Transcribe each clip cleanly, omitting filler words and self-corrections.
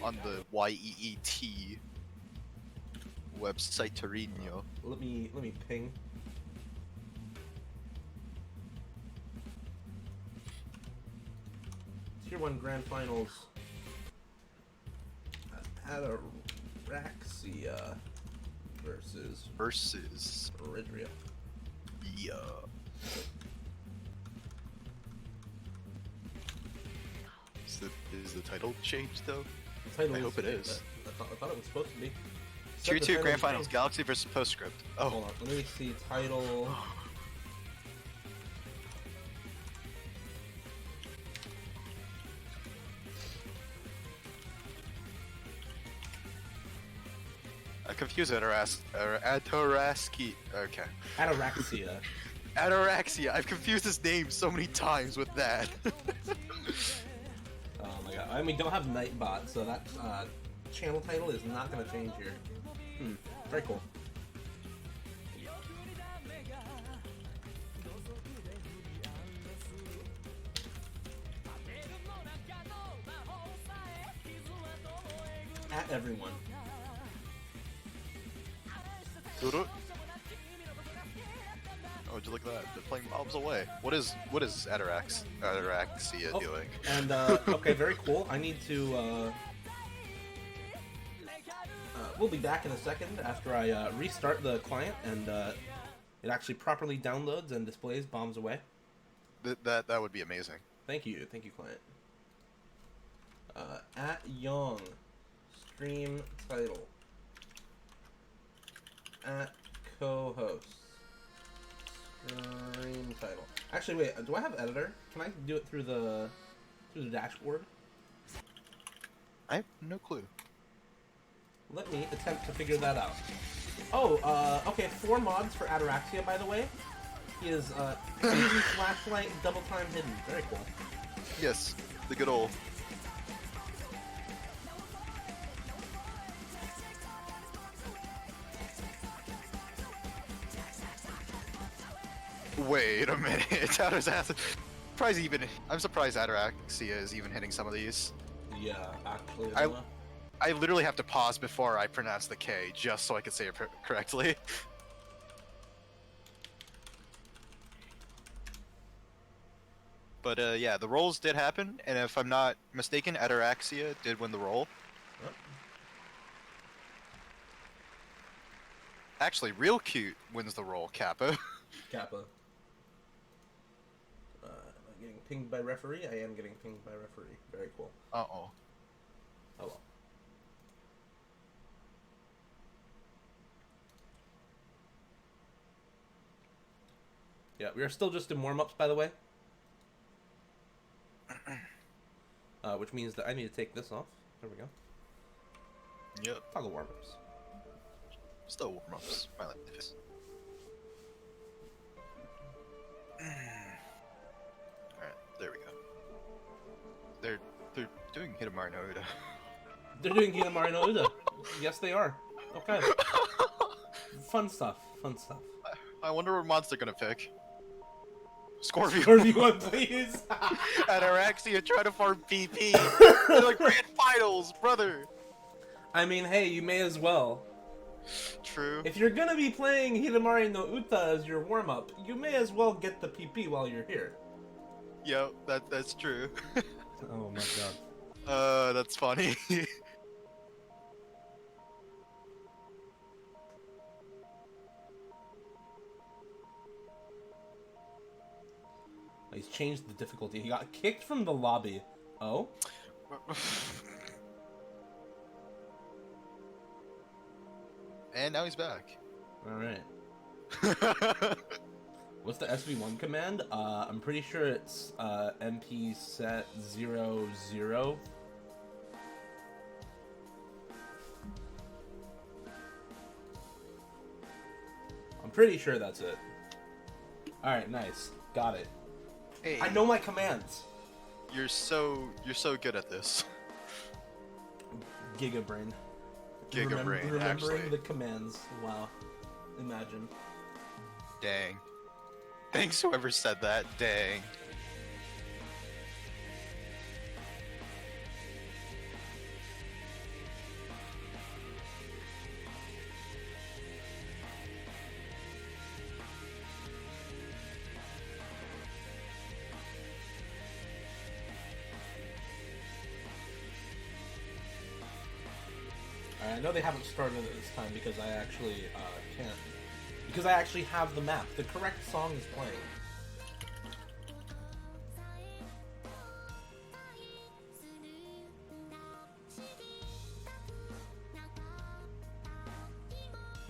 on the YEET website Rijrya. Let me ping. Tier 1 Grand Finals. Ataraksia versus Rijrya. Yeah. Is the title changed though? The title I hope it is. I thought it was supposed to be. Tier 2 Grand Finals, Galaxy versus Postscript. Oh. Hold on, let me see title. I confuse Ataraksia. Okay. Ataraksia. Ataraksia. I've confused his name so many times with that. Oh my god. I mean, don't have Nightbot, so that channel title is not going to change here. Very cool. At everyone. Oh, would you look at that? They're playing mobs away. What is Ataraksia doing? And okay, very cool. I need to. We'll be back in a second after I restart the client and it actually properly downloads and displays bombs away. That would be amazing. Thank you, client. At Young, stream title. At co-host, stream title. Actually, wait. Do I have editor? Can I do it through the dashboard? I have no clue. Let me attempt to figure that out. Oh, okay. 4 mods for Ataraksia, by the way. He is flashlight, double time hidden. Very cool. Yes, the good old. Wait a minute, Tatter's ass. I'm surprised Ataraksia is even hitting some of these. Yeah, actually. I literally have to pause before I pronounce the K just so I can say it correctly. But yeah, the rolls did happen, and if I'm not mistaken, Ataraksia did win the roll. Yep. Actually, Real Cute wins the roll, Kappa. Kappa. Am I getting pinged by referee? I am getting pinged by referee. Very cool. Uh-oh. Oh well. Yeah, we are still just in warm-ups, by the way. Which means that I need to take this off. There we go. Yep. Toggle warm-ups. Still warm-ups. I like this. Alright, there we go. They're doing Hitamari no Uda. They're doing Hitamari no Uda. Yes, they are. Okay. Fun stuff. Fun stuff. I wonder what monster they're gonna pick. Scorpion. Scorpion, please. Ataraksia trying to farm PP. They're like grand finals, brother. I mean, hey, you may as well. True. If you're gonna be playing Hitamari no Uta as your warm-up, you may as well get the PP while you're here. Yep, that's true. Oh my god. That's funny. He's changed the difficulty. He got kicked from the lobby. Oh? And now he's back. Alright. What's the SV1 command? I'm pretty sure it's MP set 00. I'm pretty sure that's it. Alright, nice. Got it. Hey, I know my commands. You're so good at this. Gigabrain. Gigabrain, Remembering actually. the commands. Wow. Imagine. Dang. Thanks whoever said that. Dang. I know they haven't started it this time because I actually can't. Because I actually have the map. The correct song is playing.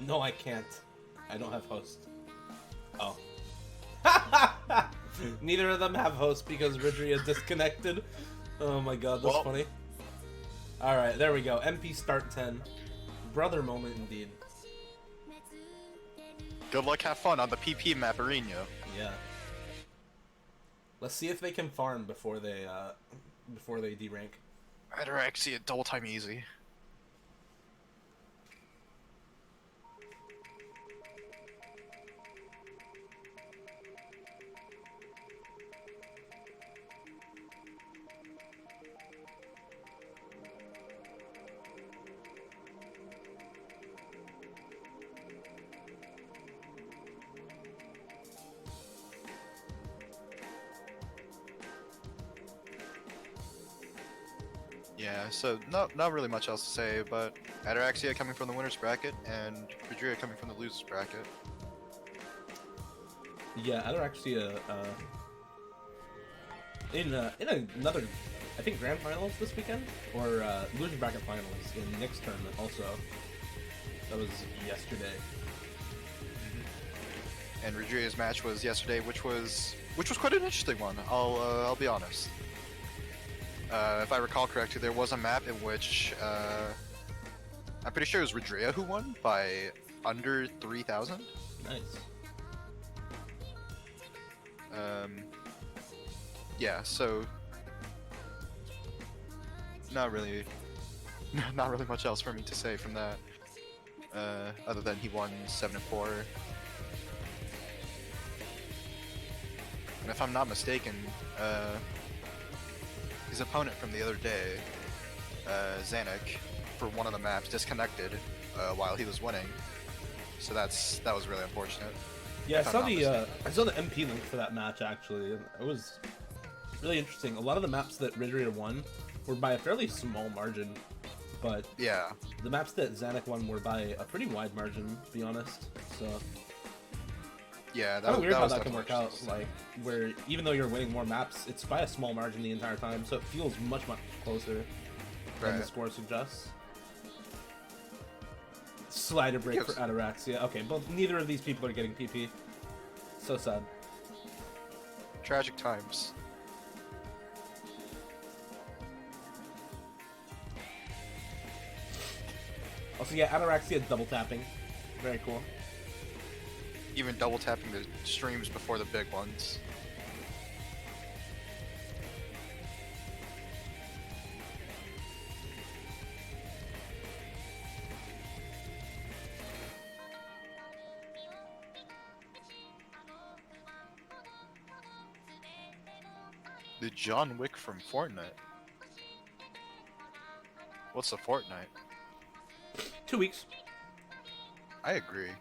No, I can't. I don't have host. Oh. Neither of them have host because Rijrya disconnected. Oh my god, that's funny. Alright, there we go. MP start 10. Brother moment indeed. Good luck, have fun on the PP map, Rijrya. Yeah. Let's see if they can farm before they derank. Ataraksia, double time easy. Yeah, so not really much else to say, but Ataraksia coming from the winner's bracket and Rijrya coming from the loser's bracket. Yeah, Ataraksia in another, I think, grand finals this weekend or loser bracket finals in Nick's tournament also. That was yesterday. And Rijrya's match was yesterday, which was quite an interesting one. I'll be honest. If I recall correctly, there was a map in which I'm pretty sure it was Rijrya who won by under 3,000. Nice. Yeah, so not really much else for me to say from that, other than he won 7-4. And if I'm not mistaken, his opponent from the other day, Zanuck, for one of the maps disconnected while he was winning. So that was really unfortunate. Yeah, I saw the MP link for that match actually. It was really interesting. A lot of the maps that Rijrya won were by a fairly small margin, but yeah, the maps that Zanuck won were by a pretty wide margin, to be honest. So yeah, that was weird how that can work out. Like where even though you're winning more maps, it's by a small margin the entire time, so it feels much closer than the score suggests. Slider break for Ataraksia. Okay, but neither of these people are getting PP. So sad. Tragic times. Also, yeah, Ataraksia double tapping. Very cool. Even double tapping the streams before the big ones. The John Wick from Fortnite. What's a Fortnite? 2 weeks. I agree.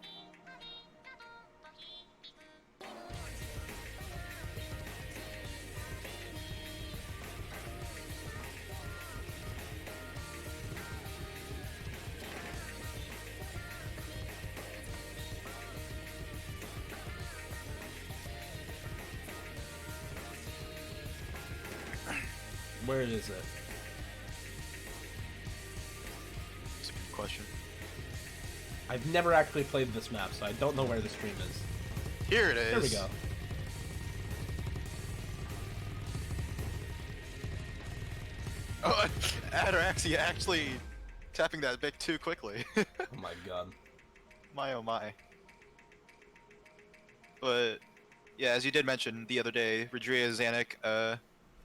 Where is it? That's a good question. I've never actually played this map, so I don't know where the stream is. Here it is. There we go. Oh, Ataraksia actually tapping that bit too quickly. Oh my god. My oh my. But yeah, as you did mention the other day, Rijrya, Zanuck,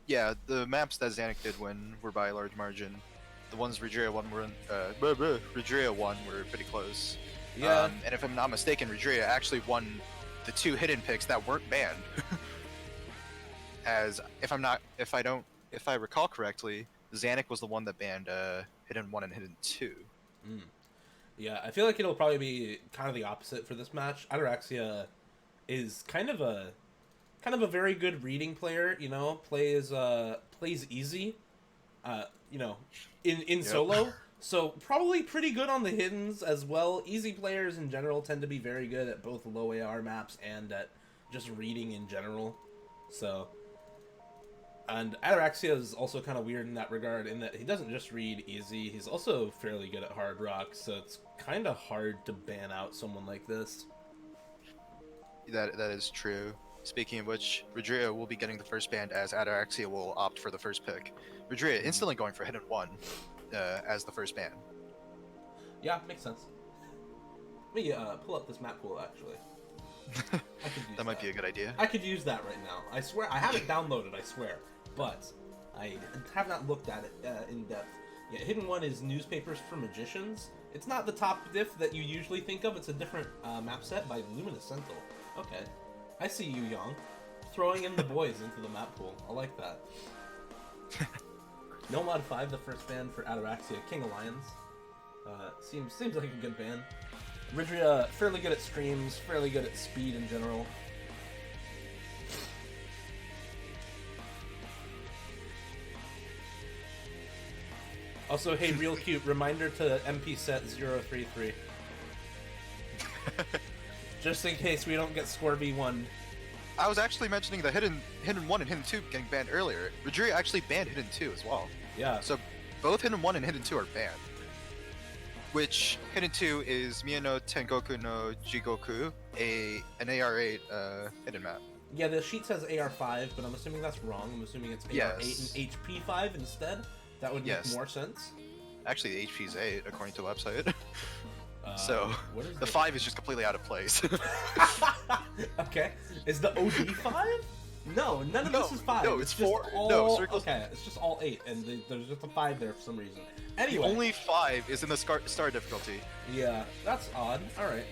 yeah, the maps that Zanuck did win were by a large margin. The ones Rijrya won were pretty close. Yeah. And if I'm not mistaken, Rijrya actually won the 2 hidden picks that weren't banned. As if I recall correctly, Zanuck was the one that banned hidden 1 and hidden 2. Mm. Yeah, I feel like it'll probably be kind of the opposite for this match. Ataraksia is kind of a very good reading player, you know, plays easy, you know, in Yep. solo. So probably pretty good on the hiddens as well. Easy players in general tend to be very good at both low AR maps and at just reading in general. So, and Ataraksia is also kind of weird in that regard, in that he doesn't just read easy, he's also fairly good at hard rock, so it's kind of hard to ban out someone like this. That is true. Speaking of which, Rijrya will be getting the first ban as Ataraksia will opt for the first pick. Rijrya instantly going for hidden 1 as the first ban. Yeah, makes sense. Let me pull up this map pool, actually. I could use That might be a good idea. I could use that right now. I swear, I have it downloaded, I swear. But I have not looked at it in depth. Yeah, Hidden 1 is Newspapers for Magicians. It's not the top diff that you usually think of. It's a different map set by Luminescental. Okay. I see you, Yang. Throwing in the boys into the map pool. I like that. Nomad 5, the first ban for Ataraksia, King of Lions. Seems like a good ban. Rijrya, fairly good at streams, fairly good at speed in general. Also, hey, real cute, reminder to MP set 033. Just in case we don't get score V1. I was actually mentioning the hidden 1 and hidden 2 getting banned earlier. Rijrya actually banned hidden 2 as well. Yeah. So both hidden 1 and hidden 2 are banned. Which hidden 2 is Miyano Tengoku no Jigoku, an AR8 hidden map. Yeah, the sheet says AR5, but I'm assuming that's wrong. I'm assuming it's AR8 and HP5 instead. That would make more sense. Actually, the HP is 8 according to the website. So the 5 is just completely out of place. Okay, is the OD 5? No, none of this is 5. No, it's 4. All, no, circles. Okay, it's just all 8, and there's just a 5 there for some reason. Anyway, only 5 is in the star difficulty. Yeah, that's odd. All right.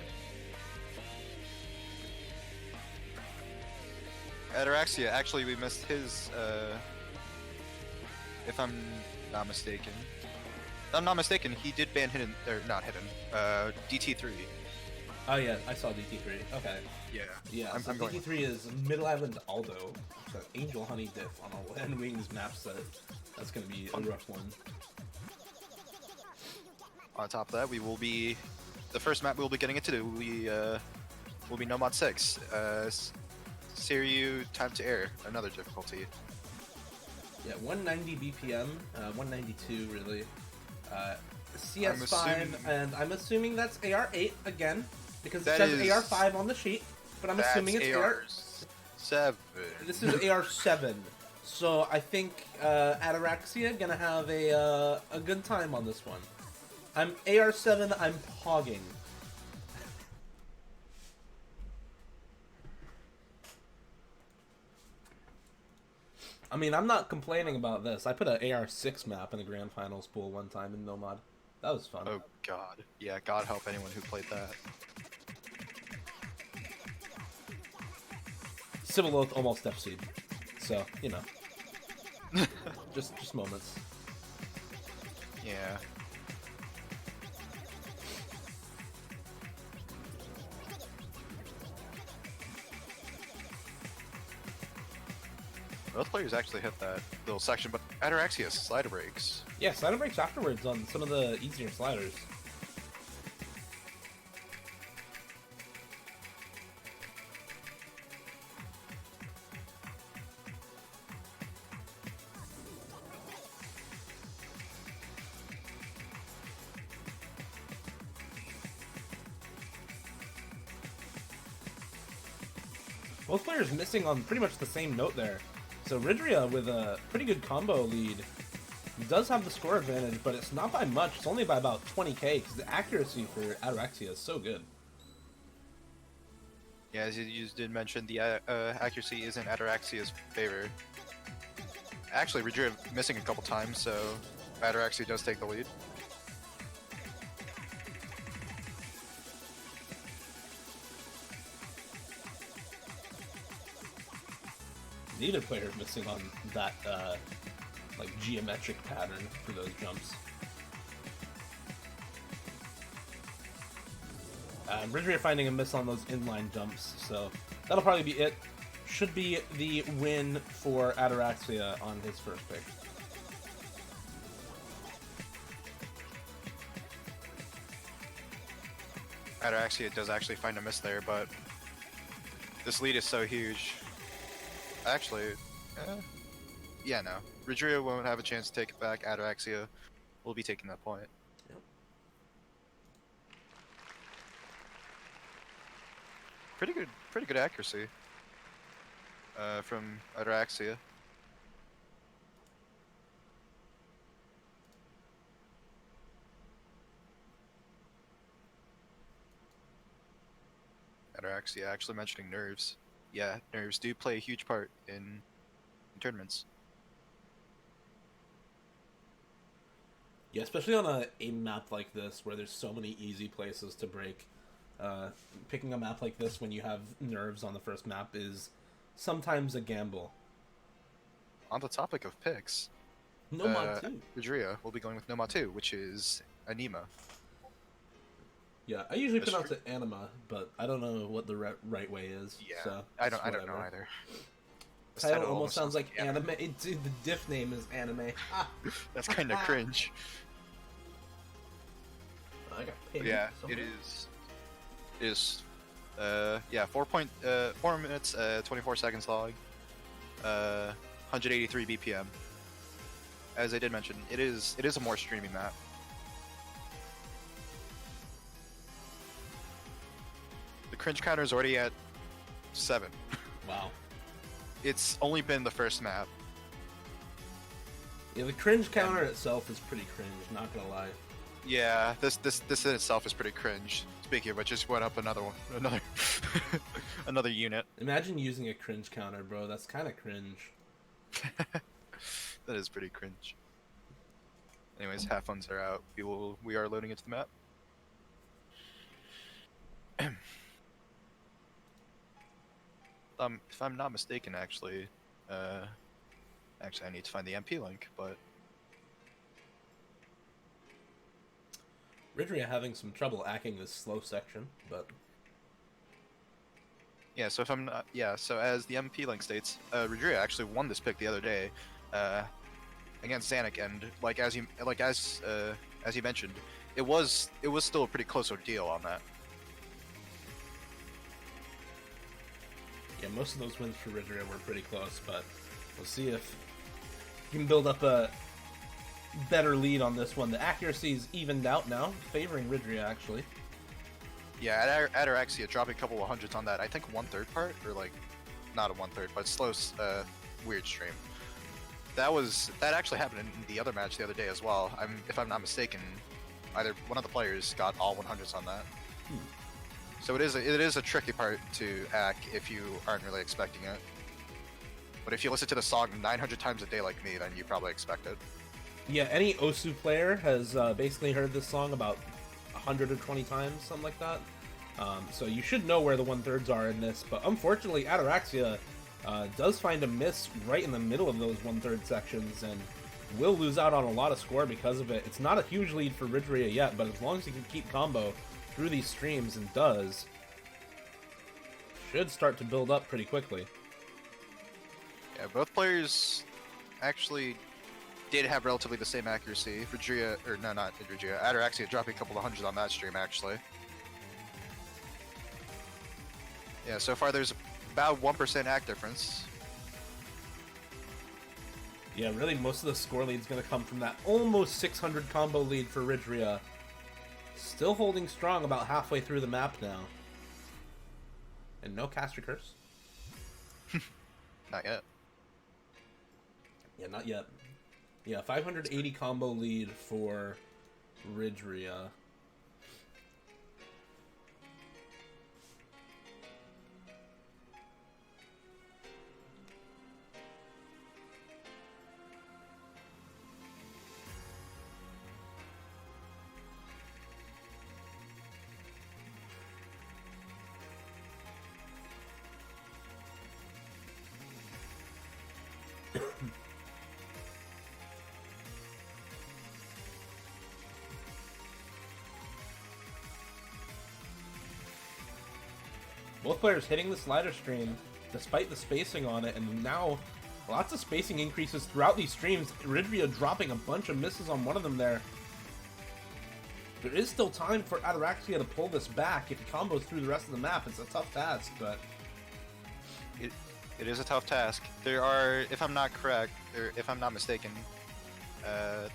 Ataraksia, actually, we missed his. If I'm not mistaken. If I'm not mistaken, he did ban hidden, or not hidden, DT3. Oh yeah, I saw DT3. Okay. Yeah. Yeah, so DT3 is Middle Island Aldo, so Angel Honey diff on a Land Wings map set. That's gonna be a rough one. On top of that, we will be the first map we will be getting into. Will be Nomad 6. Siryu Time to Air, another difficulty. Yeah, 190 BPM, 192 really. CS5, and I'm assuming that's AR8 again, because it says AR5 on the sheet, but I'm assuming it's AR7. This is AR7, so I think Ataraksia gonna have a good time on this one. I'm AR7, I'm pogging. I mean, I'm not complaining about this. I put an AR6 map in the Grand Finals pool one time in Nomad. That was fun. Oh god. Yeah, God help anyone who played that. Civil Oath almost FC. So, you know. just moments. Yeah. Both players actually hit that little section, but Ataraxia slider breaks. Yeah, slider breaks afterwards on some of the easier sliders. Both players missing on pretty much the same note there. So Rijrya with a pretty good combo lead does have the score advantage, but it's not by much. It's only by about 20k because the accuracy for Ataraksia is so good. Yeah, as you did mention, the accuracy is in Ataraxia's favor. Actually, Rijrya missing a couple times, so Ataraxia does take the lead. Neither player missing on that like geometric pattern for those jumps. Rijrya finding a miss on those inline jumps, so that'll probably be it. Should be the win for Ataraksia on his first pick. Ataraksia does actually find a miss there, but this lead is so huge. Actually, yeah, no. Rijrya won't have a chance to take it back. Ataraksia will be taking that point. Yep. Pretty good accuracy from Ataraksia. Ataraksia actually mentioning nerves. Yeah, nerves do play a huge part in tournaments. Yeah, especially on a map like this where there's so many easy places to break. Picking a map like this when you have nerves on the first map is sometimes a gamble. On the topic of picks, Nomad 2. Rijrya will be going with Nomad 2, which is Anima. Yeah, I usually That's pronounce true. it anima, but I don't know what the right way is. Yeah, so I don't know whatever. either. This Title almost sounds like anime. anime. Dude, the diff name is anime. That's kind of cringe. I got paid. Yeah, somewhere. it is. It is. Yeah, 4 minutes, 24 seconds log. 183 BPM. As I did mention, it is a more streamy map. The cringe counter is already at 7. Wow. It's only been the first map. Yeah, the cringe counter itself is pretty cringe. Not gonna lie. Yeah, this in itself is pretty cringe. Speaking of which, just went up another another unit. Imagine using a cringe counter, bro. That's kind of cringe. That is pretty cringe. Anyways, half funds are out. We are loading into the map. If I'm not mistaken, actually, I need to find the MP link, but Rijrya having some trouble acting this slow section, but yeah. So if I'm not, yeah. So as the MP link states, Rijrya actually won this pick the other day, against Zanuck, and as you mentioned, it was still a pretty close ordeal on that. yeah, most of those wins for Rijrya were pretty close. But we'll see if you can build up a better lead on this one. The accuracy's evened out now, favoring Rijrya actually. Yeah, Ataraksia dropping a couple of hundreds on that. I think 1/3 part, or like, not a 1/3, but slow, weird stream. That actually happened in the other match the other day as well. If I'm not mistaken, either one of the players got all 100s on that. So it is a tricky part to hack if you aren't really expecting it. But if you listen to the song 900 times a day like me, then you probably expect it. Yeah, any Osu player has basically heard this song about 120 times, something like that. So you should know where the 1/3s are in this. But unfortunately, Ataraksia does find a miss right in the middle of those 1/3 sections and will lose out on a lot of score because of it. It's not a huge lead for Rijrya yet, but as long as he can keep combo through these streams and does, should start to build up pretty quickly. Yeah, both players actually did have relatively the same accuracy. Rijrya, or no, not Rijrya. Ataraksia dropping a couple of hundreds on that stream actually. Yeah, so far there's about 1% act difference. Yeah, really most of the score lead's going to come from that almost 600 combo lead for Rijrya. Still holding strong about halfway through the map now. And no caster curse. Not yet. Yeah, not yet. Yeah, 580 combo lead for Rijrya. Both players hitting the slider stream despite the spacing on it, and now lots of spacing increases throughout these streams. Rijrya dropping a bunch of misses on one of them there. There is still time for Ataraksia to pull this back. If he combos through the rest of the map, it's a tough task, but... It is a tough task. There are, if I'm not correct, or if I'm not mistaken,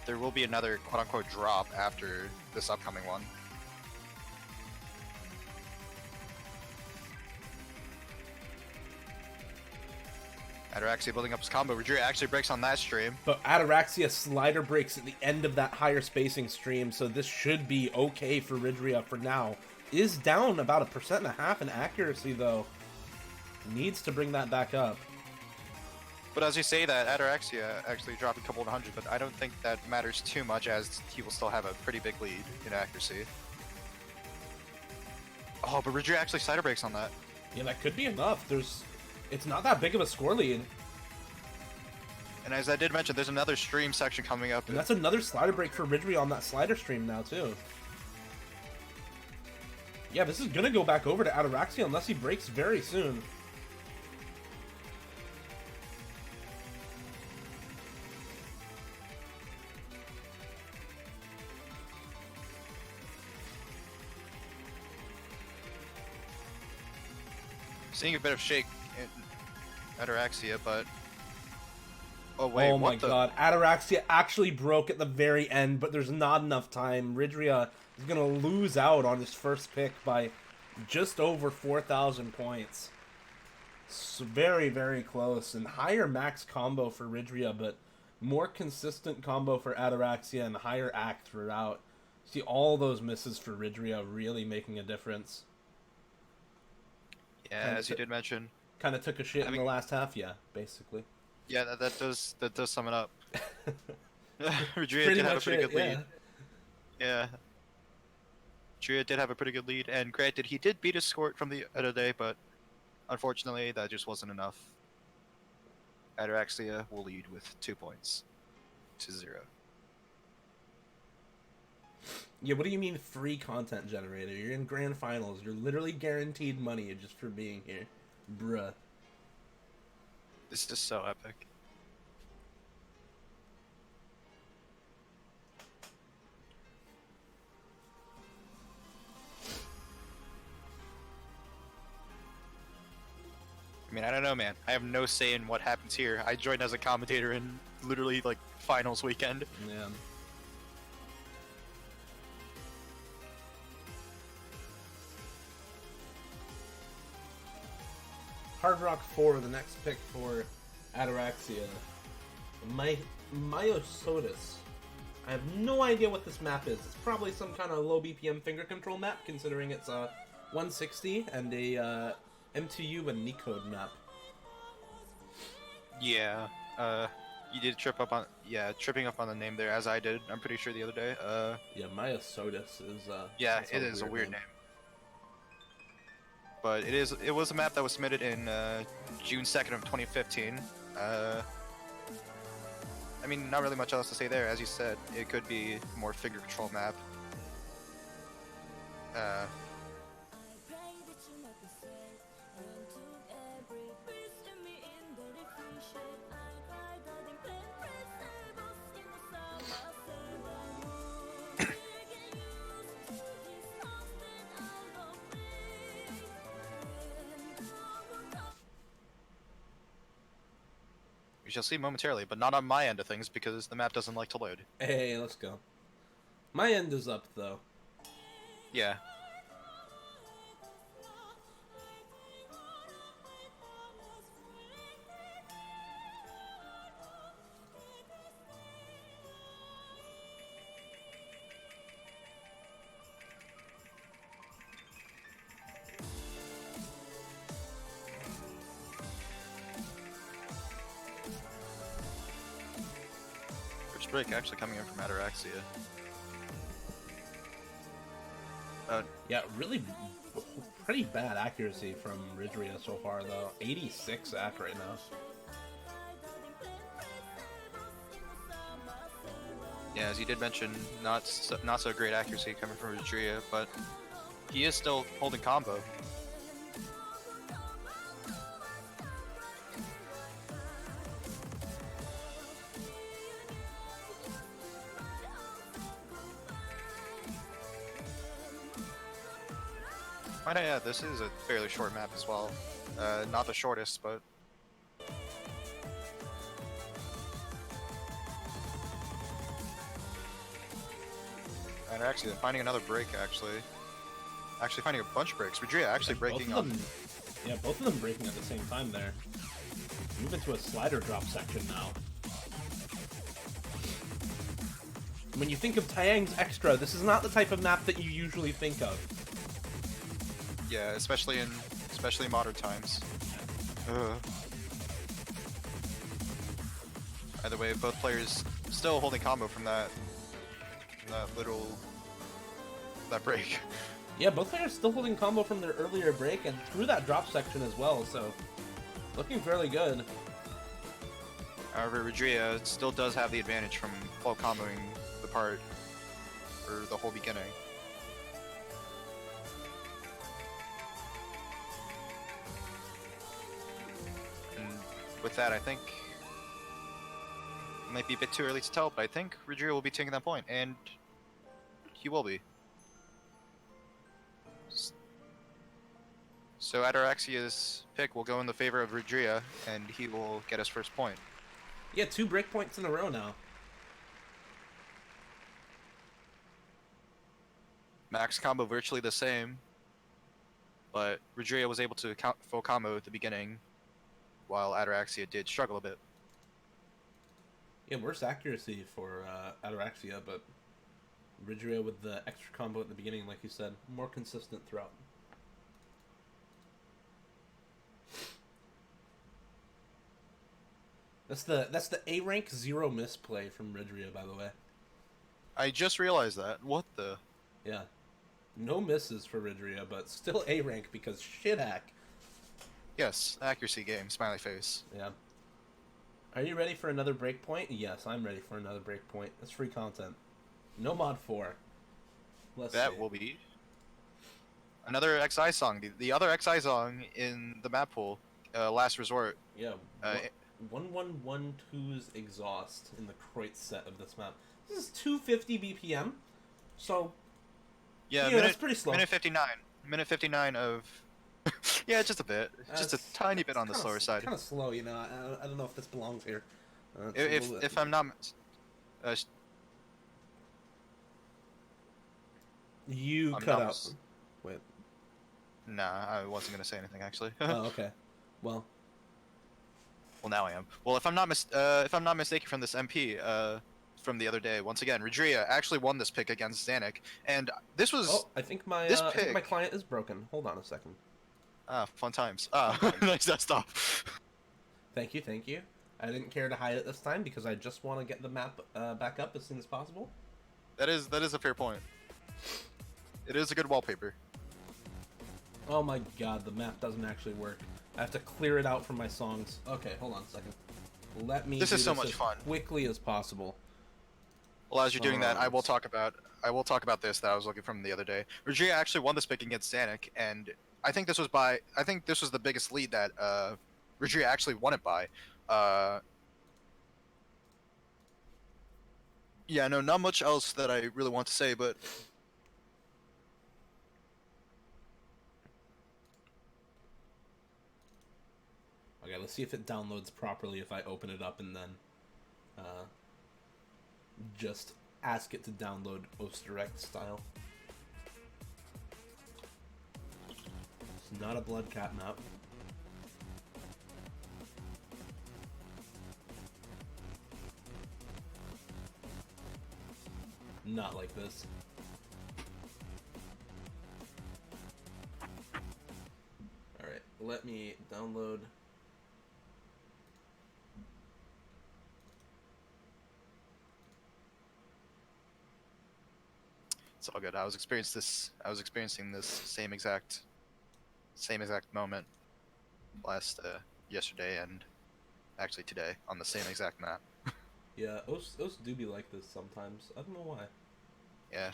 there will be another quote-unquote drop after this upcoming one. Ataraksia building up his combo. Rijrya actually breaks on that stream. But Ataraxia slider breaks at the end of that higher spacing stream, so this should be okay for Rijrya for now. Is down about 1.5% in accuracy, though. Needs to bring that back up. But as you say that, Ataraksia actually dropped a couple of hundred, but I don't think that matters too much as he will still have a pretty big lead in accuracy. Oh, but Rijrya actually slider breaks on that. Yeah, that could be enough. It's not that big of a score lead. And as I did mention, there's another stream section coming up. And that's another slider break for Rijrya on that slider stream now, too. Yeah, this is gonna go back over to Ataraksia unless he breaks very soon. Seeing a bit of shake in Ataraksia, but... Oh wait, oh my god, Ataraksia actually broke at the very end, but there's not enough time. Rijrya is going to lose out on his first pick by just over 4,000 points. It's very, very close, and higher max combo for Rijrya, but more consistent combo for Ataraksia and higher act throughout. See all those misses for Rijrya really making a difference. Yeah, as you did mention. Kind of took a shit in the last half, yeah, basically. Yeah, that does sum it up. Rijrya Pretty did have a much pretty it, good lead. Yeah. Rijrya did have a pretty good lead, and granted, he did beat his score from the other day, but unfortunately, that just wasn't enough. Ataraksia will lead with 2 points to 0. Yeah, what do you mean free content generator? You're in grand finals. You're literally guaranteed money just for being here. Bruh. This is so epic. I mean, I don't know, man. I have no say in what happens here. I joined as a commentator in literally, like, finals weekend. Yeah. Hard Rock 4, the next pick for Ataraksia. Myosotis. I have no idea what this map is. It's probably some kind of low BPM finger control map, considering it's a 160 and a M2U and Necode map. Yeah, you did tripping up on the name there, as I did, I'm pretty sure the other day. Yeah, Myosotis is, yeah, it is a weird name. But it was a map that was submitted in June 2nd of 2015. I mean, not really much else to say there. As you said, it could be a more finger control map. We shall see momentarily, but not on my end of things because the map doesn't like to load. Hey, let's go. My end is up, though. Yeah. Break actually coming in from Ataraksia. Yeah, really pretty bad accuracy from Rijrya so far, though. 86 act right now. Yeah, as you did mention, not so great accuracy coming from Rijrya, but he is still holding combo. Might I add, this is a fairly short map as well. Not the shortest, but... And actually, finding another break, actually. Actually finding a bunch of breaks. Rijrya actually breaking on... Yeah, both of them breaking at the same time there. Move into a slider drop section now. When you think of Taeyang's Extra, this is not the type of map that you usually think of. Yeah, especially in modern times. Ugh. Either way, both players still holding combo from that break. Yeah, both players still holding combo from their earlier break and through that drop section as well, so looking fairly good. However, Rijrya still does have the advantage from full comboing the part, or the whole beginning. And with that, I think it might be a bit too early to tell, but I think Rijrya will be taking that point, and he will be. So Ataraxia's pick will go in the favor of Rijrya, and he will get his first point. Yeah, 2 breakpoints in a row now. Max combo virtually the same, but Rijrya was able to full combo at the beginning, while Ataraxia did struggle a bit. Yeah, worse accuracy for Ataraksia, but Rijrya with the extra combo at the beginning, like you said, more consistent throughout. That's the A rank 0 misplay from Rijrya, by the way. I just realized that. What the? Yeah. No misses for Rijrya, but still A rank because shit hack. Yes, accuracy game, smiley face. Yeah. Are you ready for another breakpoint? Yes, I'm ready for another breakpoint. That's free content. No mod 4. Let's That see. will be another XI song. The other XI song in the map pool, Last Resort. Yeah. 1112's exhaust in the Kreutz set of this map. This is 250 BPM, so Yeah, that's pretty slow. Minute 59. Minute 59 of. Yeah, just a bit. Just a tiny bit on the slower side. Kind of slow, you know. I don't know if this belongs here. If I'm not. You I'm cut not out. Wait. Nah, I wasn't gonna say anything actually. Oh, okay. Well, now I am. Well, if I'm not mistaken from this MP, from the other day, once again, Rijrya actually won this pick against Zanuck, and this was. oh, I think my this I think pick. my client is broken. Hold on a second. Ah, fun times. Ah, nice desktop. Thank you, thank you. I didn't care to hide it this time because I just want to get the map back up as soon as possible. That is a fair point. It is a good wallpaper. Oh my god, the map doesn't actually work. I have to clear it out from my songs. Okay, hold on a second. Let me. This is so much as fun. Quickly as possible. Well, as you're doing that, I will talk about this that I was looking from the other day. Rijrya actually won this pick against Zanuck, and I think this was the biggest lead that Rijrya actually won it by. Yeah, no, not much else that I really want to say, but Okay, let's see if it downloads properly if I open it up and then just ask it to download OS-Direct style. It's not a blood cat map. Not like this. Alright, let me download. it's all good. I was experiencing this same exact moment last yesterday and actually today on the same exact map. Yeah, OS do be like this sometimes. I don't know why. Yeah.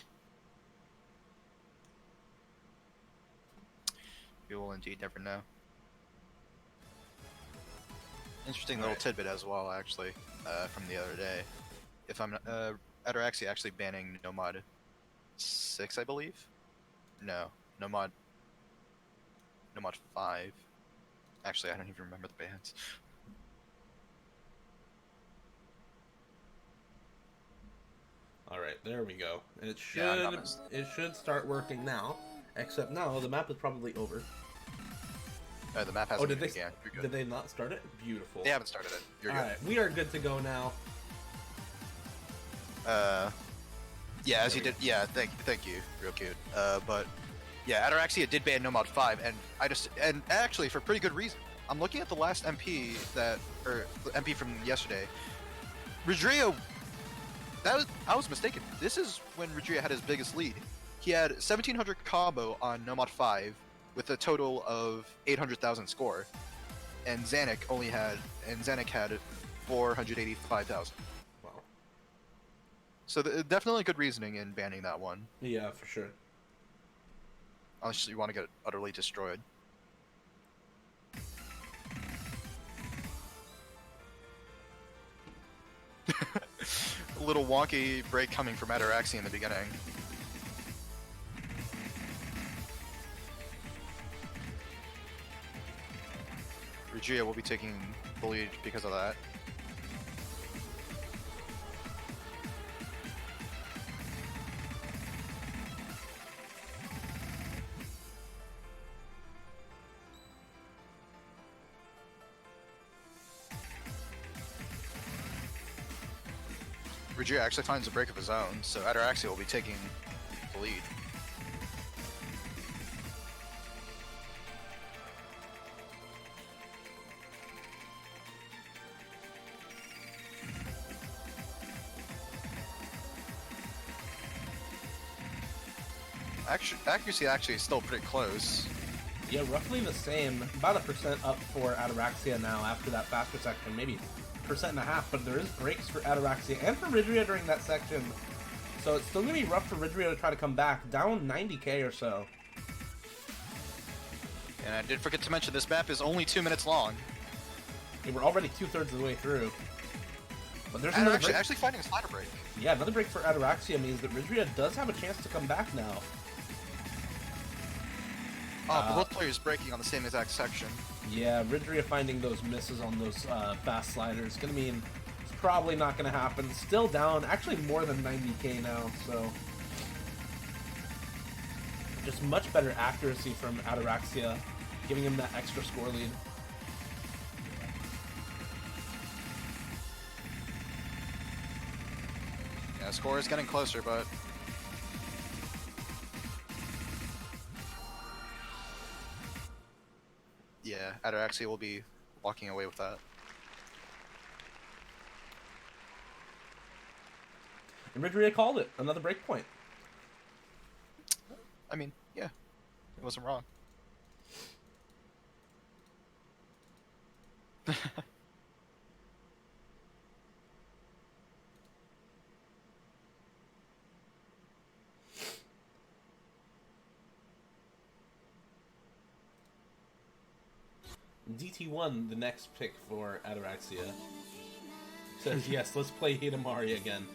You will indeed never know. Interesting little tidbit as well, actually, from the other day. If I'm Ataraxia actually banning Nomad 6, I believe. No, Nomad no mod 5. Actually, I don't even remember the bans. Alright, there we go. And it Yeah, should start working now. Except now the map is probably over. The map hasn't been began. You're good. Did they not start it? Beautiful. They haven't started it. You're good. Alright, we are good to go now. Yeah, as you did. Yeah, thank you. Real cute. But yeah, Ataraksia did ban no mod 5, and actually for pretty good reason. I'm looking at the last MP or the MP from yesterday. Rijrya, I was mistaken. This is when Rijrya had his biggest lead. He had 1700 combo on no mod 5 with a total of 800,000 score, and Zanuck had 485,000. Wow. So definitely good reasoning in banning that one. Yeah, for sure. Unless you want to get utterly destroyed. A little wonky break coming from Ataraksia in the beginning. Rijrya will be taking the lead because of that. Rijrya actually finds a break of his own, so Ataraksia will be taking the lead. Accuracy actually is still pretty close. Yeah, roughly the same. About 1% up for Ataraksia now after that faster section. Maybe 1.5%, but there is breaks for Ataraksia and for Rijrya during that section. So it's still going to be rough for Rijrya to try to come back. Down 90k or so. And I did forget to mention this map is only 2 minutes long. Yeah, we're already 2/3 of the way through. But there's another break. Actually finding a slider break. Yeah, another break for Ataraksia means that Rijrya does have a chance to come back now. But both players breaking on the same exact section. Yeah, Rijrya finding those misses on those fast sliders gonna mean it's probably not gonna happen. Still down, actually more than 90k now, so just much better accuracy from Ataraksia, giving him that extra score lead. Yeah, the score is getting closer, but yeah, Ataraksia will be walking away with that. And Rijrya called it, another break point. I mean, yeah, it wasn't wrong. DT1, the next pick for Ataraksia. Says, yes, let's play Hidamari again.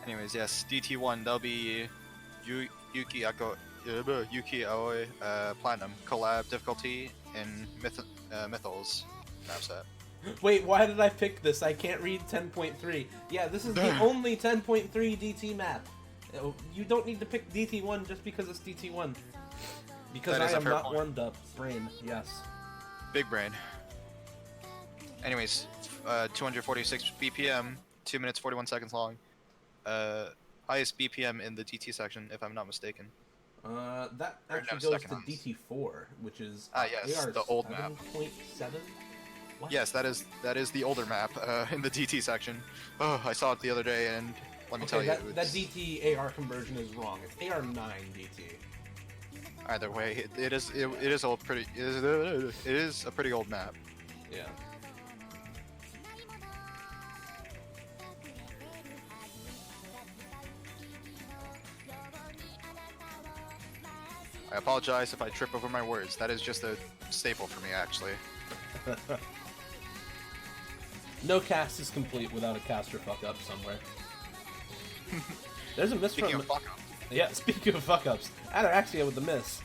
Anyways, yes, DT1, they'll be Yuki Aoi Platinum collab difficulty in Mythos map set. Wait, why did I pick this? I can't read 10.3. Yeah, this is the only 10.3 DT map. You don't need to pick DT1 just because it's DT1. Because I am not point. warmed up. Brain, yes. Big brain. Anyways, 246 BPM, 2 minutes 41 seconds long. Highest BPM in the DT section, if I'm not mistaken. That actually goes to DT4, which is yes, the old map. 7.7. What? Yes, that is the older map in the DT section. Oh, I saw it the other day, and let me tell you, that DT AR conversion is wrong. It's AR9 DT. Either way, it is a pretty old map. Yeah. I apologize if I trip over my words. That is just a staple for me, actually. No cast is complete without a caster fuck up somewhere. There's a miss Speaking from... of fuck up. Yeah, speaking of fuck ups, Ataraksia with the miss.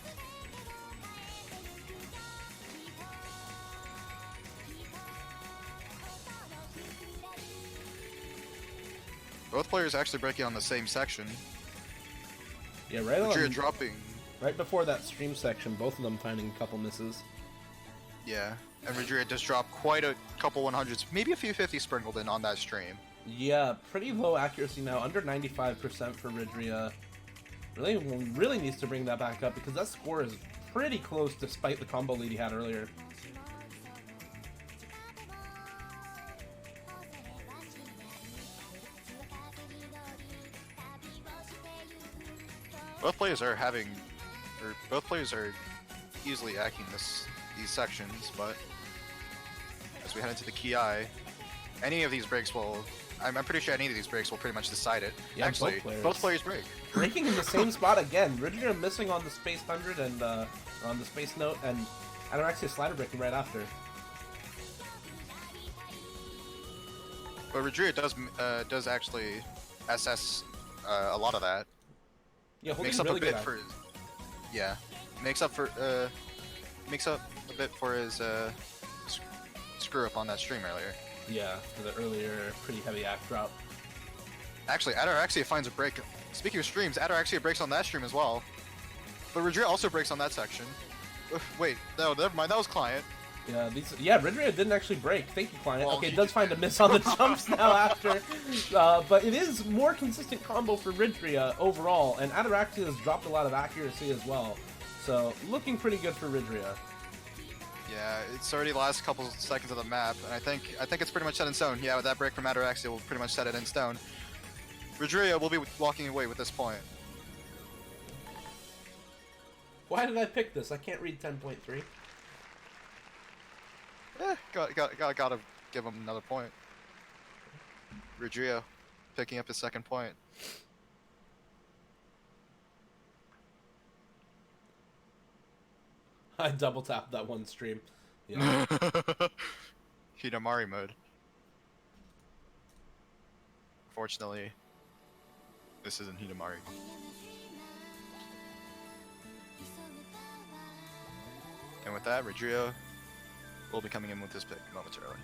Both players actually breaking on the same section. Yeah, Rijrya dropping. right before that stream section, both of them finding a couple misses. Yeah, and Rijrya just dropped quite a couple 100s, maybe a few 50s sprinkled in on that stream. Yeah, pretty low accuracy now, under 95% for Rijrya. Really needs to bring that back up because that score is pretty close despite the combo lead he had earlier. Both players are both players are easily hacking these sections, but as we head into the Ki, any of these breaks will, I'm pretty sure any of these breaks will pretty much decide it. Yeah, Actually, both players break. Breaking in the same spot again. Rijrya missing on the Space 100 and on the Space Note, and Ataraksia slider breaking right after. But Rijrya does actually SS a lot of that. Yeah, Makes up a bit for his, yeah, makes up a bit for his screw up on that stream earlier. Yeah, for the earlier pretty heavy act drop. Actually, Ataraksia finds a break. Speaking of streams, Ataraksia breaks on that stream as well. But Rijrya also breaks on that section. Wait, no, never mind. That was Client. Yeah, Rijrya didn't actually break. Thank you, Client. Well, okay, it does find a miss on the jumps now after. But it is more consistent combo for Rijrya overall, and Ataraxia has dropped a lot of accuracy as well. So, looking pretty good for Rijrya. Yeah, it's already the last couple seconds of the map, and I think it's pretty much set in stone. Yeah, with that break from Ataraksia, will pretty much set it in stone. Rijrya will be walking away with this point. Why did I pick this? I can't read 10.3. Gotta give him another point. Rijrya picking up his second point. I double tapped that one stream. Yeah. Hidamari mode. Fortunately, this isn't Hidamari. And with that, Rijrya will be coming in with his pick momentarily.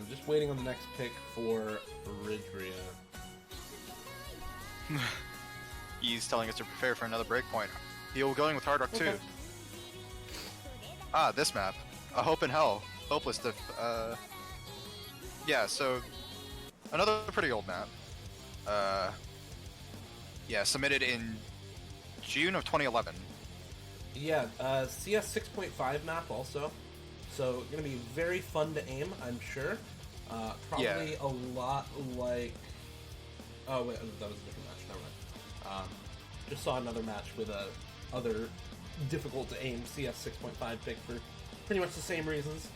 Just waiting on the next pick for Rijrya. He's telling us to prepare for another breakpoint. He'll going with Hard Rock 2. Okay. Ah, this map. A Hope in Hell. Hopeless to, yeah, so another pretty old map. Yeah, submitted in June of 2011. Yeah, CS 6.5 map also. So, gonna be very fun to aim, I'm sure. Probably Yeah. a lot like... Oh, wait, that was a different match, never mind. Just saw another match with a other difficult to aim CS 6.5 pick for pretty much the same reasons.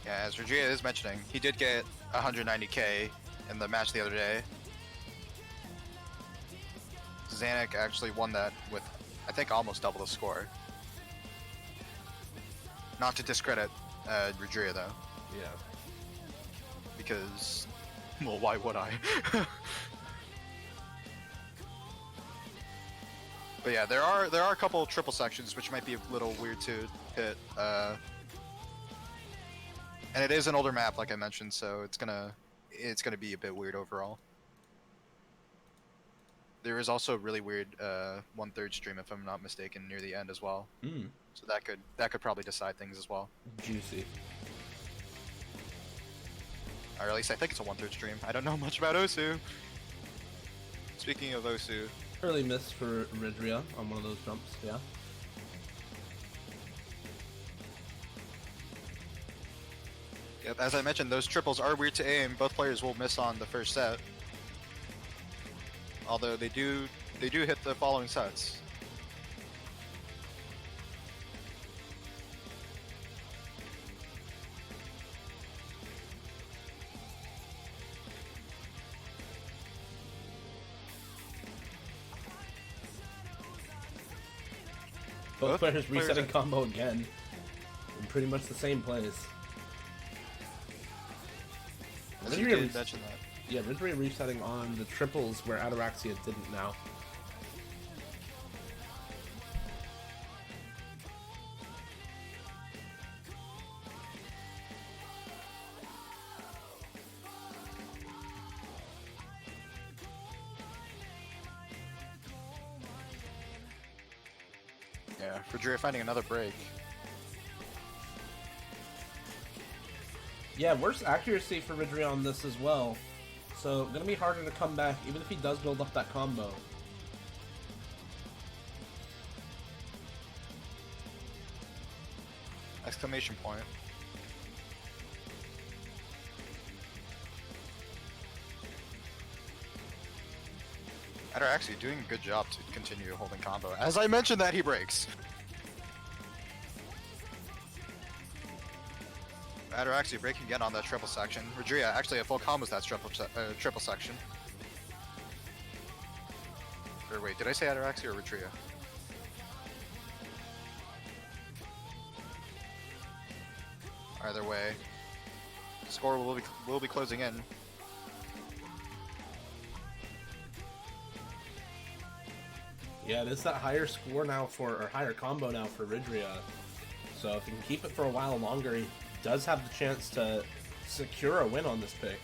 Yeah, as Rijrya is mentioning, he did get 190k in the match the other day. Zanuck actually won that with, I think, almost double the score. Not to discredit Rijrya though, Yeah. because, well, why would I? But yeah, there are a couple triple sections which might be a little weird to hit. And it is an older map, like I mentioned, so it's gonna be a bit weird overall. There is also a really weird 1/3 stream, if I'm not mistaken, near the end as well. Mm. So that could probably decide things as well. Juicy. Or at least I think it's a 1/3 stream. I don't know much about Osu. Speaking of Osu, Early miss for Rijrya on one of those jumps, yeah. yep, as I mentioned, those triples are weird to aim. Both players will miss on the first set. Although they do they do hit the following sets. Both players resetting combo again. In pretty much the same plays. You did mention that. Yeah, Rijrya resetting on the triples where Ataraksia didn't now. Yeah, Rijrya finding another break. Yeah, worse accuracy for Rijrya on this as well. So, gonna be harder to come back, even if he does build up that combo. Exclamation point. Ataraksia doing a good job to continue holding combo. As I mentioned that he breaks. Ataraksia breaking again on that triple section. Rijrya actually a full combos that triple section. Or wait, did I say Ataraksia or Rijrya? Either way, score will be closing in. Yeah, it is that higher score now or higher combo now for Rijrya. So if he can keep it for a while longer, he does have the chance to secure a win on this pick.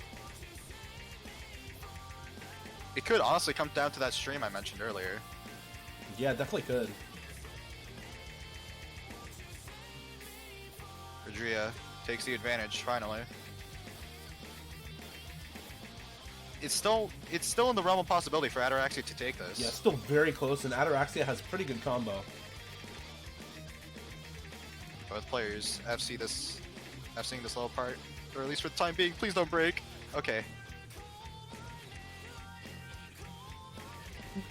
It could honestly come down to that stream I mentioned earlier. Yeah, definitely could. Rijrya takes the advantage finally. It's still in the realm of possibility for Ataraksia to take this. Yeah, it's still very close, and Ataraksia has pretty good combo. Both players FCing this little part, or at least for the time being. Please don't break. Okay.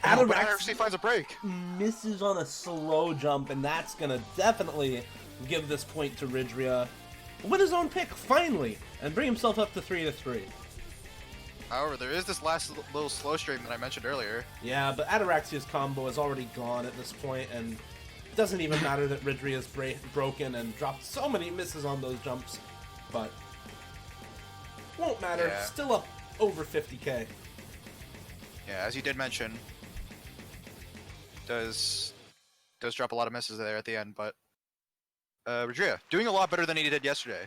Ataraksia finds a break. Misses on a slow jump, and that's gonna definitely give this point to Rijrya. Win his own pick finally, and bring himself up to 3-3. However, there is this last little slow stream that I mentioned earlier. Yeah, but Ataraxia's combo is already gone at this point, and it doesn't even matter that Rijrya's broken and dropped so many misses on those jumps. But won't matter. Yeah. Still up over 50k. Yeah, as you did mention, does drop a lot of misses there at the end, but Rijrya doing a lot better than he did yesterday.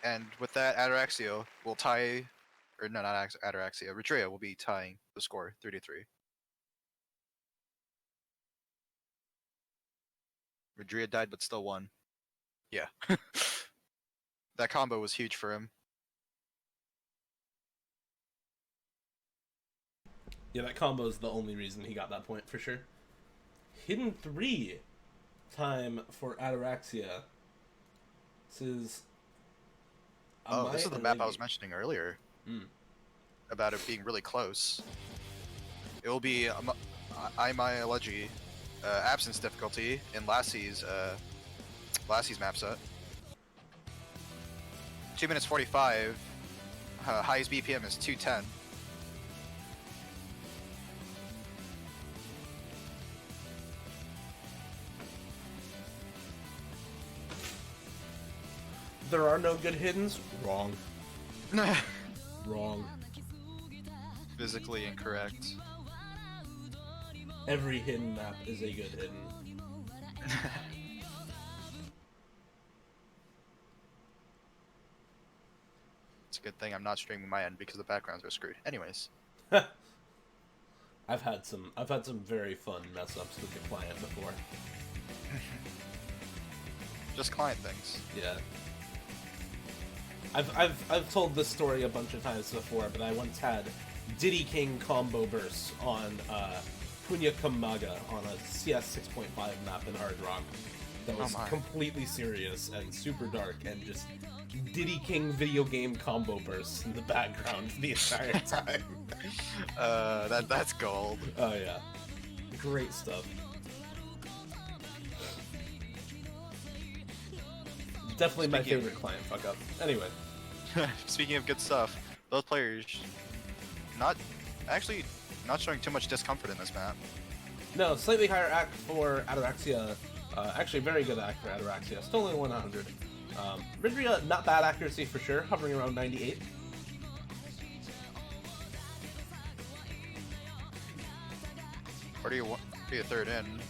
And with that, Ataraksia will tie, or no, not Ataraksia, Rijrya will be tying the score 3-3. Rijrya died but still won. Yeah. That combo was huge for him. Yeah, that combo is the only reason he got that point for sure. Hidden 3 time for Ataraksia. This is... this is the map I was mentioning earlier. About it being really close. It will be Imaileji absence difficulty in Lassie's map set. 2 minutes 45. Highest BPM is 210. There are no good hiddens? Wrong. Wrong. Physically incorrect. Every hidden map is a good hidden. It's a good thing I'm not streaming my end because the backgrounds are screwed. Anyways. I've had some very fun mess ups with the client before. Just client things. Yeah. I've told this story a bunch of times before, but I once had Diddy King combo bursts on Punya Kamaga on a CS 6.5 map in Hard Rock. that was my. completely serious and super dark and just Diddy King video game combo bursts in the background the entire time. That's gold. Oh yeah, great stuff. Definitely my favorite client fuck up. Anyway. Speaking of good stuff, those players not showing too much discomfort in this map. No, slightly higher act for Ataraksia. Actually, very good act for Ataraksia. Still only 100. Rijrya, not bad accuracy for sure, hovering around 98. Already a third in.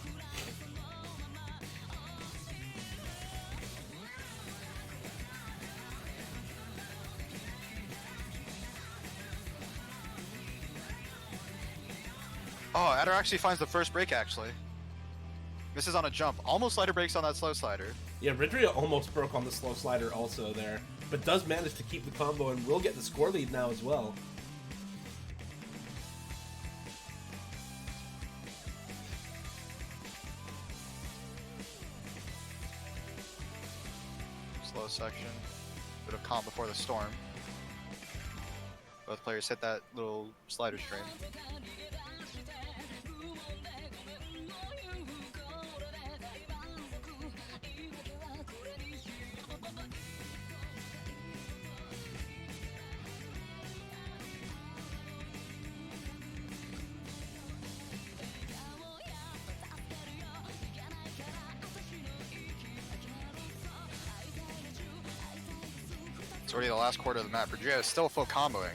Oh, Ataraksia finds the first break actually. Misses on a jump. Almost slider breaks on that slow slider. Yeah, Rijrya almost broke on the slow slider also there, but does manage to keep the combo and will get the score lead now as well. Slow section. Bit of calm before the storm. Both players hit that little slider stream. It's already the last quarter of the map. Rijrya is still full comboing.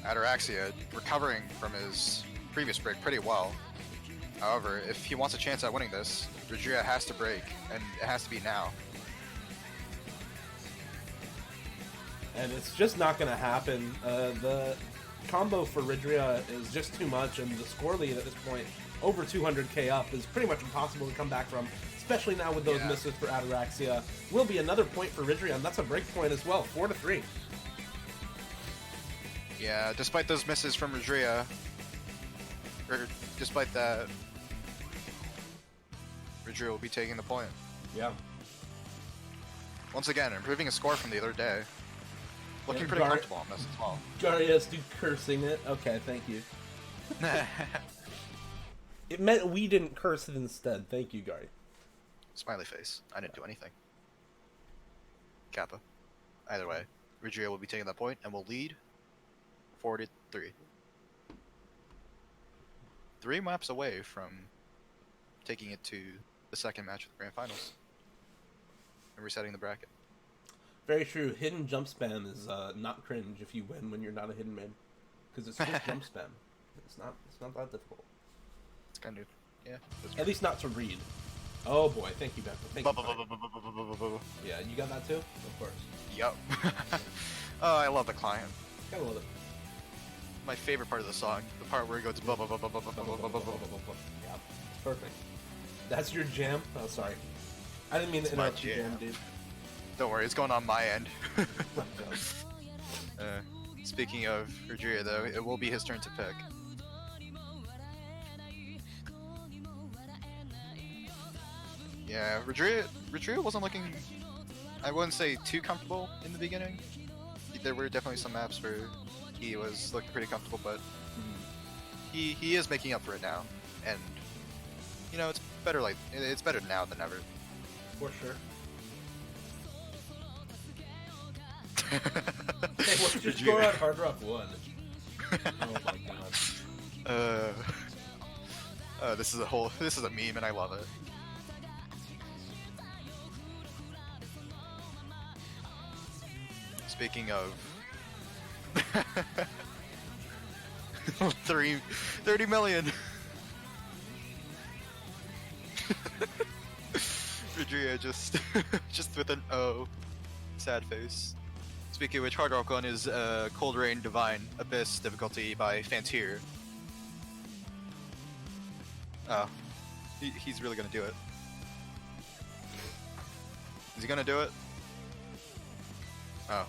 Ataraksia recovering from his previous break pretty well. However, if he wants a chance at winning this, Rijrya has to break, and it has to be now. And it's just not going to happen. The combo for Rijrya is just too much, and the score lead at this point, over 200k up, is pretty much impossible to come back from, especially now with those misses for Ataraksia. Will be another point for Rijrya, and that's a break point as well, 4-3. Yeah, despite those misses from Rijrya, or despite that, Rijrya will be taking the point. Yeah. Once again, improving his score from the other day. Looking pretty comfortable on this as well. Garya's cursing it. Okay, thank you. It meant we didn't curse it instead. Thank you, Gary. Smiley face. I didn't do anything. Kappa. Either way, Rijrya will be taking that point and will lead 4-3. 3 maps away from taking it to the second match of the Grand Finals and resetting the bracket. Very true. Hidden jump spam is not cringe if you win when you're not a hidden mid, because it's just jump spam. It's not that difficult. It's kind of, yeah. At least not to read. Oh boy, thank you, Becca. Thank you. Yeah, you got that too? Of course. Yup. Oh, I love the client. Gotta love it. My favorite part of the song, the part where it goes Yeah, it's perfect. That's your jam? Oh, sorry. I didn't mean to interrupt your jam, dude. Don't worry, it's going on my end. Speaking of Rijrya, though, it will be his turn to pick. Yeah, Rijrya wasn't looking, I wouldn't say too comfortable in the beginning. There were definitely some maps where he was looking pretty comfortable, but he is making up for it now. And, you know, it's better now than ever. For sure. Hey, what's your score on Hard Rock 1? Oh my god. This is a meme and I love it. Speaking of 30 million. Rijrya just with an O, sad face. Speaking of which, Hard Rock 1 is Cold Rain Divine Abyss difficulty by Fantier. Oh, he's really gonna do it. Is he gonna do it? Oh,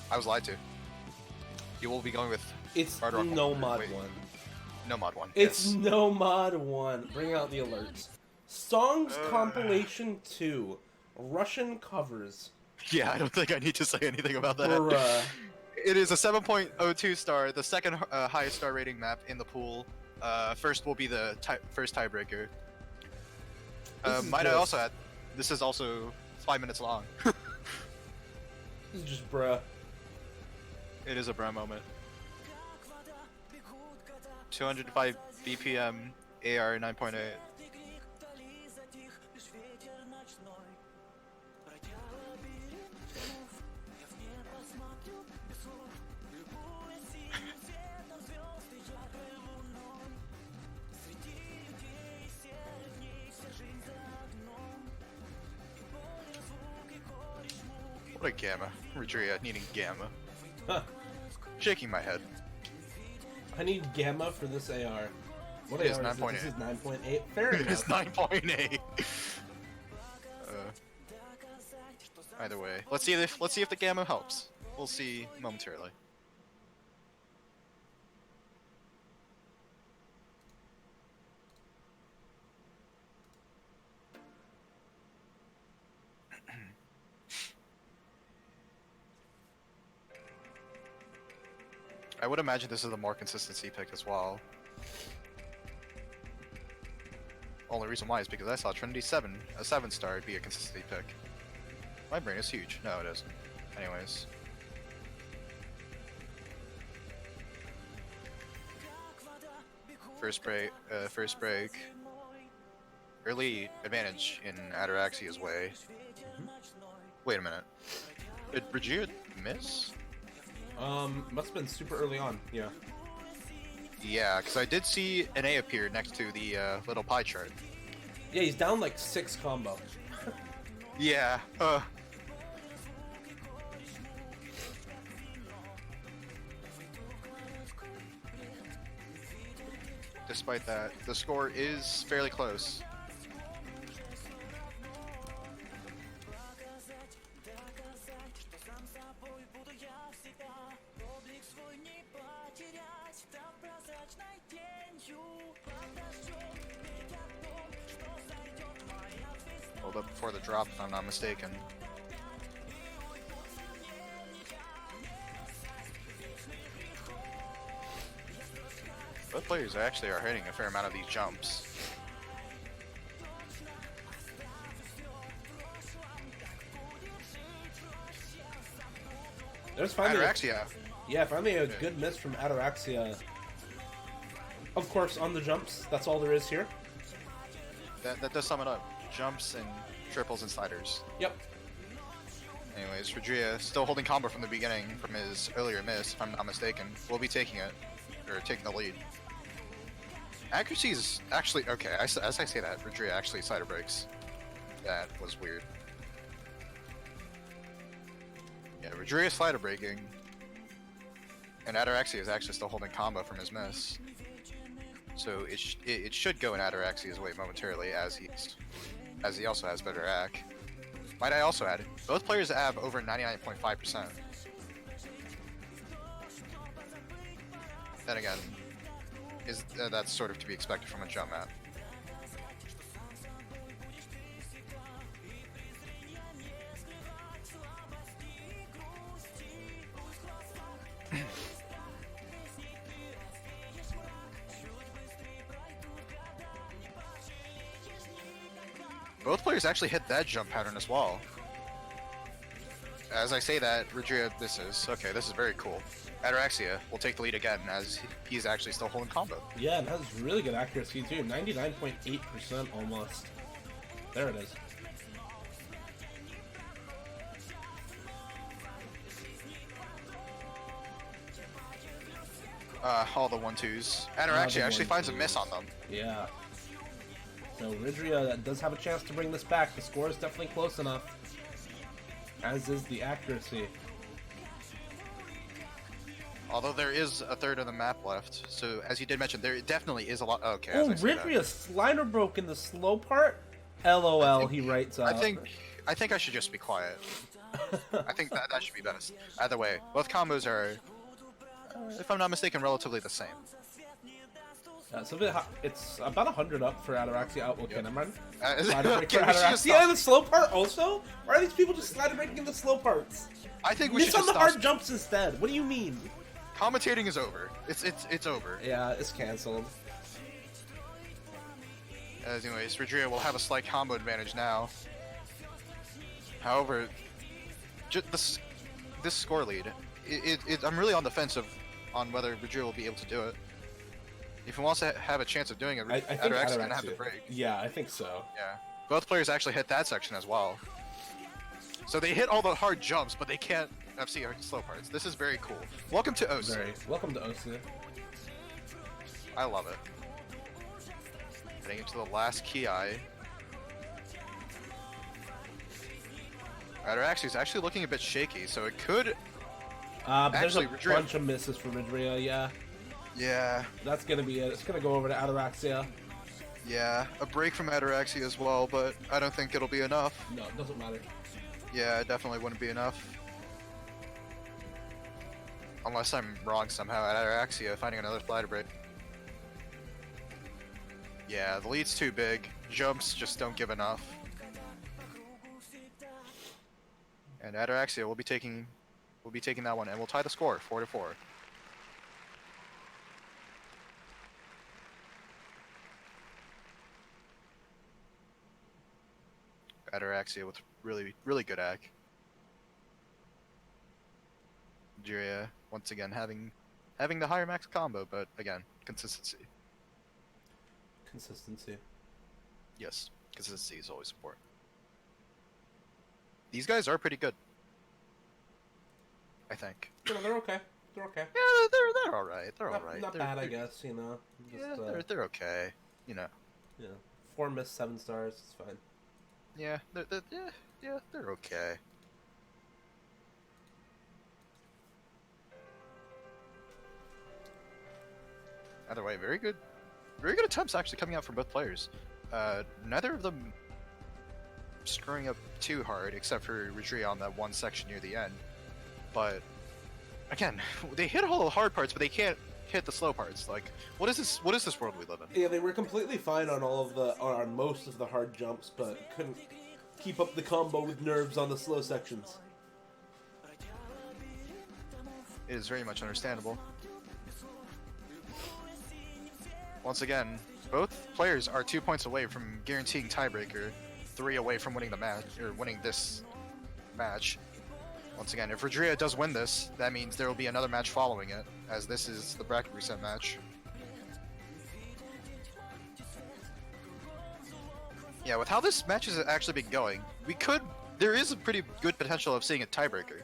I was lied to. He will be going with it's Hard Rock no 1. mod Wait. 1. No mod 1. It's yes. no mod 1. Bring out the alerts. Songs Compilation 2. Russian covers. Yeah, I don't think I need to say anything about that. Bruh. It is a 7.02 star, the second highest star rating map in the pool. First will be the first tiebreaker. Might I also add, this is also 5 minutes long. This is just bruh. It is a bruh moment. 205 BPM, AR 9.8. What a gamma. Rijrya needing gamma. Huh. Shaking my head. I need gamma for this AR. What It is AR is 9.8. this? This is 9.8. Fair It enough. is 9.8. Either way, let's see if the gamma helps. We'll see momentarily. I would imagine this is a more consistency pick as well. Only reason why is because I saw Trinity 7, a 7-star, be a consistency pick. My brain is huge. No, it isn't. Anyways. First break. Early advantage in Ataraxia's way. Wait a minute. Did Rijrya miss? Must have been super early on, yeah. Yeah, because I did see an A appear next to the little pie chart. Yeah, he's down like 6 combo. Yeah, Despite that, the score is fairly close. Hold up before the drop, if I'm not mistaken. Both players actually are hitting a fair amount of these jumps. There's finally Ataraksia. finally a good miss from Ataraksia. Of course, on the jumps, that's all there is here. That does sum it up. Jumps and triples and sliders. Yep. Anyways, Rijrya still holding combo from the beginning from his earlier miss, if I'm not mistaken. Will be taking it, or taking the lead. Accuracy is actually okay. As I say that, Rijrya actually slider breaks. That was weird. Yeah, Rijrya slider breaking, and Ataraxia is actually still holding combo from his miss. So it should go in Ataraxia's way momentarily, as he also has better AC. Might I also add, both players have over 99.5%. Then again, that's sort of to be expected from a jump map. Both players actually hit that jump pattern as well. As I say that, Rijrya misses. Okay, this is very cool. Ataraxia will take the lead again, as he's actually still holding combo. Yeah, and that's really good accuracy too. 99.8% almost. There it is. All the 1-2s. Ataraksia actually finds a miss on them. Yeah. So Rijrya does have a chance to bring this back. The score is definitely close enough. As is the accuracy. Although there is a third of the map left, so as you did mention, there definitely is a lot. Okay. Oh, as I say that. Rijrya slider broke in the slow part? LOL, he writes out. I think I should just be quiet. I think that should be best. Either way, both combos are, if I'm not mistaken, relatively the same. It's a bit hot. It's about 100 up for Ataraksia. Oh, okay, never mind. Okay, Slider break for we should just Ataraksia stop. and the slow part also? Why are these people just slider breaking the slow parts? I think we Miss should on just the stop. hard jumps instead. What do you mean? Commentating is over. It's over. Yeah, it's canceled. Anyways, Rijrya will have a slight combo advantage now. However, this score lead, I'm really on the fence on whether Rijrya will be able to do it. If he wants to have a chance of doing it, I think Ataraksia can have the break. Yeah, I think so. Yeah, both players actually hit that section as well. So they hit all the hard jumps, but they can't FC slow parts. This is very cool. Welcome to OC. Welcome to OC. I love it. Heading into the last Ki. Ataraksia is actually looking a bit shaky, so it could. There's a Actually, Rijrya- bunch of misses for Rijrya, yeah. Yeah, That's gonna be it. It's gonna go over to Ataraksia. yeah, a break from Ataraksia as well, but I don't think it'll be enough. No, it doesn't matter. Yeah, it definitely wouldn't be enough. Unless I'm wrong somehow, Ataraksia finding another slider break. Yeah, the lead's too big. Jumps just don't give enough. And Ataraksia will be taking that one, and we'll tie the score 4-4. Ataraksia with really good act. Rijrya once again having the higher max combo, but again, consistency. Consistency. Yes, consistency is always important. These guys are pretty good, I think. You know, they're okay. They're okay. Yeah, they're all right. They're all right. Not They're- bad, I they're- guess. You know. Yeah, Just, they're okay. You know. you know, 4 missed, 7 stars. It's fine. Yeah, they're okay. Either way, very good attempts actually coming out from both players. Neither of them screwing up too hard, except for Rijrya on that one section near the end. But again, they hit all the hard parts, but they can't hit the slow parts. Like, what is this world we live in? Yeah, they were completely fine on on most of the hard jumps, but couldn't keep up the combo with nerves on the slow sections. It is very much understandable. Once again, both players are 2 points away from guaranteeing tiebreaker, 3 away from winning the match, or winning this match. Once again, if Rijrya does win this, that means there will be another match following it, as this is the bracket reset match. Yeah, with how this match has actually been going, there is a pretty good potential of seeing a tiebreaker.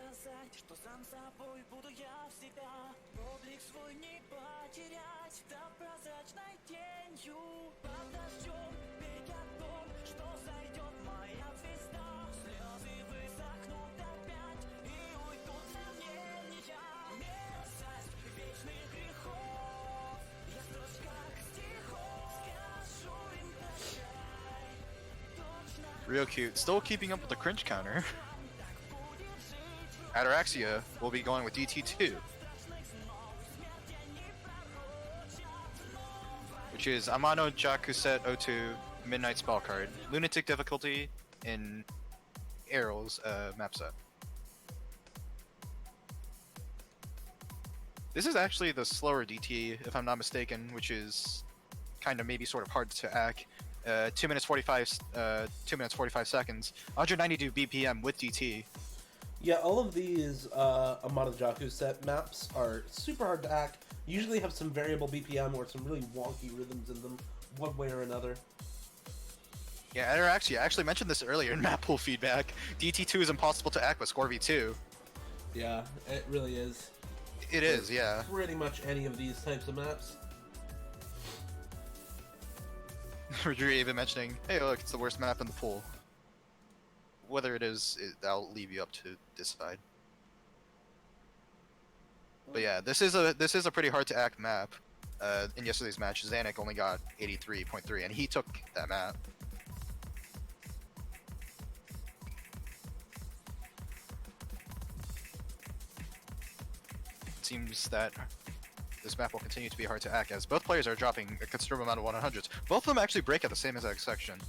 Real cute. Still keeping up with the cringe counter. Ataraksia will be going with DT2. Which is Amano Jakuset O2 Midnight Spell card. Lunatic difficulty in Errol's map set. This is actually the slower DT, if I'm not mistaken, which is kind of maybe sort of hard to hack. 2 minutes 45 seconds, 192 BPM with DT. Yeah, all of these Amadajaku set maps are super hard to hack. Usually have some variable BPM or some really wonky rhythms in them, one way or another. Yeah, Ataraksia actually mentioned this earlier in map pool feedback. DT2 is impossible to hack with Score V2. Yeah, it really is. It is, yeah. Pretty much any of these types of maps. Rijrya even mentioning, hey look, it's the worst map in the pool. Whether it is, I'll leave you up to decide. But yeah, this is a pretty hard to act map. In yesterday's match, Zanuck only got 83.3, and he took that map. It seems that this map will continue to be hard to act as both players are dropping a considerable amount of 100s. Both of them actually break at the same exact section.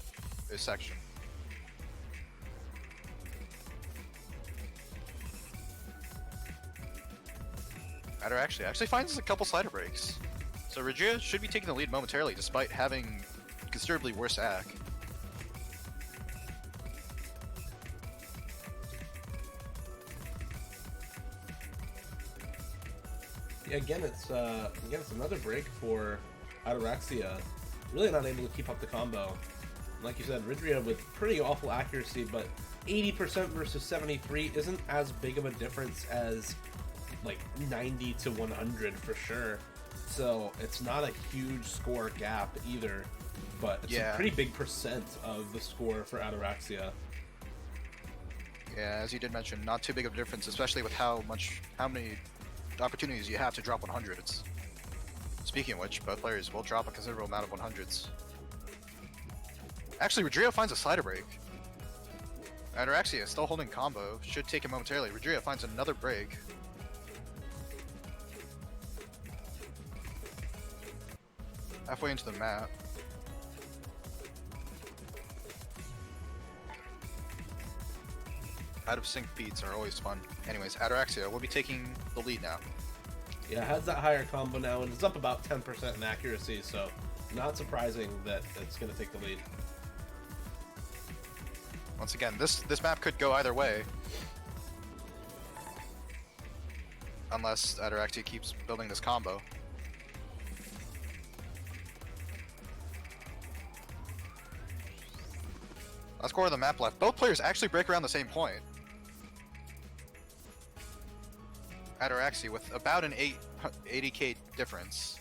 Ataraksia actually finds a couple slider breaks. So Rijrya should be taking the lead momentarily despite having considerably worse AC. Yeah, again, it's another break for Ataraksia. Really not able to keep up the combo. Like you said, Rijrya with pretty awful accuracy, but 80% versus 73 isn't as big of a difference as like 90 to 100 for sure. So it's not a huge score gap either, but it's a pretty big percent of the score for Ataraksia. Yeah, as you did mention, not too big of a difference, especially with how many opportunities you have to drop 100s. Speaking of which, both players will drop a considerable amount of 100s. Actually, Rijrya finds a slider break. Ataraksia is still holding combo, should take it momentarily. Rijrya finds another break. Halfway into the map. Out of sync beats are always fun. Anyways, Ataraksia will be taking the lead now. Yeah, has that higher combo now, and it's up about 10% in accuracy, so not surprising that it's going to take the lead. Once again, this map could go either way. Unless Ataraksia keeps building this combo. Last score of the map left. Both players actually break around the same point. Ataraksia with about an 80k difference.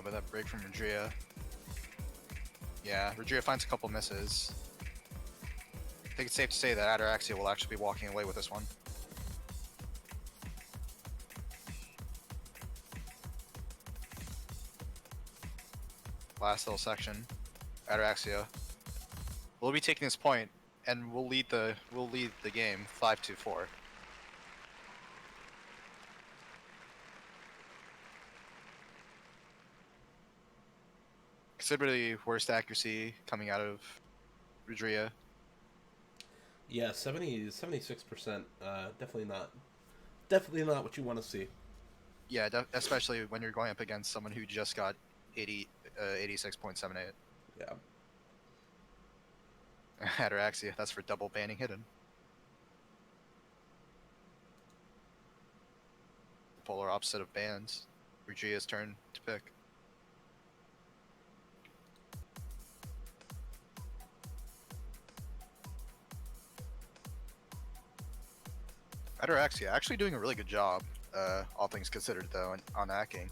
But that break from Rijrya. Yeah, Rijrya finds a couple misses. I think it's safe to say that Ataraksia will actually be walking away with this one. Last little section. Ataraksia will be taking this point, and we'll lead the game 5-4. Considerably worst accuracy coming out of Rijrya. Yeah, 76%. Definitely not what you want to see. Yeah, especially when you're going up against someone who just got 86.78. Yeah. Ataraksia, that's for double banning hidden. Polar opposite of bans. Rijrya's turn to pick. Ataraksia actually doing a really good job, all things considered, though, on hacking.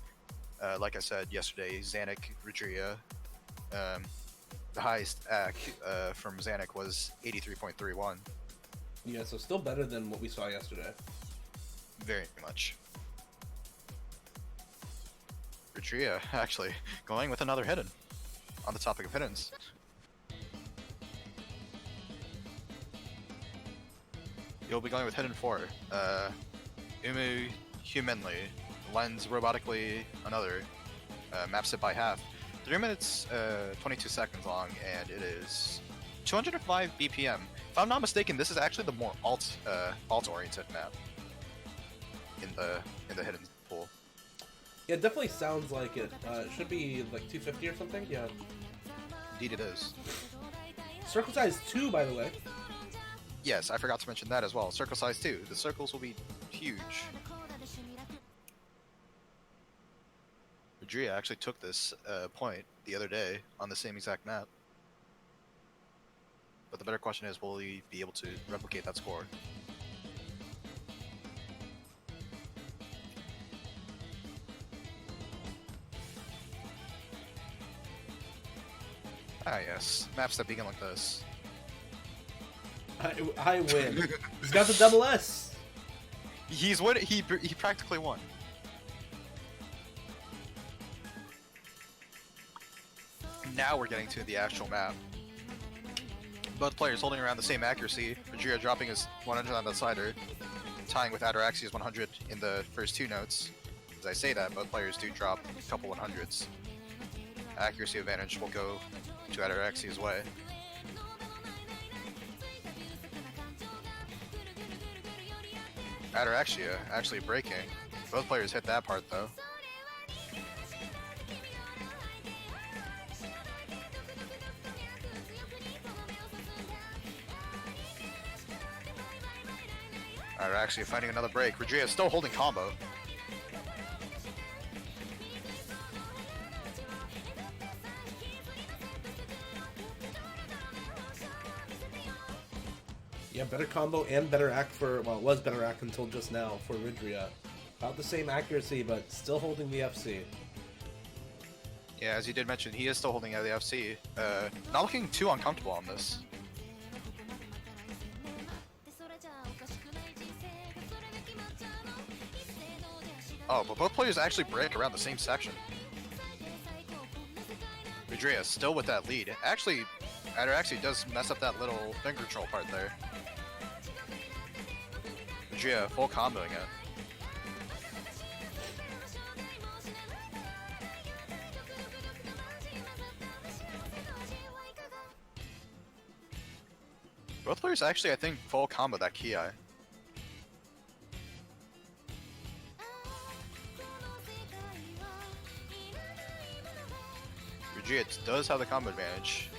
Like I said yesterday, Zanuck, Rijrya, the highest AC from Zanuck was 83.31. Yeah, so still better than what we saw yesterday. Very much. Rijrya actually going with another hidden. On the topic of hiddens. You'll be going with hidden 4. Umu humanly, lens robotically another, maps it by half. 3 minutes 22 seconds long, and it is 205 BPM. If I'm not mistaken, this is actually the more alt oriented map in the hidden pool. Yeah, it definitely sounds like it. It should be like 250 or something. Yeah. Indeed, it is. Circle size 2, by the way. Yes, I forgot to mention that as well. Circle size 2. The circles will be huge. Rijrya actually took this point the other day on the same exact map. But the better question is, will he be able to replicate that score? Ah yes, maps that begin like this. I win. He's got the double S. He's what he practically won. And now we're getting to the actual map. Both players holding around the same accuracy. Rijrya dropping his 100 on the slider, tying with Ataraxia's 100 in the first 2 notes. As I say that, both players do drop a couple 100s. Accuracy advantage will go to Ataraxia's way. Ataraxia actually breaking. Both players hit that part though. Ataraxia finding another break. Rijrya still holding combo. Yeah, better combo and better act for, well, it was better act until just now for Rijrya. About the same accuracy, but still holding the FC. Yeah, as you did mention, he is still holding out the FC. Not looking too uncomfortable on this. Oh, but both players actually break around the same section. Rijrya still with that lead. Actually, Ataraksia does mess up that little finger control part there. Rijrya full comboing it. Both players actually, I think, full combo that Ki. Rijrya does have the combo advantage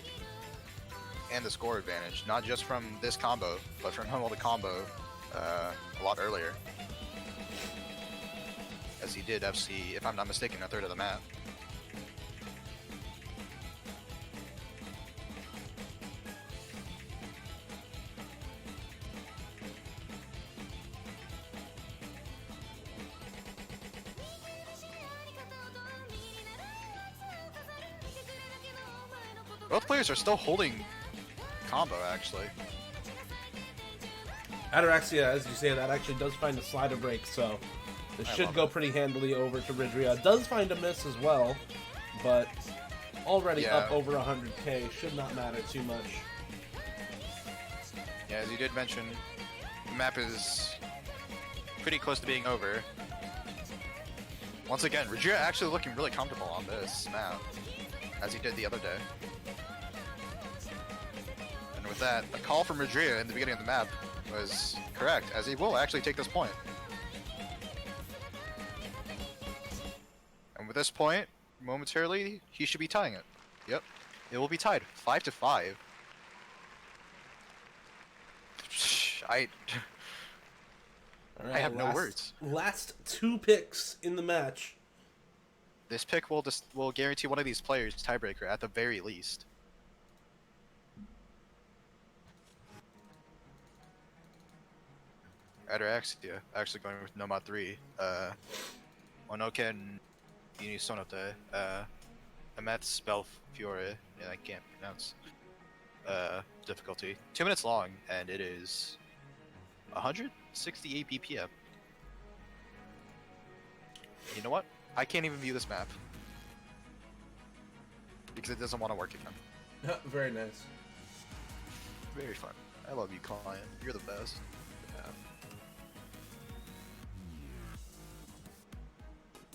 and the score advantage, not just from this combo, but from him the combo a lot earlier. As he did FC, if I'm not mistaken, a third of the map. Both players are still holding combo, actually. Ataraksia, as you say, that actually does find a slider break, so this should go pretty handily over to Rijrya. Does find a miss as well, but already up over 100k. Should not matter too much. Yeah, as you did mention, the map is pretty close to being over. Once again, Rijrya actually looking really comfortable on this map, as he did the other day. And with that, the call from Rijrya in the beginning of the map was correct, as he will actually take this point. And with this point, momentarily, he should be tying it. Yep, it will be tied, 5-5. I have no words. Last 2 picks in the match. This pick will guarantee one of these players tiebreaker at the very least. Ataraksia actually going with Nomad 3. Onoken Unisonote. Amet Belfiore. Yeah, I can't pronounce. Difficulty. 2 minutes long, and it is 168 BPM. You know what? I can't even view this map because it doesn't want to work again. Very nice. Very fun. I love you, client. You're the best.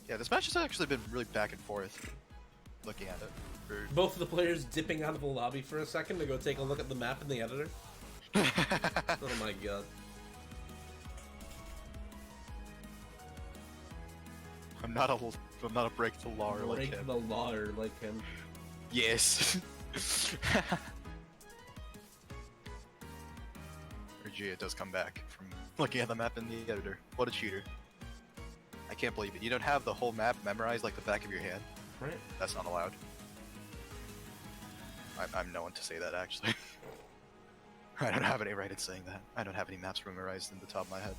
Yeah, this match has actually been really back and forth. Looking at it. Both of the players dipping out of the lobby for a second to go take a look at the map in the editor. Oh my god. I'm not a break the law like him. Break the law like him. Yes. Rijrya does come back from looking at the map in the editor. What a cheater. I can't believe it. You don't have the whole map memorized like the back of your hand. Right. That's not allowed. I'm no one to say that, actually. I don't have any right in saying that. I don't have any maps memorized in the top of my head.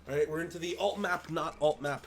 Alright, we're into the alt map, not alt map.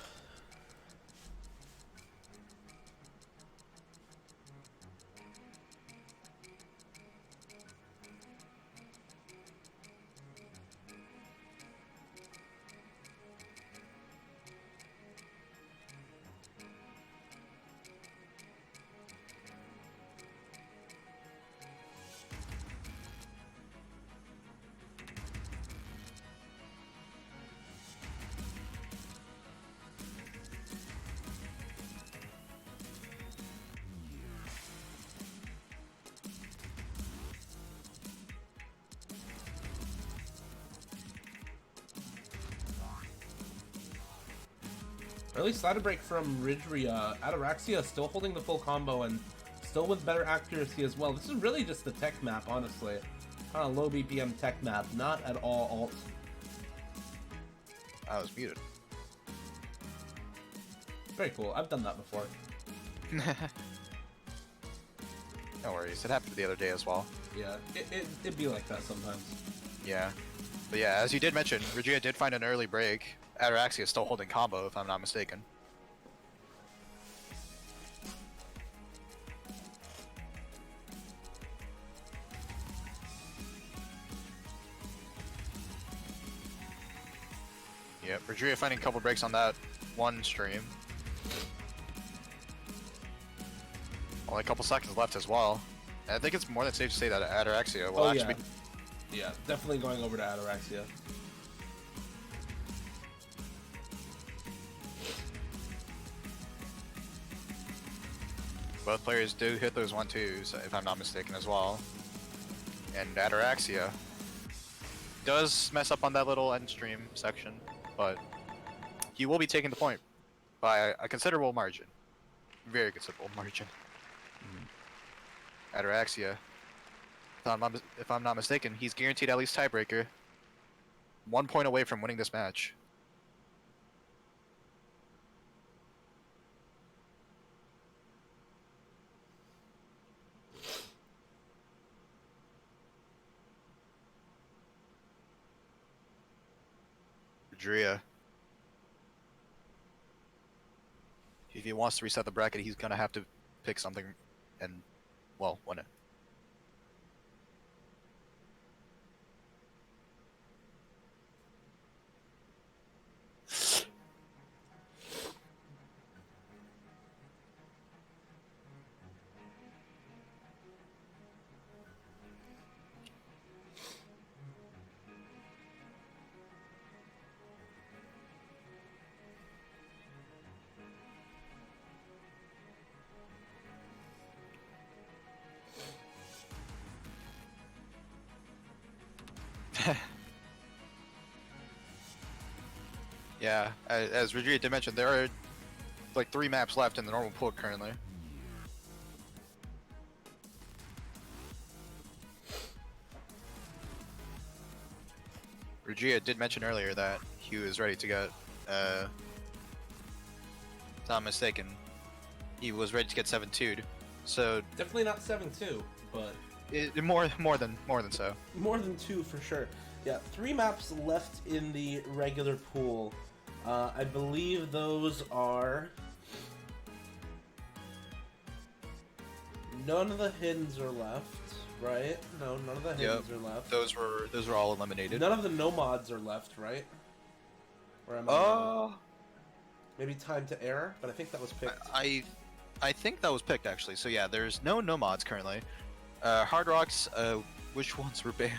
Early slider break from Rijrya. Ataraksia still holding the full combo and still with better accuracy as well. This is really just the tech map, honestly. Kind of low BPM tech map, not at all alt. I was muted. Very cool. I've done that before. No worries. It happened the other day as well. Yeah, it'd be like that sometimes. Yeah. But yeah, as you did mention, Rijrya did find an early break. Ataraksia is still holding combo, if I'm not mistaken. Yep, Rijrya finding a couple breaks on that one stream. Only a couple seconds left as well. And I think it's more than safe to say that Ataraksia will actually be... Yeah, definitely going over to Ataraksia. Both players do hit those 1-2s, if I'm not mistaken, as well. And Ataraksia does mess up on that little end stream section, but he will be taking the point by a considerable margin. Very considerable margin. Ataraksia, if I'm not mistaken, he's guaranteed at least tiebreaker. 1 point away from winning this match. Rijrya. If he wants to reset the bracket, he's gonna have to pick something and, well, win it. Yeah, as Rijrya did mention, there are like 3 maps left in the normal pool currently. Rijrya did mention earlier that he was ready to get, if not mistaken, he was ready to get 7-2'd. So Definitely not 7-2, but more than so. more than 2 for sure. Yeah, 3 maps left in the regular pool. I believe those are... None of the hiddens are left, right? No, none of the hiddens are left. Those were all eliminated. None of the nomads are left, right? Or am I wrong? Maybe Time to Error, but I think that was picked. I think that was picked actually. So yeah, there's no nomads currently. Hard Rocks, which ones were banned?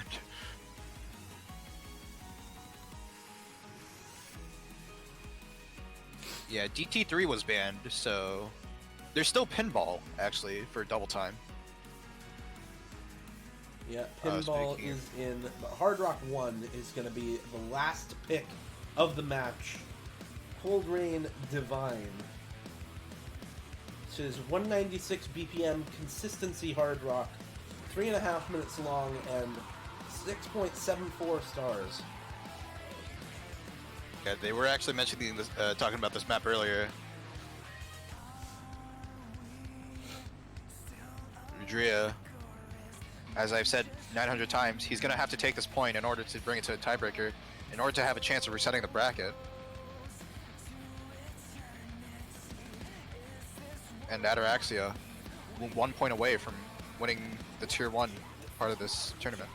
Yeah, DT3 was banned, so there's still pinball actually for double time. Yeah, pinball is in. But Hard Rock 1 is going to be the last pick of the match. Cold Rain Divine. This is 196 BPM consistency Hard Rock, 3.5 minutes long, and 6.74 stars. Yeah, they were actually mentioning this, talking about this map earlier. Rijrya, as I've said 900 times, he's gonna have to take this point in order to bring it to a tiebreaker. in order to have a chance of resetting the bracket. And Ataraksia 1 point away from winning the Tier 1 part of this tournament.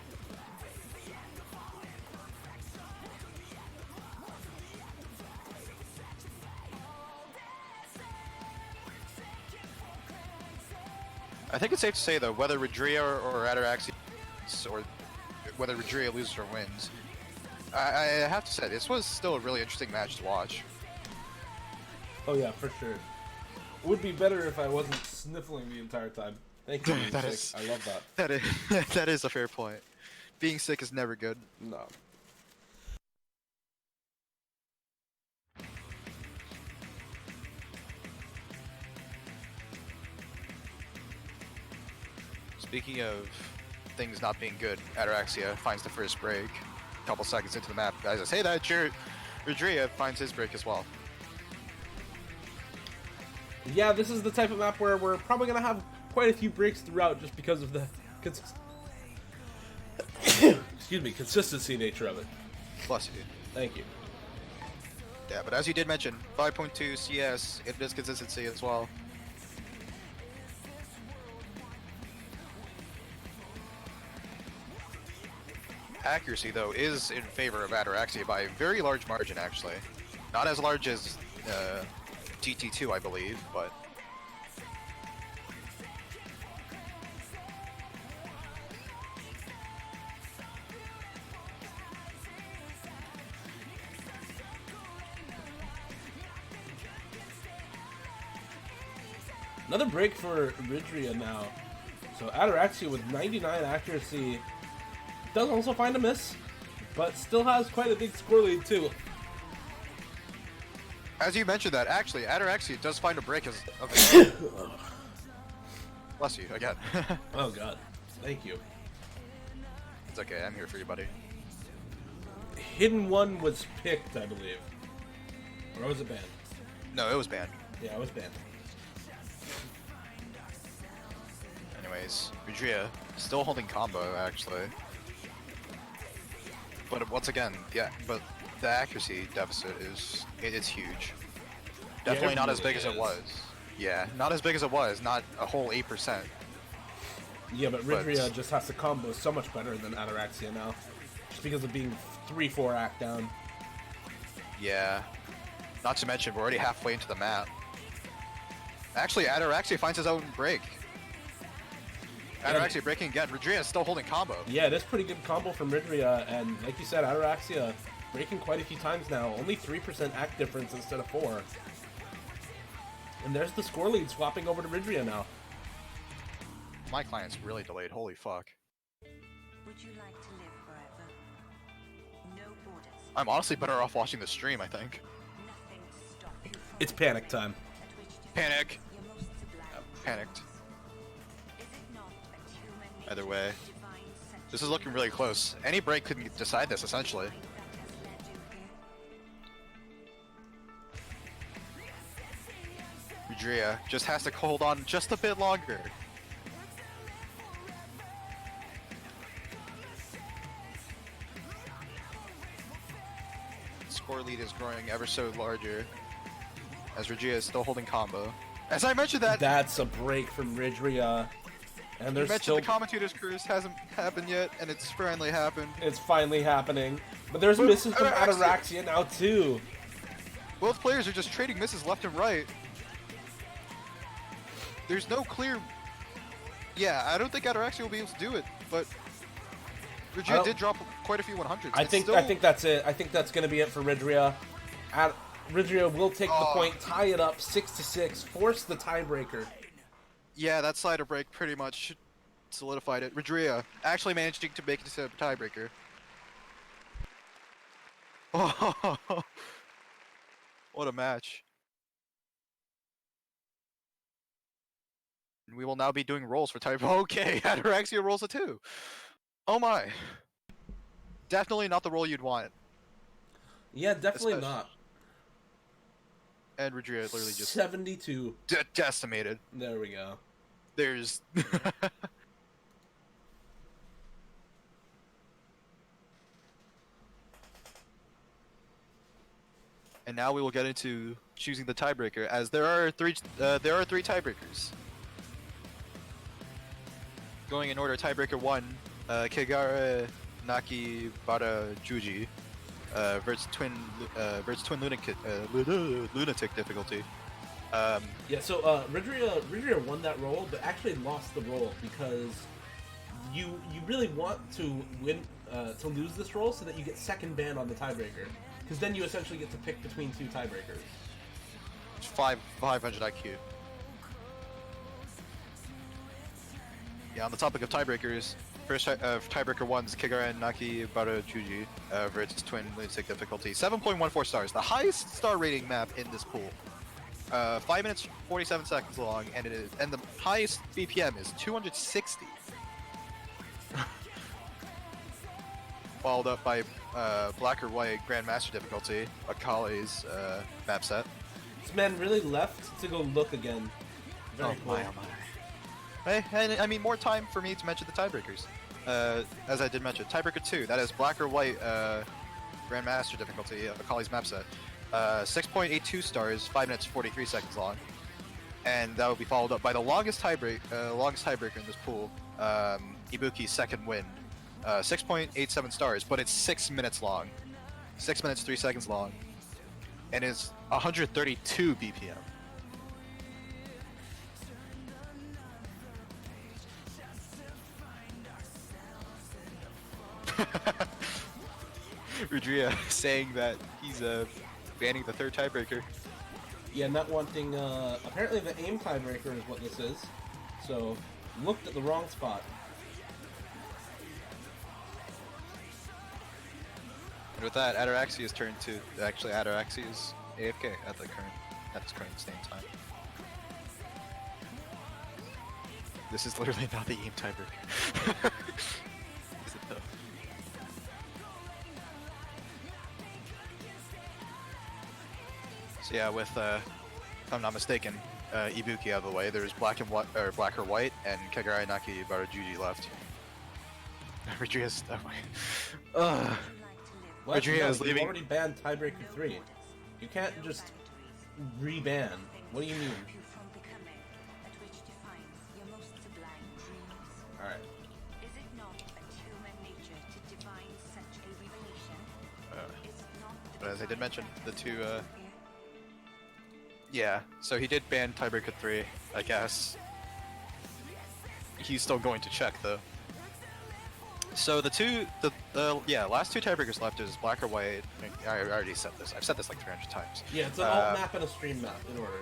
I think it's safe to say though, whether Rijrya or Ataraksia, or whether Rijrya loses or wins, I have to say this was still a really interesting match to watch. Oh yeah, for sure. Would be better if I wasn't sniffling the entire time. Thank you. That sick. is- I love that. That is that is a fair point. Being sick is never good. No. Speaking of things not being good, Ataraksia finds the first break a couple seconds into the map. As I say that, Rijrya finds his break as well. Yeah, this is the type of map where we're probably gonna have quite a few breaks throughout, just because of the excuse me, consistency nature of it. Bless you. Thank you. Yeah, but as you did mention, 5.2 CS, it is consistency as well. Accuracy, though, is in favor of Ataraksia by a very large margin, actually. Not as large as GT2, I believe, but... Another break for Rijrya now. So Ataraksia with 99 accuracy does also find a miss, but still has quite a big score lead too. As you mentioned that, actually, Ataraksia does find a break of his own. Bless you, again. Oh god, thank you. It's okay, I'm here for you, buddy. Hidden One was picked, I believe. Or was it banned? No, it was banned. Yeah, it was banned. Anyways, Rijrya still holding combo, actually. But once again, yeah, but the accuracy deficit is it's huge. Definitely not as big as it was. Yeah, not as big as it was. Not a whole 8%. Yeah, but Rijrya just has to combo so much better than Ataraksia now, just because of being 3-4 act down. Yeah. Not to mention, we're already halfway into the map. Actually, Ataraksia finds his own break. Ataraksia breaking again. Rijrya is still holding combo. Yeah, it is pretty good combo from Rijrya, and like you said, Ataraksia breaking quite a few times now. Only 3% act difference instead of 4. And there's the score lead swapping over to Rijrya now. My client's really delayed. Holy fuck. Would you like to live forever? No borders. I'm honestly better off watching the stream, I think. Nothing to stop you from It's panic time. at which to Panic. your most sublime. Panicked. Is it not that human Either nature's way. divine This is looking really close. Any break could decide this, essentially. that has led you here? Rijrya just has to hold on just a bit longer. Score lead is growing ever so larger, as Rijrya is still holding combo. As I mentioned that, That's a break from Rijrya. And you there's mentioned still... the commentator's curse hasn't happened yet, and it's finally happened. It's finally happening. But there's But misses from Ataraksia- Ataraksia now too. Both players are just trading misses left and right. There's no clear... Yeah, I don't think Ataraksia will be able to do it, but Rijrya did drop quite a few 100s. I It's think still... I think that's it. I think that's gonna be it for Rijrya. Rijrya will take the point, tie it up 6-6, force the tiebreaker. Yeah, that slider break pretty much solidified it. Rijrya actually managing to make it to a tiebreaker. Oh, what a match. And we will now be doing rolls for tie. Okay, Ataraksia rolls a 2. Oh my. Definitely not the roll you'd want. Yeah, definitely Especially- not. And Rijrya literally just 72. decimated. There we go. There's... And now we will get into choosing the tiebreaker, as there are three tiebreakers. Going in order, tiebreaker 1, Kegara Nakibara Juji versus twin lunatic difficulty. Yeah, so Rijrya won that roll, but actually lost the roll because you really want to win to lose this roll so that you get second ban on the tiebreaker, because then you essentially get to pick between two tiebreakers. 500 IQ. Yeah, on the topic of tiebreakers, first tiebreaker 1 is Kigara Nakibara Juji versus twin lunatic difficulty. 7.14 stars, the highest star rating map in this pool. 5 minutes 47 seconds long, and the highest BPM is 260. Followed up by black or white Grandmaster difficulty, Akali's map set. This man really left to go look again. Very cool. Oh my. Hey, and I mean, more time for me to mention the tiebreakers. As I did mention, tiebreaker 2, that is black or white Grandmaster difficulty, Akali's map set. 6.82 stars, 5 minutes 43 seconds long, and that will be followed up by the longest tiebreaker in this pool, Ibuki's Second Wind, 6.87 stars, but it's 6 minutes long, 6 minutes 3 seconds long, and is 132 BPM. Rijrya saying that he's banning the third tiebreaker. Yeah, not wanting. Apparently, the aim tiebreaker is what this is. So, looked at the wrong spot. And with that, Ataraxia's turn to actually Ataraxia's AFK at its current same time. This is literally not the aim tiebreaker. Is it though? So yeah, with if I'm not mistaken, Ibuki out of the way, there's black or white, and Kagarai Naki Barajuji left. Rijrya's that way. Ugh. What? Rijrya No, is you leaving. already banned tiebreaker 3. You can't just re-ban. What do you mean? From becoming, at which defines your most sublime dreams. Alright. Is it not but human nature to divine such a revelation? Is it not the But as I did divine mention, the two, fear? yeah, so he did ban tiebreaker 3, I guess. He's still going to check though. So the last two tiebreakers left is black or white. I already said this. I've said this like 300 times. Yeah, it's an alt map and a stream map in order.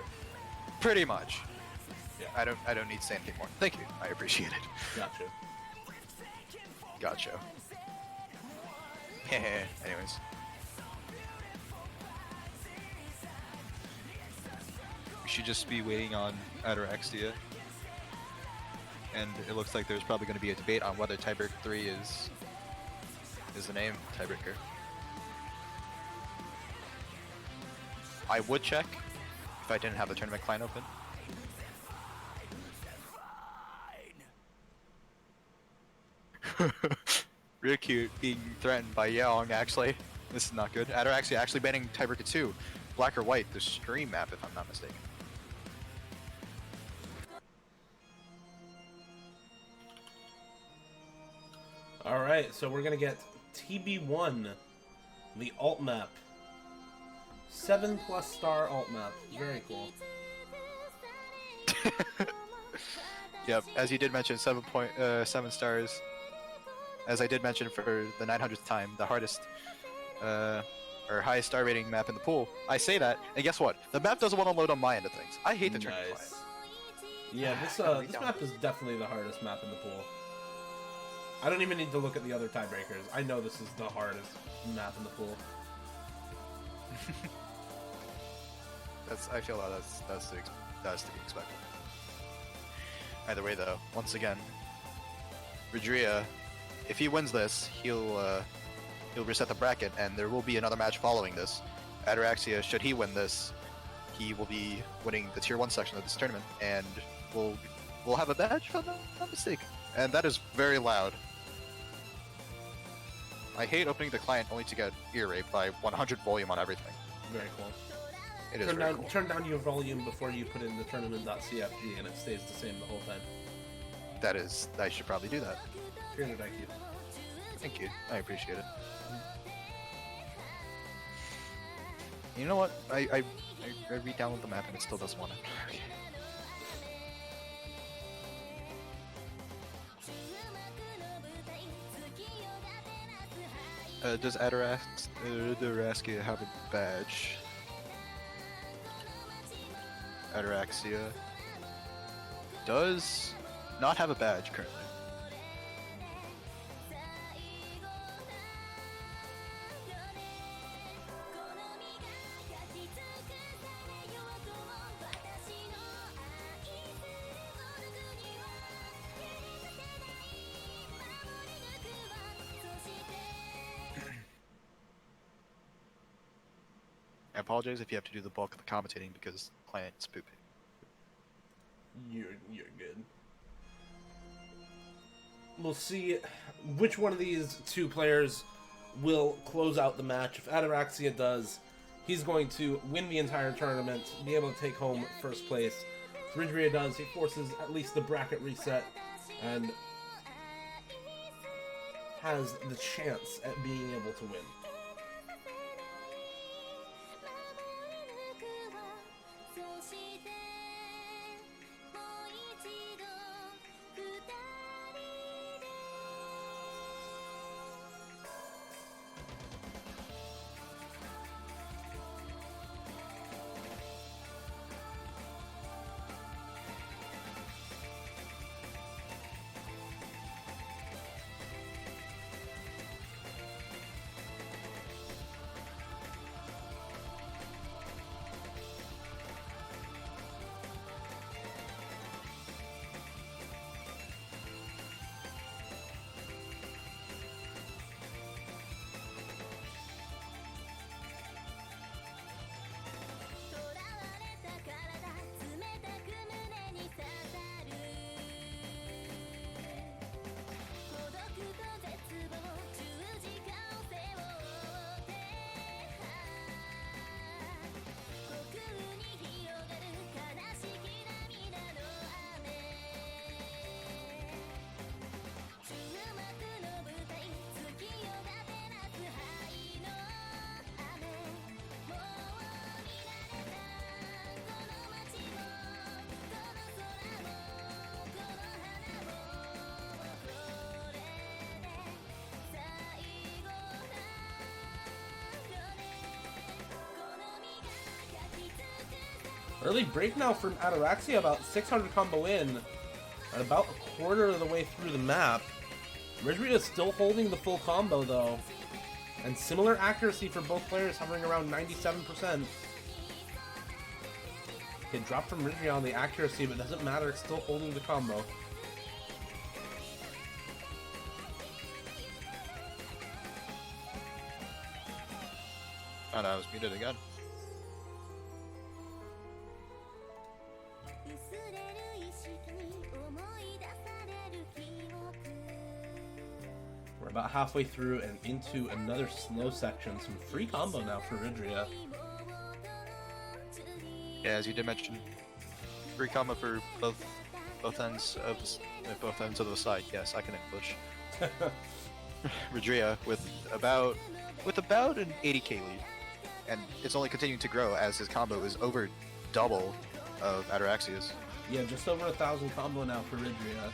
Pretty much. Yeah. I don't need to say anything more. Thank you. I appreciate it. Gotcha. Gotcha. Anyways. We should just be waiting on Ataraksia. And it looks like there's probably going to be a debate on whether tiebreaker 3 is the name tiebreaker. I would check if I didn't have the tournament client open. Real cute being threatened by Yeong, actually. This is not good. Ataraxia actually banning tiebreaker 2, black or white, the stream map if I'm not mistaken. Alright, so we're gonna get TB1, the alt map. 7+ star alt map. Very cool. Yep, as you did mention, 7.7 stars. As I did mention for the 900th time, the hardest or highest star rating map in the pool. I say that, and guess what? The map doesn't want to load on my end of things. I hate the tournament client. Yeah, this map is definitely the hardest map in the pool. I don't even need to look at the other tiebreakers. I know this is the hardest map in the pool. I feel that's to be expected. Either way, though, once again, Rijrya, if he wins this, he'll reset the bracket, and there will be another match following this. Ataraxia, should he win this, he will be winning the Tier 1 section of this tournament, and we'll have a badge, if I'm not mistaken. And that is very loud. I hate opening the client only to get ear raped by 100 volume on everything. Very cool. It is very cool. Turn down your volume before you put in the tournament.cfg and it stays the same the whole time. That is, I should probably do that. 300 IQ. Thank you. I appreciate it. You know what? I re-download the map and it still doesn't want it. Does Ataraksia have a badge? Ataraksia does not have a badge currently. I apologize if you have to do the bulk of the commentating because client's pooping. You're good. We'll see which one of these two players will close out the match. If Ataraksia does, he's going to win the entire tournament, be able to take home first place. If Rijrya does, he forces at least the bracket reset and has the chance at being able to win. Early break now from Ataraksia, about 600 combo in, and about a quarter of the way through the map. Rijrya is still holding the full combo though, and similar accuracy for both players, hovering around 97%. It dropped from Rijrya on the accuracy, but it doesn't matter, it's still holding the combo. Oh no, I was muted again. We're about halfway through and into another slow section. Some free combo now for Rijrya. Yeah, as you did mention, free combo for both ends of the side. Yes, I can English. Rijrya with about an 80k lead, and it's only continuing to grow as his combo is over double of Ataraxia's. Yeah, just over 1,000 combo now for Rijrya.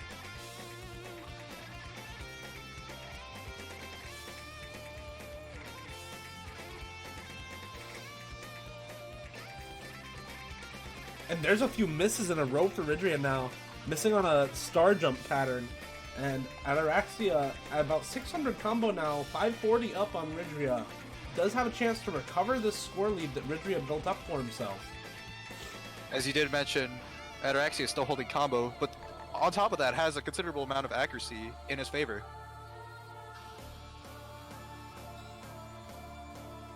And there's a few misses in a row for Rijrya now. Missing on a star jump pattern. And Ataraksia at about 600 combo now, 540 up on Rijrya. Does have a chance to recover this score lead that Rijrya built up for himself. As you did mention, Ataraksia is still holding combo, but on top of that has a considerable amount of accuracy in his favor.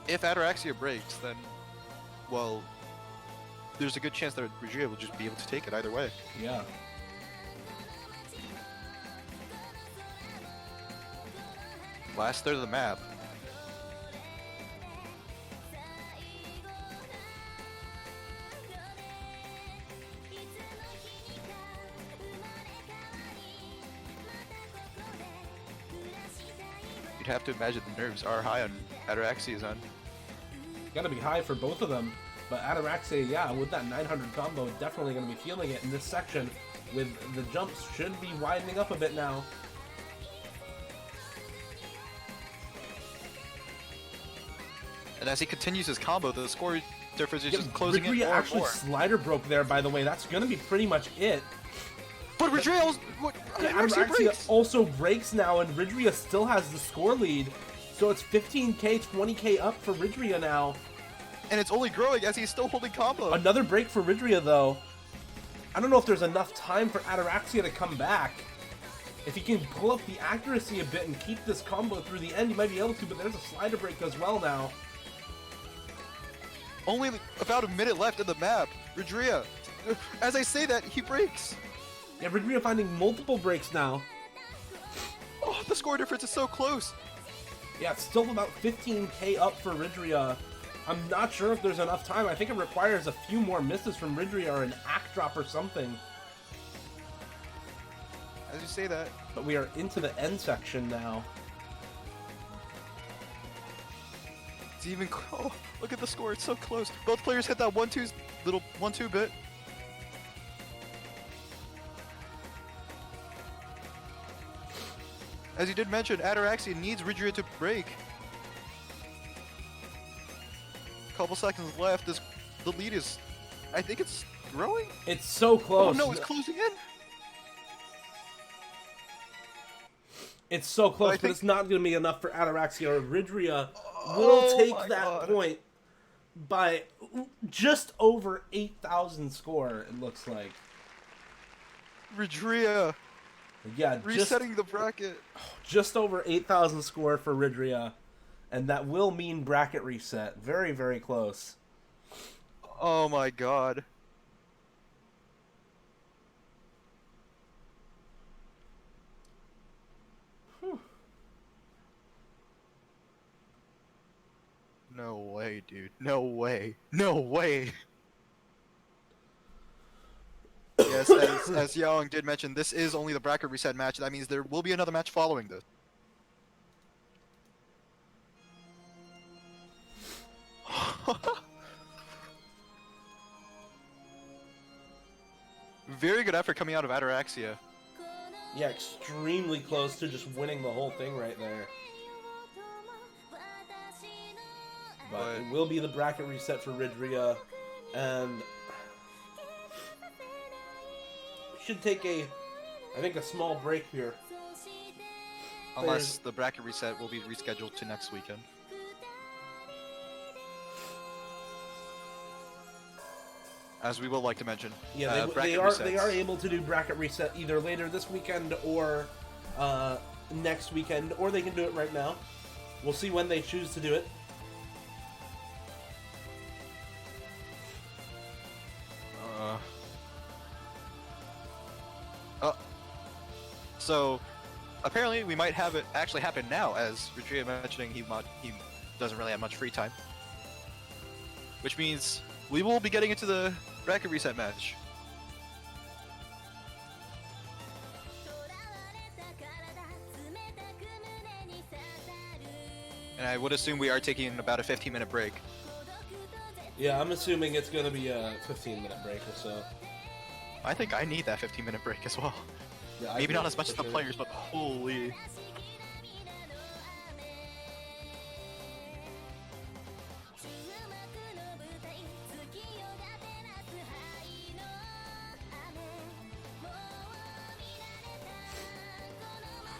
If Ataraksia breaks, then, well, there's a good chance that Rijrya will just be able to take it either way. Yeah. Last third of the map. You'd have to imagine the nerves are high on Ataraxia's end. Gotta be high for both of them. But Ataraksia, yeah, with that 900 combo, definitely gonna be feeling it in this section. With the jumps should be widening up a bit now. And as he continues his combo, the score difference is just closing in Rijrya more actually and more. slider broke there, by the way. That's gonna be pretty much it. But Rijrya Ataraksia also breaks now, and Rijrya still has the score lead. So it's 15k, 20k up for Rijrya now. And it's only growing as he's still holding combo. Another break for Rijrya, though. I don't know if there's enough time for Ataraksia to come back. If he can pull up the accuracy a bit and keep this combo through the end, he might be able to, but there's a slider break as well now. Only about a minute left in the map. Rijrya, as I say that, he breaks. Yeah, Rijrya finding multiple breaks now. Oh, the score difference is so close. Yeah, it's still about 15k up for Rijrya. I'm not sure if there's enough time. I think it requires a few more misses from Rijrya or an act drop or something. As you say that. But we are into the end section now. It's even. Oh, look at the score. It's so close. Both players hit that little 1-2 bit. As you did mention, Ataraxia needs Rijrya to break. Couple seconds left. The lead is. I think it's growing. It's so close. Oh no, it's closing in. It's so close, but it's not going to be enough for Ataraksia. Or Rijrya will take that point by just over 8,000 score, it looks like. Rijrya. Yeah, resetting the bracket. Just over 8,000 score for Rijrya. And that will mean bracket reset. Very, very close. Oh my god. No way, dude. No way. No way. Yes, as Young did mention, this is only the bracket reset match. That means there will be another match following this. Very good effort coming out of Ataraksia. Yeah, extremely close to just winning the whole thing right there. But it will be the bracket reset for Rijrya, and should take I think a small break here. Unless the bracket reset will be rescheduled to next weekend. As we will like to mention. Yeah, they are able to do bracket reset either later this weekend or next weekend, or they can do it right now. We'll see when they choose to do it. So, apparently we might have it actually happen now, as Rijrya mentioning he doesn't really have much free time. Which means we will be getting into the bracket reset match. And I would assume we are taking about a 15-minute break. Yeah, I'm assuming it's going to be a 15-minute break or so. I think I need that 15-minute break as well. Yeah, maybe not as much as the players, but holy.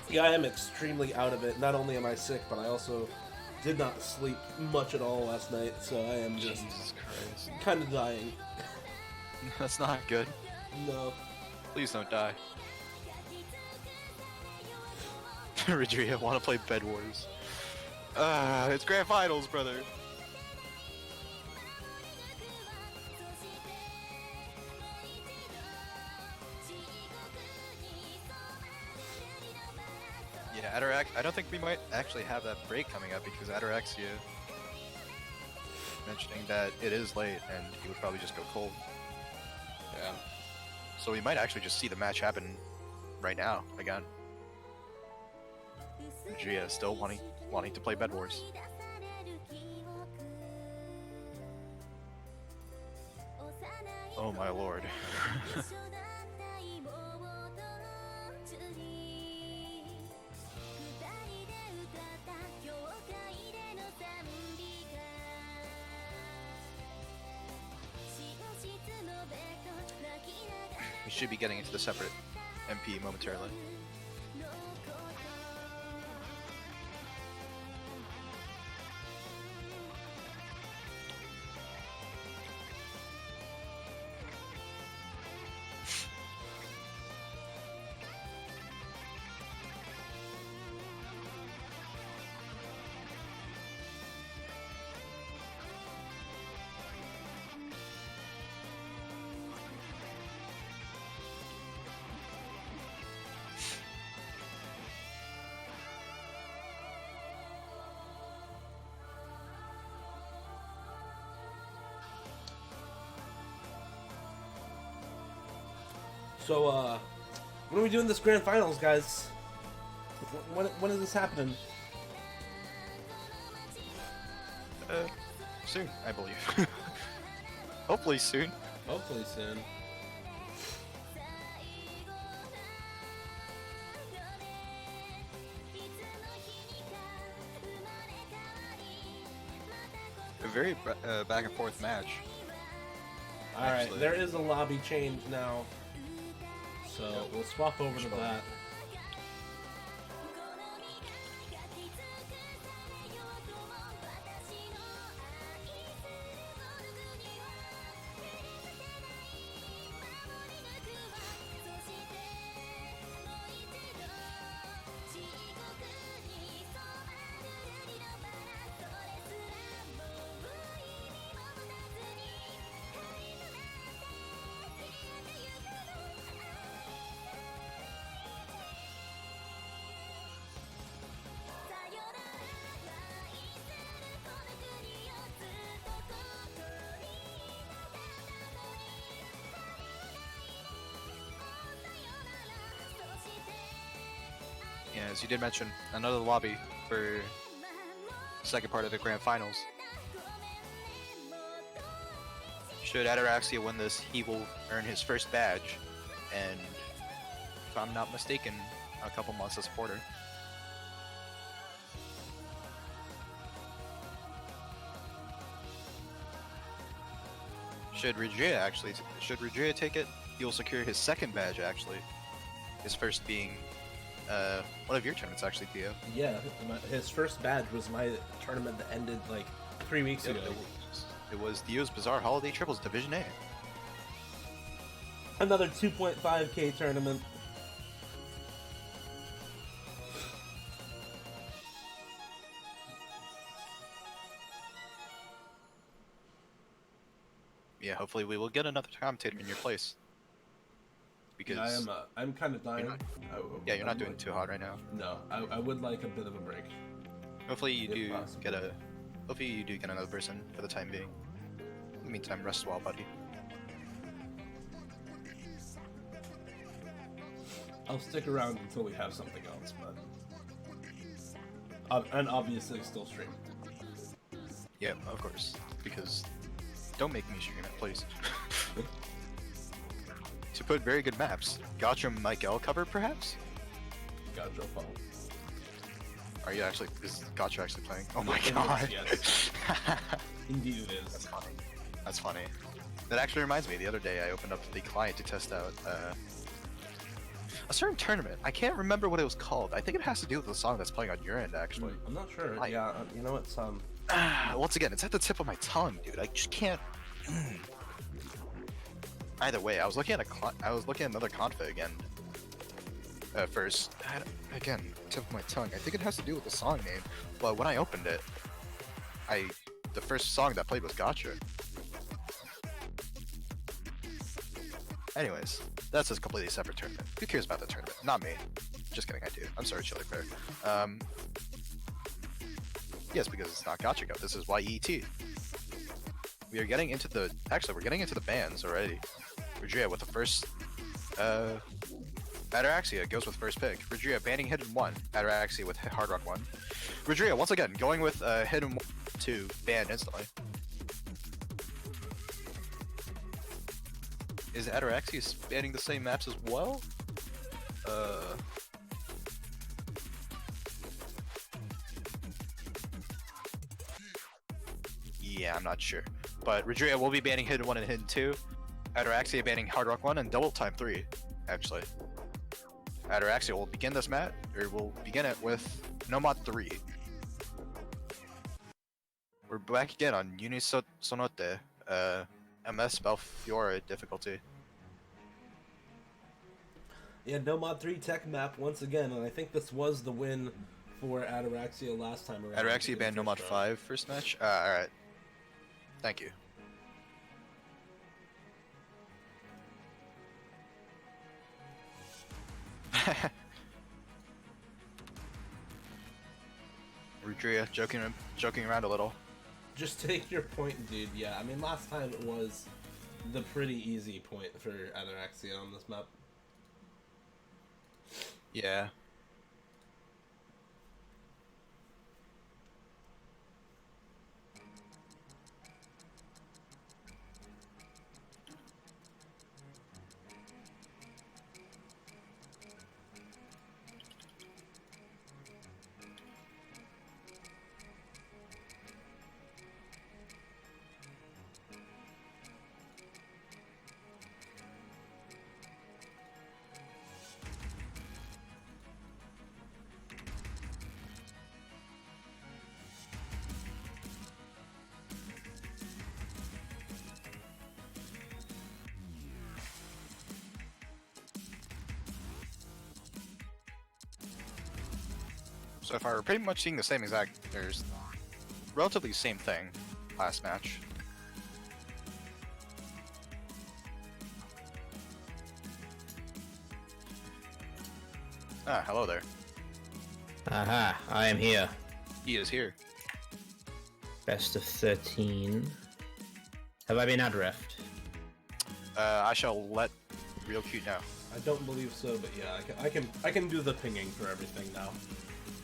Yeah, I am extremely out of it. Not only am I sick, but I also did not sleep much at all last night, so I am just kind of dying. That's not good. No. Please don't die. Rijrya, want to play Bed Wars. It's Grand Finals, brother. Yeah, I don't think we might actually have that break coming up because Ataraxia mentioning that it is late and he would probably just go cold. Yeah. So we might actually just see the match happen right now again. Rijrya still wanting to play Bed Wars. Oh my lord. We should be getting into the separate MP momentarily. So, when are we doing this grand finals, guys? When is this happening? Soon, I believe. Hopefully soon. Hopefully soon. A very back and forth match. Alright, Actually. there is a lobby change now. So, we'll swap over to that. Yeah, as you did mention, another lobby for the second part of the grand finals. Should Ataraksia win this, he will earn his first badge, and if I'm not mistaken, a couple months as supporter. Should Rijrya take it, he will secure his second badge actually. His first being one of your tournaments actually, Theo. Yeah, his first badge was my tournament that ended like 3 weeks ago. It was Theo's Bizarre Holiday Triples Division A. Another 2.5k tournament. Yeah, hopefully we will get another commentator in your place. Because I'm kind of dying. yeah, you're not doing too hot right now. No, I would like a bit of a break. Hopefully you If do possible. get another person for the time being. In the meantime, rest well, buddy. I'll stick around until we have something else, but and obviously still stream. Yeah, of course. Because don't make me stream it, please. To put very good maps. Gotcha Michael cover, perhaps? Gotcha, phone. Are you actually? Is Gotcha actually playing? Oh my It is, god! yes. Indeed, it is. That's funny. That's funny. That actually reminds me. The other day, I opened up the client to test out a certain tournament. I can't remember what it was called. I think it has to do with the song that's playing on your end, actually. I'm not sure. Like- Yeah, you know it's Once again, it's at the tip of my tongue, dude. I just can't. Either way, I was looking at another config again. First, again, tip of my tongue. I think it has to do with the song name. But when I opened it, the first song that played was Gotcha. Anyways, that's a completely separate tournament. Who cares about the tournament? Not me. Just kidding, I do. I'm sorry, Chili Bear. Yes, because it's not Gotcha Go. This is YEET. We're getting into the bands already. Rijrya with the Ataraxia goes with first pick. Rijrya banning Hidden 1. Ataraxia with Hard Rock 1. Rijrya, once again, going with Hidden 2, banned instantly. Is Ataraxia banning the same maps as well? Yeah, I'm not sure. But Rijrya will be banning Hidden 1 and Hidden 2. Ataraxia banning Hard Rock 1 and Double Time 3, actually. Ataraksia will begin this mat, or will begin it with Nomad 3. We're back again on Unisonote, MS Belfiore difficulty. Yeah, Nomad 3 tech map once again, and I think this was the win for Ataraxia last time around. Ataraxia banned Nomad 5 first match? Alright. Thank you. Rijrya joking around a little. Just take your point, dude. Yeah, I mean, last time it was the pretty easy point for Ataraksia on this map. Yeah. So far, we're pretty much seeing the same exact, there's relatively same thing last match. Ah, hello there. Aha, I am here. He is here. Best of 13. Have I been adreft? I shall let Real Cute know. I don't believe so, but yeah, I can do the pinging for everything now.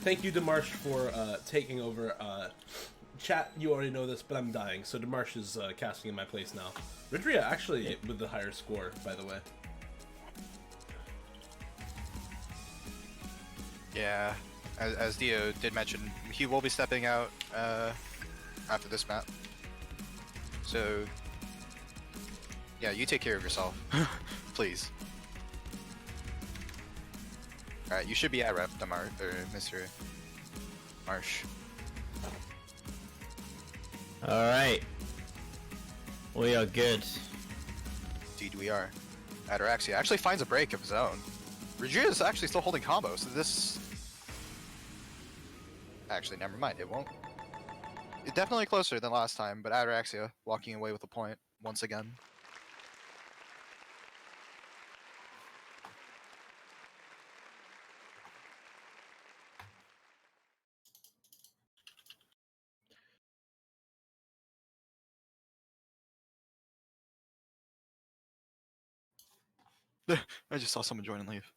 Thank you, Demarsh, for taking over. Chat, you already know this, but I'm dying, so Demarsh is casting in my place now. Rijrya actually with the higher score, by the way. Yeah, as Dio did mention, he will be stepping out after this map. So, yeah, you take care of yourself, please. Alright, you should be at rep, Mr. Marsh. Alright. We are good. Indeed we are. Ataraxia actually finds a break of his own. Rijrya is actually still holding combos, so this... Actually, never mind, it won't. It's definitely closer than last time, but Ataraxia walking away with a point once again. I just saw someone join and leave.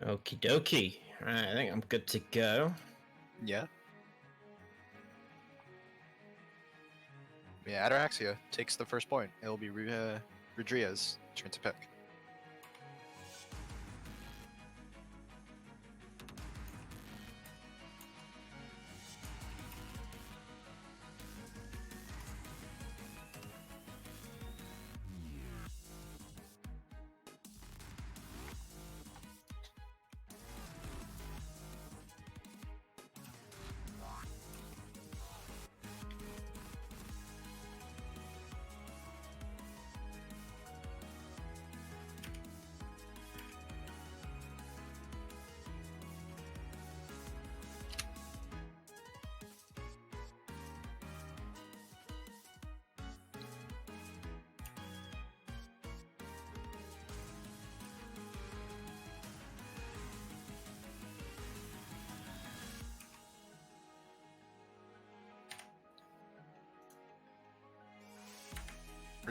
Okie dokie. Right, I think I'm good to go. Yeah. Yeah, Ataraxia takes the first point. It'll be Rijrya's turn to pick.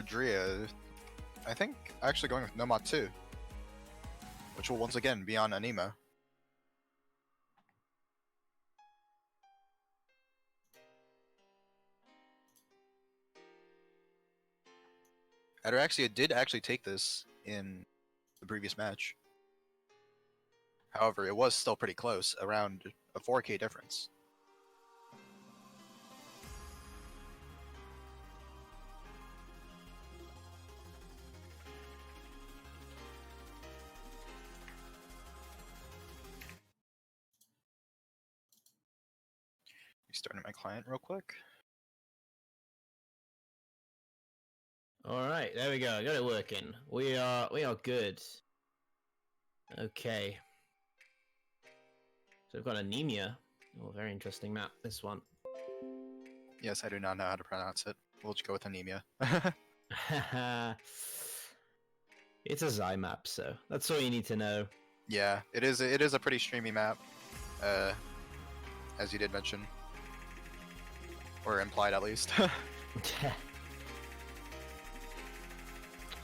Rijrya, I think actually going with Nomad 2, which will once again be on Anima. Ataraksia did actually take this in the previous match. However, it was still pretty close, around a 4K difference. Restarting my client real quick. All right, there we go. Got it working. We are good. Okay. So we've got anemia. Oh, very interesting map. This one. Yes, I do not know how to pronounce it. We'll just go with anemia. It's a Xi map, so that's all you need to know. Yeah, it is a pretty streamy map, as you did mention, or implied at least.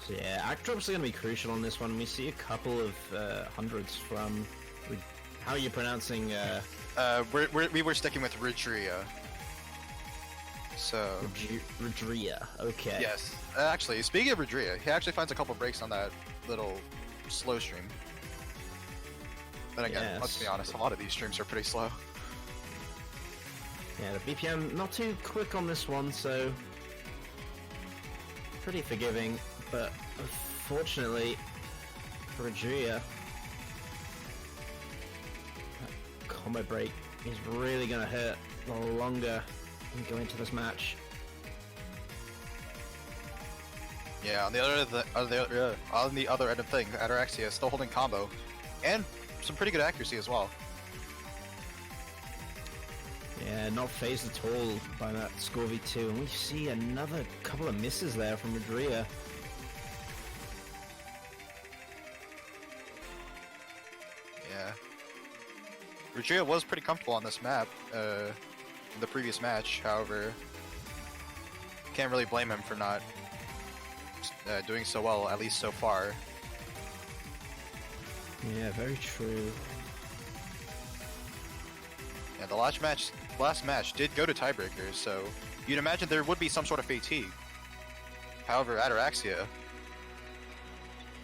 So yeah, act drops are going to be crucial on this one. We see a couple of hundreds from. How are you pronouncing? We were sticking with Rijrya. So. Rijrya. Okay. Yes. Actually, speaking of Rijrya, he actually finds a couple breaks on that little slow stream. Then again, Yes. let's be honest, a lot of these streams are pretty slow. Yeah, the BPM not too quick on this one, so pretty forgiving. But unfortunately, for Rijrya, that combo break is really going to hurt the longer we go into this match. Yeah, on the other end of things, Ataraksia is still holding combo, and some pretty good accuracy as well. Yeah, not phased at all by that score v2, and we see another couple of misses there from Rijrya. Yeah. Rijrya was pretty comfortable on this map in the previous match, however, can't really blame him for not doing so well, at least so far. Yeah, very true. Yeah, the last match did go to tiebreakers, so you'd imagine there would be some sort of fatigue. However, Ataraksia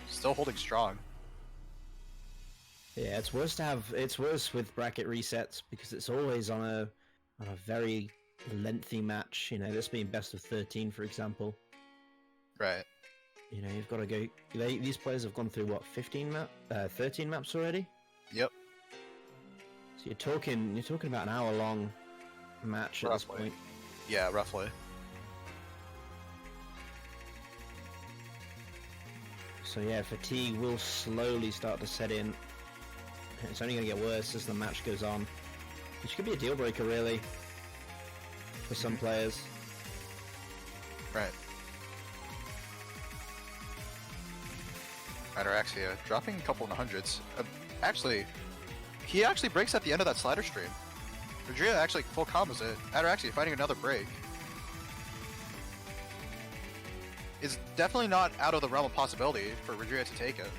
still holding strong. Yeah, it's worse with bracket resets because it's always on a very lengthy match. You know, this being best of 13, for example. Right. You know, you've got to go. These players have gone through what 13 maps already. Yep. So you're talking about an hour-long match at this point. Yeah, roughly. So yeah, fatigue will slowly start to set in. It's only going to get worse as the match goes on, which could be a deal breaker, really, for some players. Right. Ataraksia dropping a couple in the hundreds. Actually, he actually breaks at the end of that slider stream. Rijrya actually full combos it. Ataraksia finding another break. It's definitely not out of the realm of possibility for Rijrya to take it.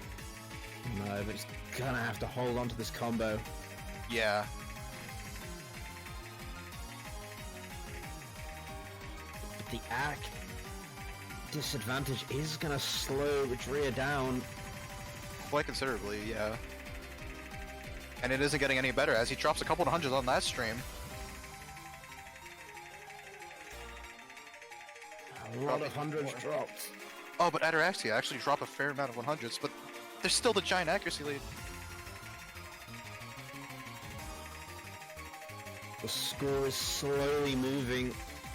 No, but he's gonna have to hold on to this combo. Yeah. But the ACK disadvantage is gonna slow Rijrya down. Quite considerably, yeah. And it isn't getting any better as he drops a couple of hundreds on that stream. A lot of hundreds dropped. Oh, but Ataraksia actually dropped a fair amount of 100s, but there's still the giant accuracy lead. The score is slowly moving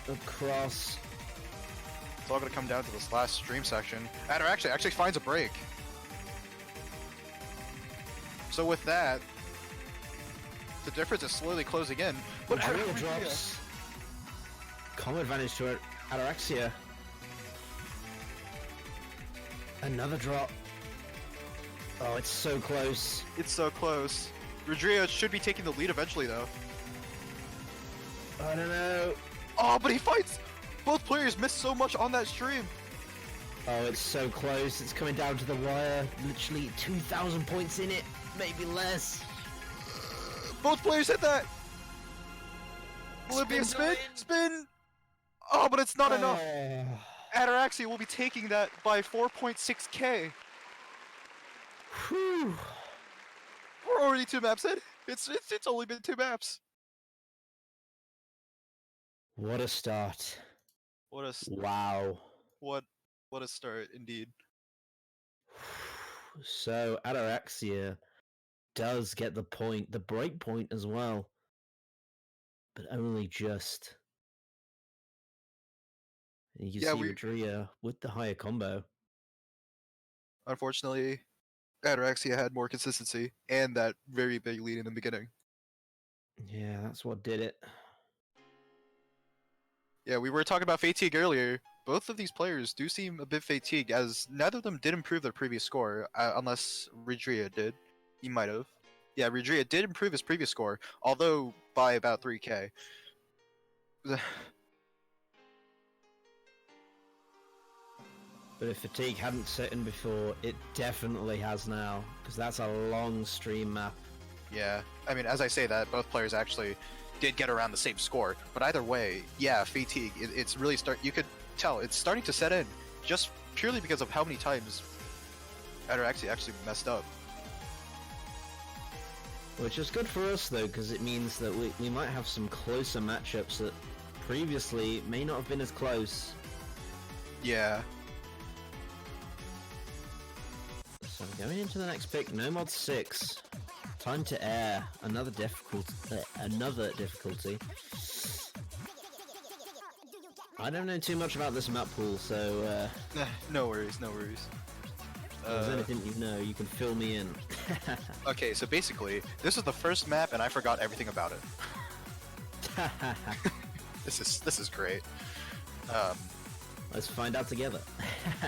across. It's all gonna come down to this last stream section. Ataraksia actually finds a break. So with that, the difference is slowly closing in. But Rijrya drops. Combo advantage to Ataraksia. Another drop. Oh, it's so close. It's so close. Rijrya should be taking the lead eventually, though. I don't know. Oh, but he fights! Both players missed so much on that stream. Oh, it's so close. It's coming down to the wire. Literally 2,000 points in it. Maybe less. Both players hit that! Will it be a spin? Spin! Oh, but it's not enough. Ataraxia will be taking that by 4.6k. Whew. We're already 2 maps in. It's only been 2 maps. What a start. What a Wow. what a start indeed. So, Ataraksia does get the point, the break point as well. But only just. You can Yeah, see Rijrya with the higher combo. Unfortunately, Ataraxia had more consistency and that very big lead in the beginning. Yeah, that's what did it. Yeah, we were talking about fatigue earlier. Both of these players do seem a bit fatigued, as neither of them did improve their previous score, unless Rijrya did. He might have. Yeah, Rijrya did improve his previous score, although by about 3k. But if fatigue hadn't set in before, it definitely has now, because that's a long stream map. Yeah, I mean, as I say that, both players actually did get around the same score, but either way, yeah, fatigue, it's really you could tell, it's starting to set in, just purely because of how many times Ataraxia actually messed up. Which is good for us, though, because it means that we might have some closer matchups that previously may not have been as close. Yeah. So going into the next pick, No Mod 6. Time to air. Another difficulty. I don't know too much about this map pool, so No worries, no worries. if there's anything you know, you can fill me in. Okay, so basically, this is the first map and I forgot everything about it. This is great. Let's find out together.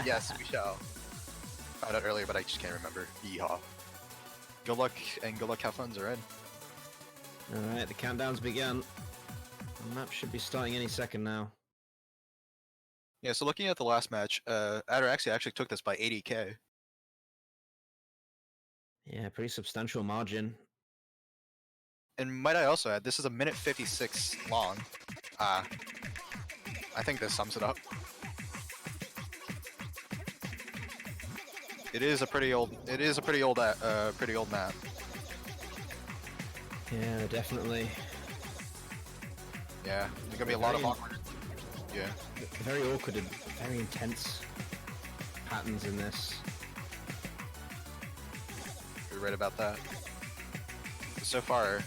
Yes, we shall. Found out earlier, but I just can't remember. Yeehaw. Good luck, and good luck how funds are in. Alright, the countdown's begun. The map should be starting any second now. Yeah, so looking at the last match, Ataraxia actually took this by 80k. Yeah, pretty substantial margin. And might I also add, this is a minute 56 long. I think this sums it up. It is a pretty old map. Yeah, definitely. Yeah, there's gonna be a lot of awkward. Yeah. Very awkward and very intense patterns in this. You're right about that. So far,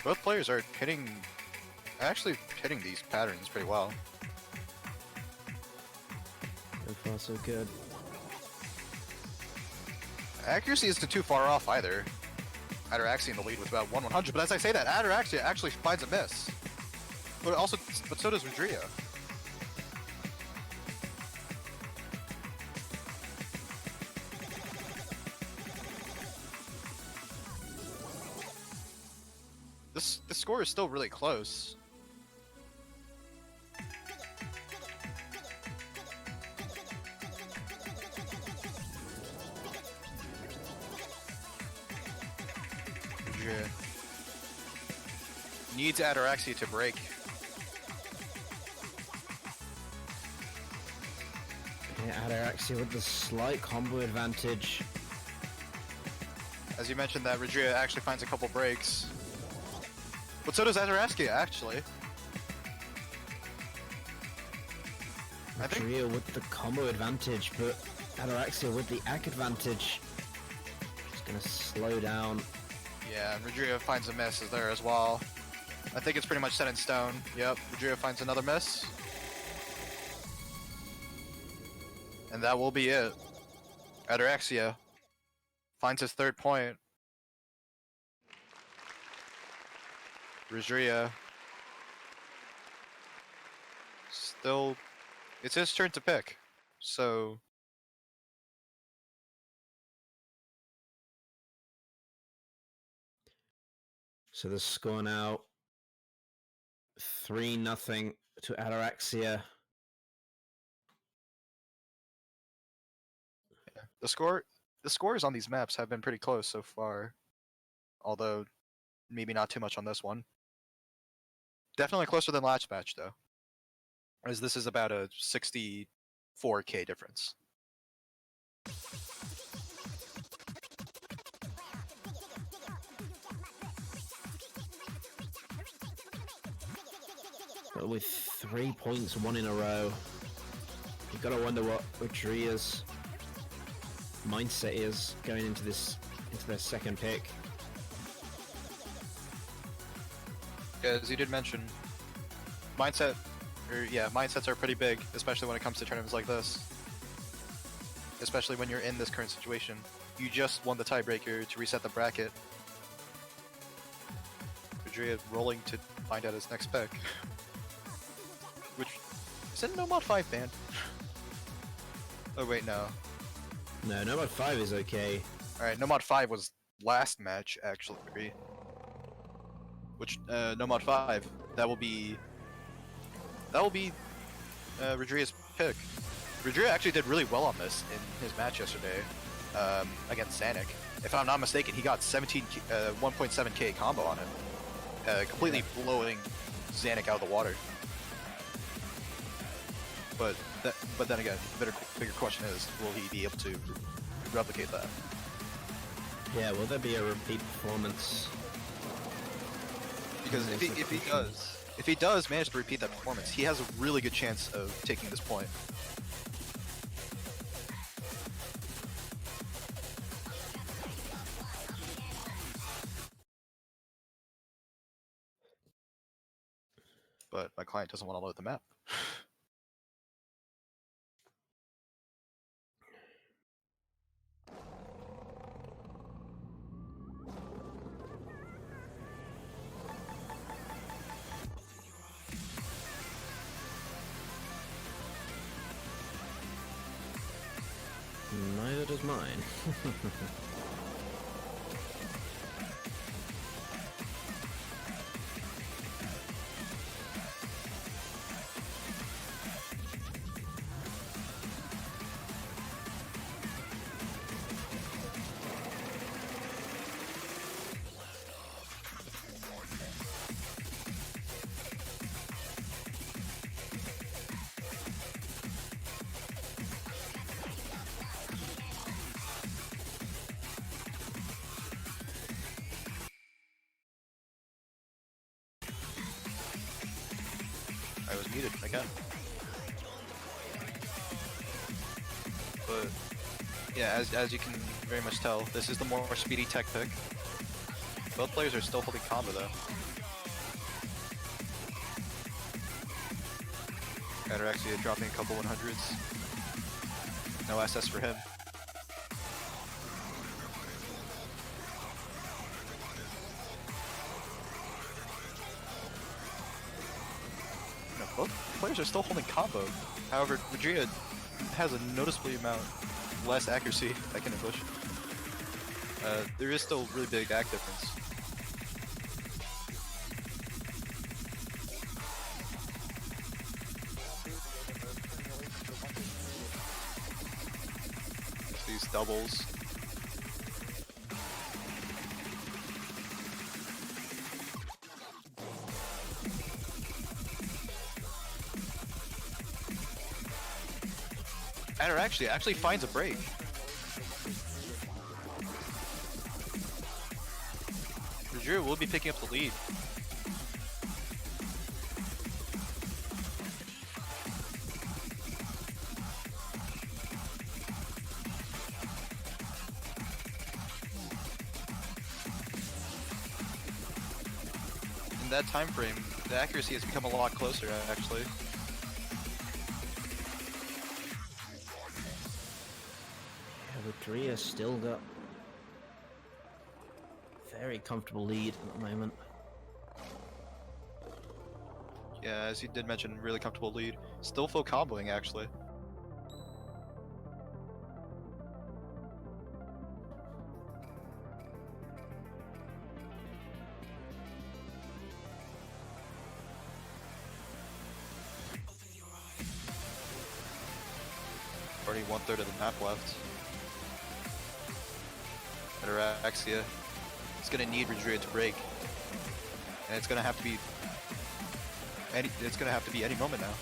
both players are actually hitting these patterns pretty well. So far, so good. Accuracy isn't too far off either. Ataraxia in the lead with about 1/100, but as I say that, Ataraxia actually finds a miss. But so does Rijrya. The score is still really close. Rijrya needs Ataraxia to break. Yeah, Ataraksia with the slight combo advantage. As you mentioned, that Rijrya actually finds a couple breaks. But so does Ataraksia, actually. Rijrya with the combo advantage, but Ataraksia with the AC advantage. Just gonna slow down. Yeah, and Rijrya finds a miss there as well. I think it's pretty much set in stone. Yep, Rijrya finds another miss. And that will be it. Ataraksia finds his 3rd point. Rijrya still, it's his turn to pick. So the score now 3-0 to Ataraksia. the scores on these maps have been pretty close so far, although maybe not too much on this one. Definitely closer than last match though, as this is about a 64K difference. But with 3 points, one in a row, you've got to wonder what Rijrya's mindset is going into their second pick. Yeah, as you did mention, mindsets are pretty big, especially when it comes to tournaments like this. Especially when you're in this current situation. You just won the tiebreaker to reset the bracket. Rijrya rolling to find out his next pick. Which, is it No Mod 5 banned? Oh wait, no. No, Nomad 5 is okay. Alright, No Mod 5 was last match, actually. Which, No Mod 5, that will be Rijrya's pick. Rijrya actually did really well on this in his match yesterday against Zanuck. If I'm not mistaken, he got 1.7k combo on him, completely blowing Zanuck out of the water. But then again, the bigger question is, will he be able to replicate that? Yeah, will there be a repeat performance? Because if he does manage to repeat that performance, he has a really good chance of taking this point. But my client doesn't want to load the map. Neither does mine. I was muted again. But yeah, as you can very much tell, this is the more speedy tech pick. Both players are still holding combo though. Ataraksia dropping a couple 100s. No SS for him. No, both players are still holding combo. However, Rijrya has a noticeably amount less accuracy that can ambush. There is still really big act difference. These doubles. Ataraksia actually finds a break. Rijrya will be picking up the lead. In that time frame, the accuracy has become a lot closer, actually. Rijrya still got very comfortable lead at the moment. Yeah, as you did mention, really comfortable lead. Still full comboing, actually. Already 1/3 of the map left. Ataraksia is gonna need Rijrya to break, and it's gonna have to be any moment now.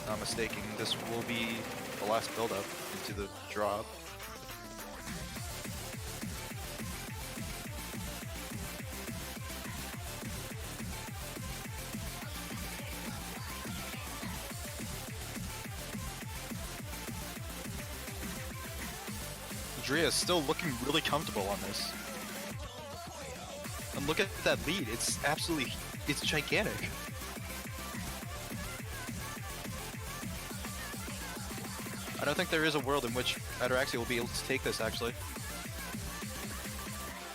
Not mistaking, this will be the last build-up into the drop. Rijrya is still looking really comfortable on this. And look at that lead, it's gigantic. I don't think there is a world in which Ataraksia will be able to take this, actually.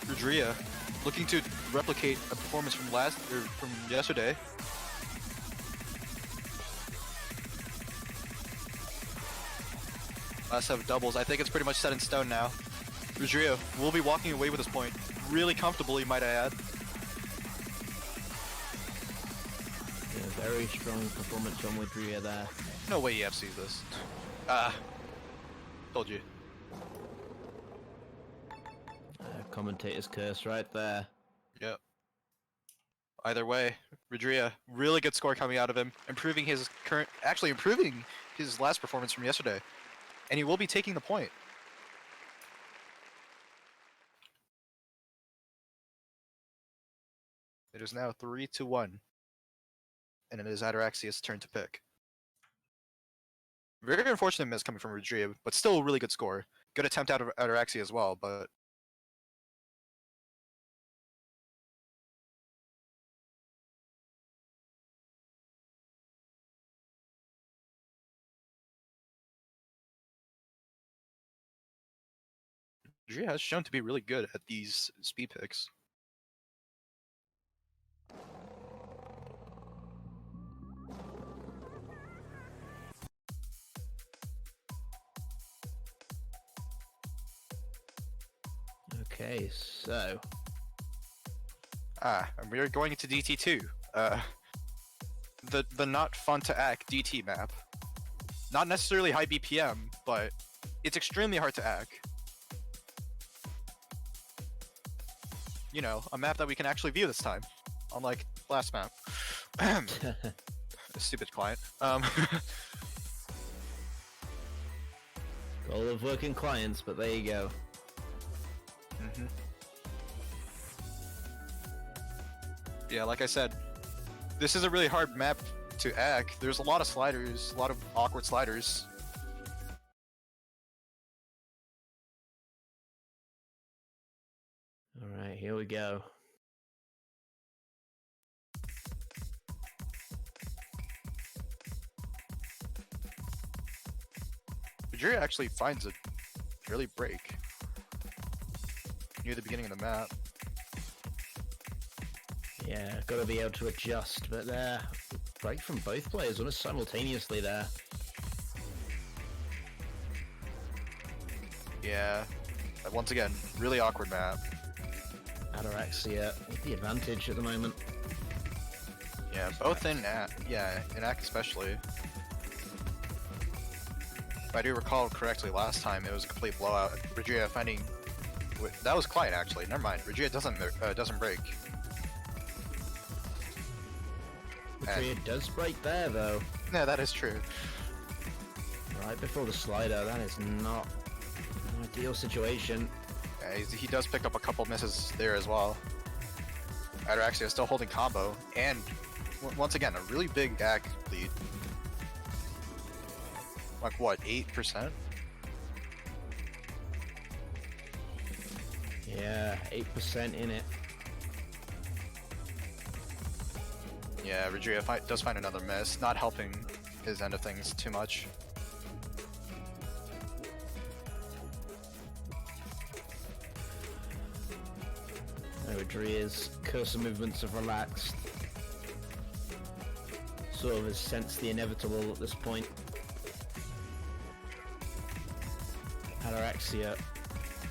Rijrya looking to replicate a performance from yesterday. Last set of doubles. I think it's pretty much set in stone now. Rijrya will be walking away with this point really comfortably, might I add. Yeah, very strong performance from Rijrya there. No way EF sees this. Told you. Commentator's curse right there. Yep. Either way, Rijrya, really good score coming out of him, improving his last performance from yesterday. And he will be taking the point. It is now 3-1. And it is Ataraxia's turn to pick. Very unfortunate miss coming from Rijrya, but still a really good score. Good attempt out of Ataraksia as well, but... Rijrya has shown to be really good at these speed picks. Okay, so... And we are going into DT2. The not fun to act DT map. Not necessarily high BPM, but it's extremely hard to act. You know, a map that we can actually view this time, unlike last map. Stupid client. Goal of working clients, but there you go. Yeah, like I said, this is a really hard map to act. There's a lot of sliders, a lot of awkward sliders. Alright, here we go. Rijrya actually finds a early break near the beginning of the map. Yeah, gotta be able to adjust, but break from both players almost simultaneously there. Yeah, once again, really awkward map. Ataraksia with the advantage at the moment. Yeah, both in ACK especially. If I do recall correctly, last time it was a complete blowout. Rijrya finding... That was Client, actually. Never mind. Rijrya doesn't break. Rijrya does break there, though. Yeah, that is true. Right before the slider, that is not an ideal situation. Yeah, he does pick up a couple misses there as well. Ataraksia is still holding combo, and once again, a really big ACK lead. Like what, 8%? Yeah, 8% in it. Yeah, Rijrya does find another miss, not helping his end of things too much. Rijrya's cursor movements have relaxed. Sort of has sensed the inevitable at this point. Ataraksia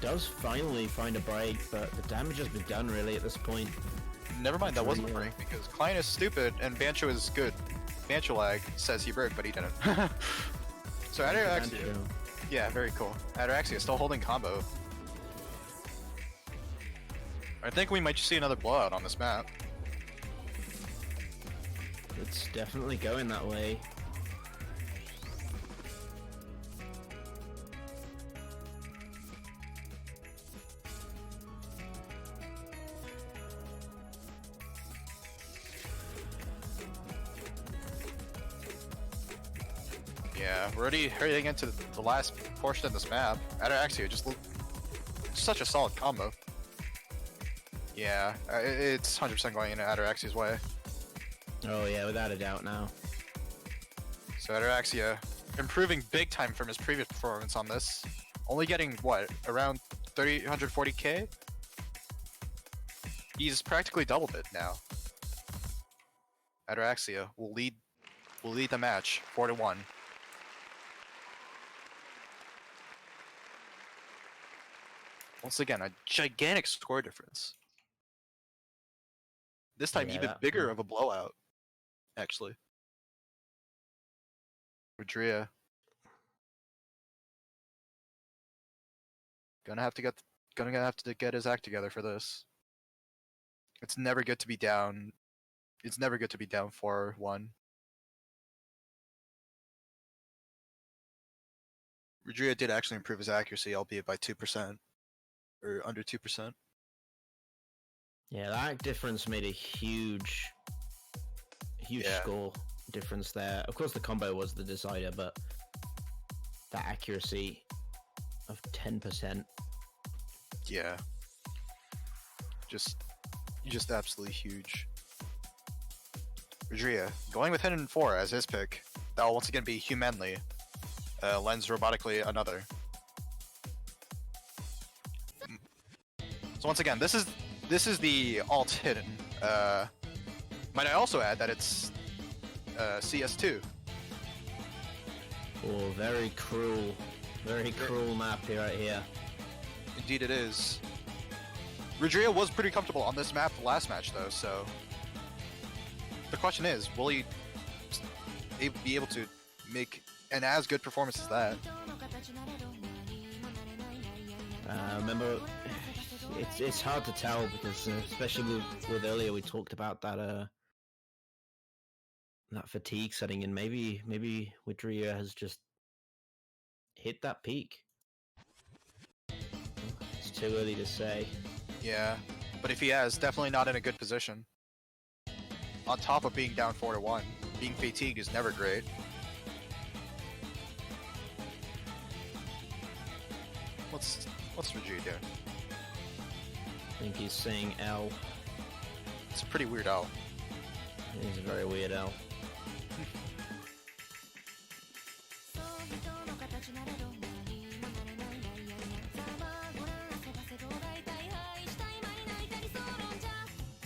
does finally find a break, but the damage has been done really at this point. Never mind, that wasn't a break, because Client is stupid and Bancho is good. substantial lag says he broke, but he didn't. So Ataraksia, yeah, very cool. Ataraksia is still holding combo. I think we might just see another blowout on this map. It's definitely going that way. Yeah, we're already heading into the last portion of this map. Ataraksia just such a solid combo. Yeah, it's 100% going into Ataraxia's way. Oh yeah, without a doubt now. So Ataraksia improving big time from his previous performance on this. Only getting, what, around 140k? He's practically doubled it now. Ataraksia will lead the match 4-1. Once again, a gigantic score difference. This time Yeah, even bigger of a blowout, actually. Rijrya. Gonna have to get his act together for this. It's never good to be down. It's never good to be down 4-1. Rijrya did actually improve his accuracy, albeit by 2%. Or under 2%. Yeah, that difference made a huge score difference there. Of course, the combo was the decider, but that accuracy of 10%. Yeah. Just absolutely huge. Rijrya going with Hidden 4 as his pick. That will once again be Humanly. Lens robotically another. So once again, this is the alt hidden. Might I also add that it's CS2. Oh, very cruel map here, right here. Indeed it is. Rijrya was pretty comfortable on this map last match though, so the question is, will he be able to make an as good performance as that? Remember, it's hard to tell because especially with earlier we talked about that that fatigue setting in. Maybe Rijrya has just hit that peak. It's too early to say. Yeah, but if he has, definitely not in a good position. On top of being down 4-1, being fatigued is never great. What's Rijrya doing? I think he's saying L. It's a pretty weird L. He's a very weird L.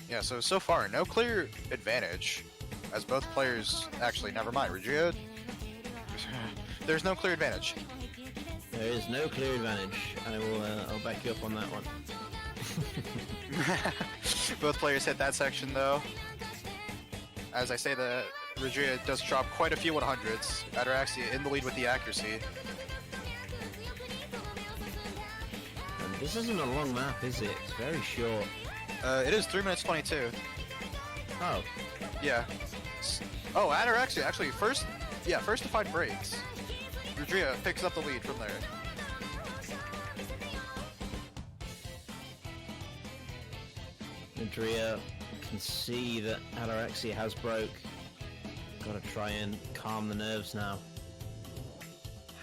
Yeah, so far, no clear advantage, as both players, actually, never mind, Rijrya, there's no clear advantage. There is no clear advantage. I'll back you up on that one. Both players hit that section though. As I say, the Rijrya does drop quite a few 100s. Ataraksia in the lead with the accuracy. And this isn't a long map, is it? It's very short. It is 3 minutes 22. Oh. Yeah. Oh, Ataraksia actually first to find breaks. Rijrya picks up the lead from there. Rijrya can see that Ataraksia has broke. Gotta try and calm the nerves now.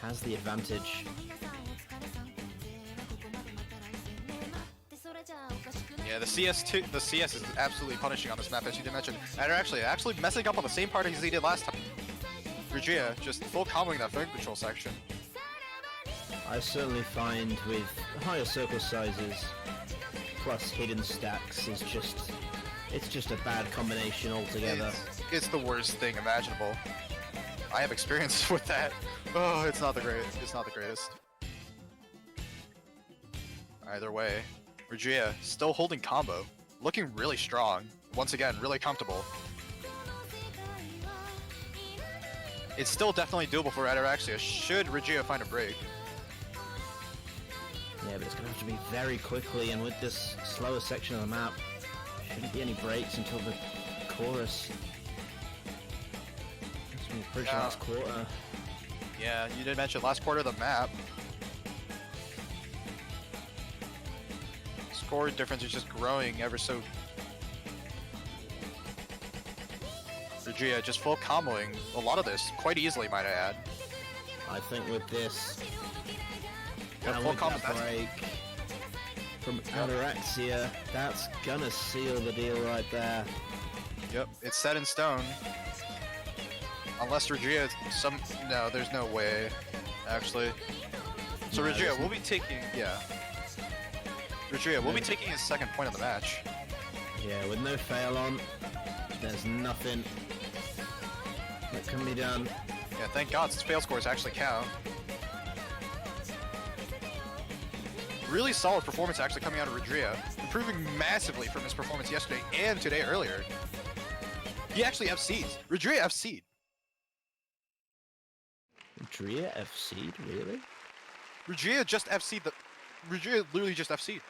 Has the advantage. Yeah, the CS is absolutely punishing on this map, as you did mention. Ataraksia actually messing up on the same part as he did last time. Rijrya just full comboing that phone control section. I certainly find with higher circle sizes plus hidden stacks is it's just a bad combination altogether. It's the worst thing imaginable. I have experience with that. Oh, it's not the greatest. It's not the greatest. Either way, Rijrya still holding combo, looking really strong. Once again, really comfortable. It's still definitely doable for Ataraksia, should Rijrya find a break. Yeah, but it's going to have to be very quickly, and with this slower section of the map, shouldn't be any breaks until the chorus. It's going to be pretty Yeah. last quarter. Yeah, you did mention last quarter of the map. Score difference is just growing ever so. Rijrya just full comboing a lot of this quite easily, might I add. I think with this, Yeah, and full with combo. that break from Ataraksia, that's gonna seal the deal right there. Yep, it's set in stone. Unless Rijrya no, there's no way, actually. So No, Rijrya there's will be taking Rijrya will be taking his second point of the match. Yeah, with no fail on, there's nothing that can be done. Yeah, thank God, since fail scores actually count. Really solid performance actually coming out of Rijrya, improving massively from his performance yesterday and today earlier. He actually FC'd. Rijrya FC'd. Rijrya FC'd, really? Rijrya just FC'd the... Rijrya literally just FC'd.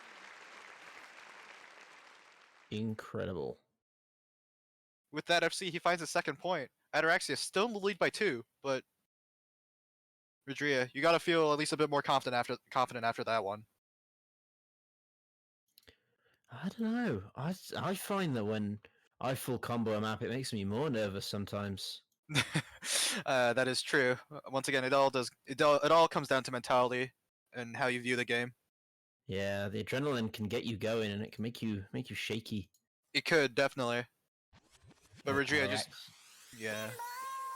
Incredible. With that FC, he finds a second point. Ataraksia still in the lead by 2, but... Rijrya, you gotta feel at least a bit more confident after that one. I don't know. I find that when I full combo a map, it makes me more nervous sometimes. That is true. Once again, it all comes down to mentality and how you view the game. Yeah, the adrenaline can get you going, and it can make you shaky. It could definitely, but Rijrya just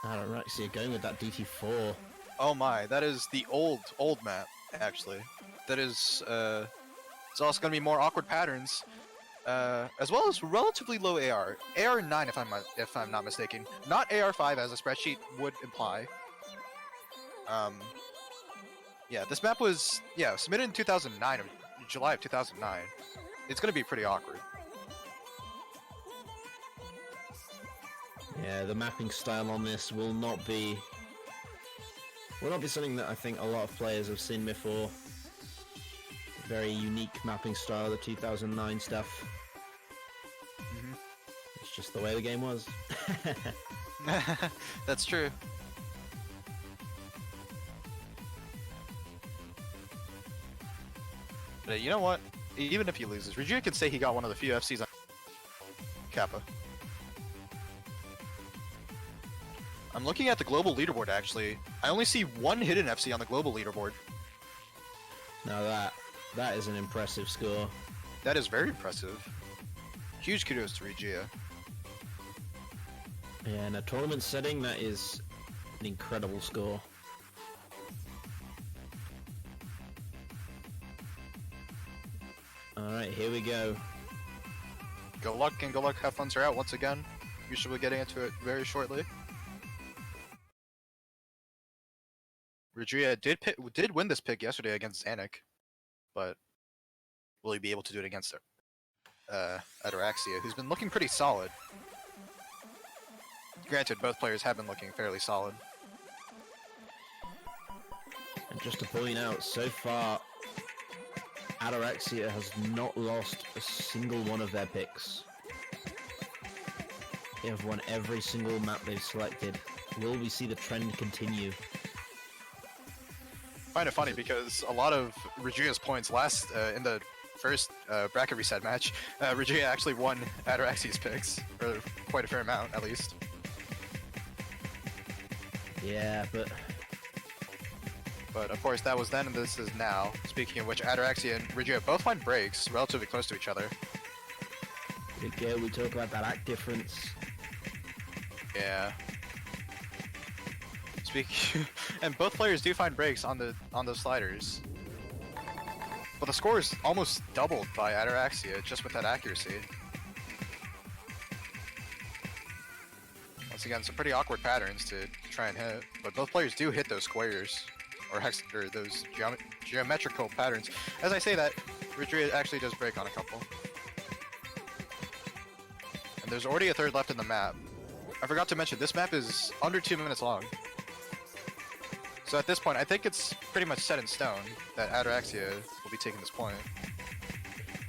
Ataraksia going with that DT4. oh my, that is the old map actually. That is it's also gonna be more awkward patterns, as well as relatively low AR. AR 9 if I'm not mistaken, not AR 5 as a spreadsheet would imply. Yeah, this map was submitted in 2009, July of 2009. It's gonna be pretty awkward. Yeah, the mapping style on this will not be something that I think a lot of players have seen before. Very unique mapping style, the 2009 stuff. It's just the way the game was. That's true. But you know what? Even if he loses, Rijrya can say he got one of the few FCs on Kappa. I'm looking at the global leaderboard actually. I only see one hidden FC on the global leaderboard. Now that is an impressive score. That is very impressive. Huge kudos to Rijrya. Yeah, in a tournament setting, that is an incredible score. Alright, here we go. Good luck and good luck. Have fun are out once again. We should be getting into it very shortly. Rijrya did win this pick yesterday against Zanuck, but will he be able to do it against Ataraksia, who's been looking pretty solid? Granted, both players have been looking fairly solid. And just to point out, so far, Ataraksia has not lost a single one of their picks. They have won every single map they've selected. Will we see the trend continue? I find it funny because a lot of Rijrya's points in the first bracket reset match, Rijrya actually won Ataraxia's picks, or quite a fair amount at least. Yeah, but of course that was then and this is now. Speaking of which, Ataraksia and Rijrya both find breaks relatively close to each other. again, we talk about that act difference. Yeah. And both players do find breaks on those sliders. But the score is almost doubled by Ataraksia just with that accuracy. Once again, some pretty awkward patterns to try and hit, but both players do hit those squares or those geometrical patterns. As I say that, Rijrya actually does break on a couple. And there's already a third left in the map. I forgot to mention, this map is under 2 minutes long. So at this point, I think it's pretty much set in stone that Ataraxia will be taking this point.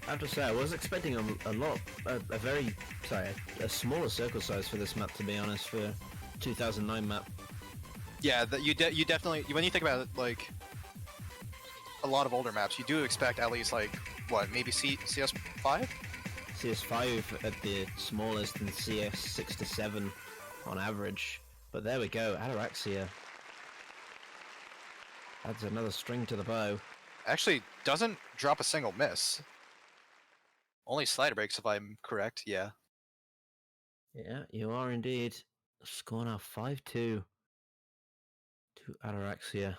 I have to say, I was expecting a smaller circle size for this map, to be honest, for 2009 map. Yeah, that you definitely, when you think about it, like a lot of older maps, you do expect at least like what, maybe CS5? CS5 at the smallest and CS 6 to 7 on average. But there we go, Ataraxia adds another string to the bow. Actually, doesn't drop a single miss. Only slider breaks, if I'm correct. Yeah. Yeah, you are indeed. Score now 5-2 to Ataraksia.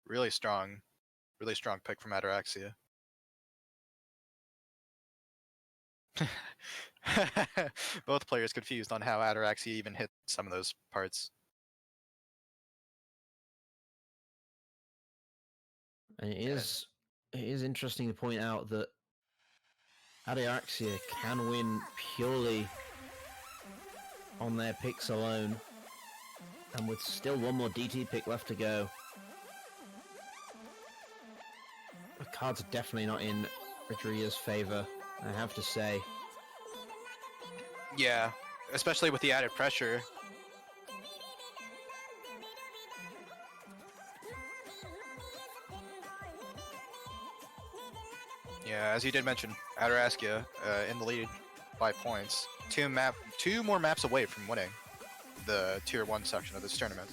Really strong pick from Ataraxia. Both players confused on how Ataraxia even hit some of those parts. And it is interesting to point out that Ataraksia can win purely on their picks alone, and with still one more DT pick left to go, the cards are definitely not in Rijrya's favor, I have to say. Yeah, especially with the added pressure. Yeah, as you did mention, Ataraxia in the lead by points. Two more maps away from winning the Tier 1 section of this tournament.